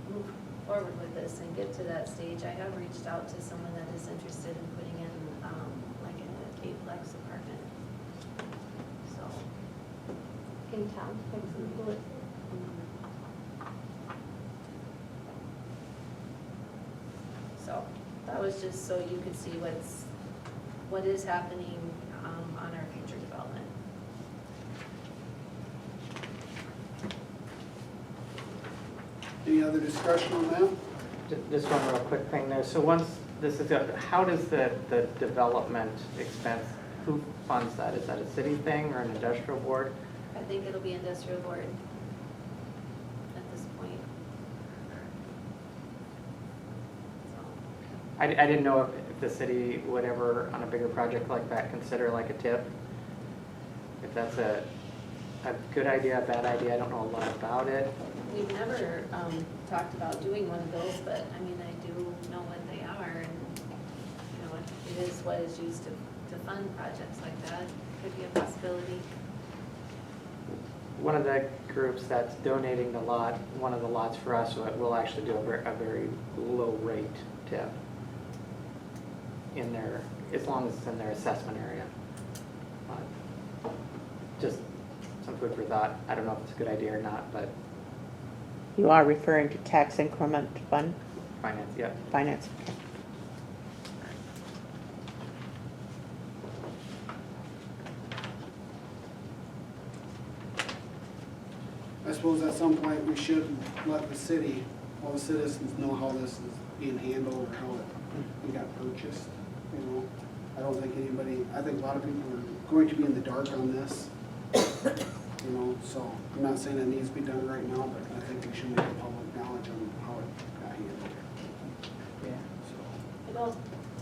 S5: move forward with this and get to that stage, I have reached out to someone that is interested in putting in like an 8-plex apartment. So.
S10: In town, like some bullet.
S5: So that was just so you could see what is happening on our future development.
S2: Any other discussion on that?
S11: Just one real quick thing there. So once this is, how does the development expense, who funds that? Is that a city thing or an industrial board?
S5: I think it'll be industrial board at this point. So,
S11: I didn't know if the city would ever, on a bigger project like that, consider like a tip. If that's a good idea, a bad idea, I don't know a lot about it.
S5: we've never talked about doing one of those, but I mean, I do know what they are, and you know, it is what is used to fund projects like that. Could be a possibility.
S11: One of the groups that's donating the lot, one of the lots for us, will actually do a very low rate tip in their, as long as it's in their assessment area. Just some food for thought. I don't know if it's a good idea or not, but
S1: You are referring to tax increment fund,
S11: finance, yeah.
S1: finance.
S2: I suppose at some point we should let the city, all the citizens know how this is being handled or how it got purchased, you know. I don't think anybody, I think a lot of people are going to be in the dark on this, you know, so I'm not saying it needs to be done right now, but I think we should make a public knowledge on how it got handled.
S11: Yeah.
S5: I don't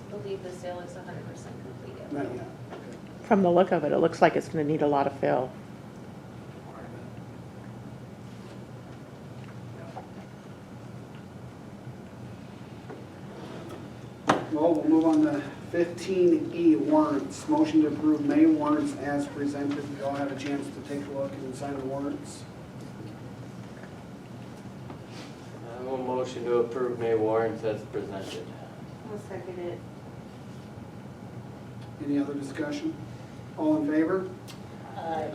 S5: believe the sale is 100% complete yet.
S2: Not yet.
S1: From the look of it, it looks like it's going to need a lot of fill.
S2: Well, we'll move on to 15E, warrants. Motion to approve May warrants as presented. We all have a chance to take a look and sign the warrants.
S13: I will motion to approve May warrants as presented.
S5: I'll second it.
S2: Any other discussion? All in favor?
S4: Aye.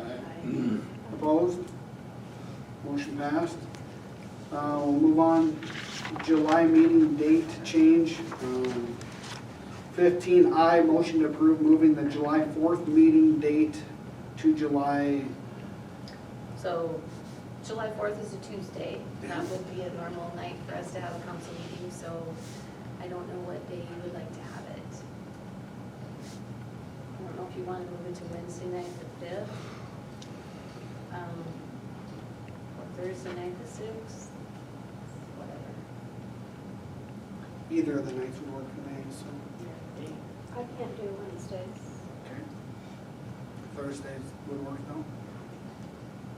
S2: Opposed? Motion passed. We'll move on. July meeting date change. 15I, motion to approve moving the July 4th meeting date to July,
S5: So July 4th is a Tuesday. That would be a normal night for us to have a council meeting, so I don't know what day you would like to have it. I don't know if you want to move it to Wednesday night the 5th. Or Thursday night the 6th, whatever.
S2: either of the nights would work for me, so.
S10: I can't do Wednesdays.
S2: Okay. Thursdays would work though?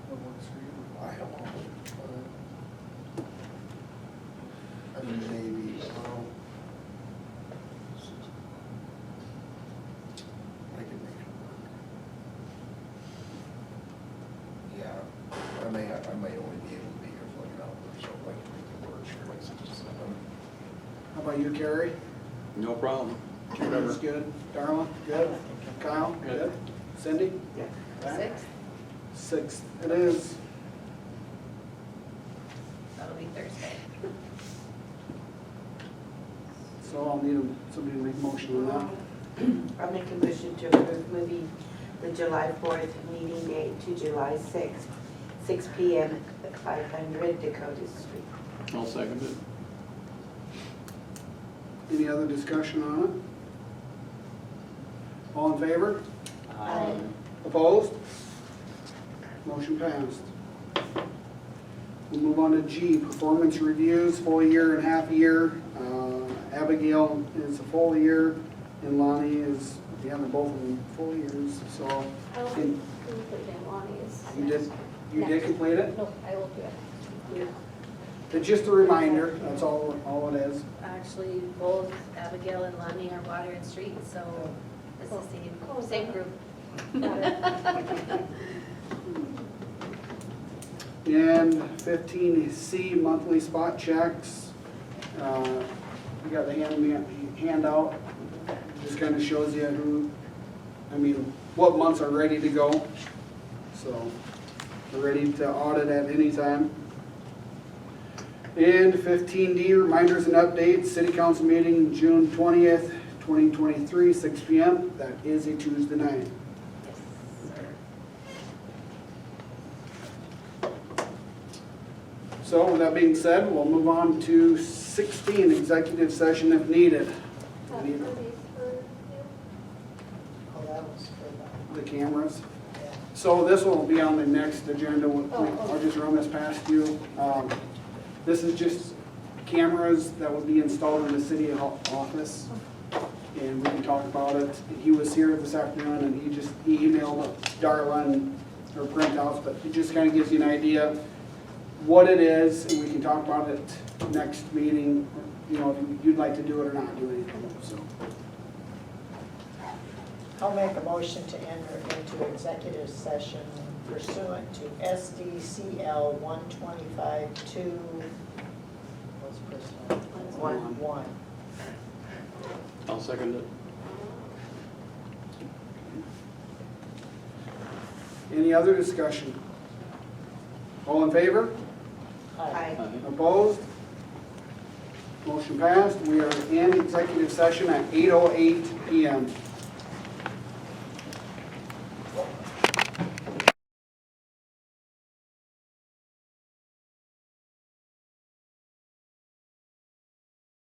S2: What works for you?
S9: I have all, I mean, maybe, I can make it work. Yeah, I may only be able to be here for like an hour, so I can make it work, sure, like 6 to 7.
S2: How about you, Carrie?
S8: No problem.
S2: That's good. Darla, good? Kyle, good? Cindy?
S3: Yeah.
S5: The 6th,
S2: 6th it is.
S5: that'll be Thursday.
S2: So I'll need somebody to make a motion on that.
S3: I'll make a motion to approve moving the July 4th meeting date to July 6th, 6 PM at 500 Dakota Street.
S8: I'll second it.
S2: Any other discussion on it? All in favor? Opposed? Motion passed. We'll move on to G, performance reviews, full year and half year. Abigail is a full year, and Lonnie is, they're both of them full years, so.
S10: I will
S2: And
S10: complete it, Lonnie's.
S2: you did complete it?
S10: No, I will do it.
S5: Yeah.
S2: It's just a reminder, that's all it is.
S5: Actually, both Abigail and Lonnie are water and street, so it's the same group.
S10: Got it.
S2: And 15C, monthly spot checks. We got the handout, just kind of shows you what months are ready to go. So, we're ready to audit at any time. And 15D, reminders and updates, city council meeting June 20th, 2023, 6 PM. That is a Tuesday night.
S5: Yes, sir.
S2: So with that being said, we'll move on to 16, executive session if needed.
S10: That's for these for you.
S4: Oh, that was for
S2: The cameras.
S4: yeah.
S2: So this will be on the next agenda.
S10: Oh.
S2: I'll just run this past you. This is just cameras that would be installed in the city office. And we can talk about it. He was here this afternoon and he emailed Darla and her printouts, but it just kind of gives you an idea what it is, and we can talk about it next meeting, if you'd like to do it or not do anything, so.
S4: I'll make a motion to enter into executive session pursuant to SDCL 125-2. What's personnel? 1.
S8: I'll second it.
S2: Any other discussion? All in favor?
S3: Aye.
S2: Opposed? Motion passed. We are in executive session at 8:08 PM.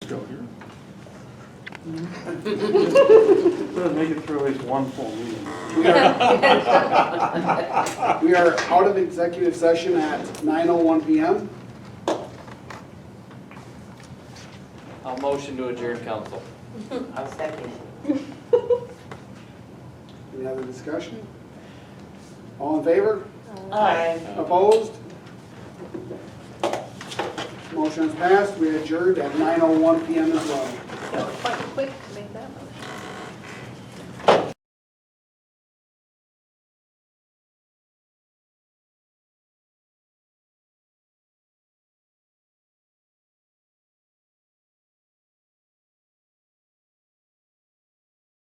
S12: Still here. Doesn't make it through at least one full meeting.
S2: We are out of executive session at 9:01 PM.
S13: I'll motion to adjourn council.
S3: I'll second.
S2: Any other discussion? All in favor?
S3: Aye.
S2: Opposed? Motion is passed. We adjourned at 9:01 PM as well.
S10: That was quite quick to make that motion.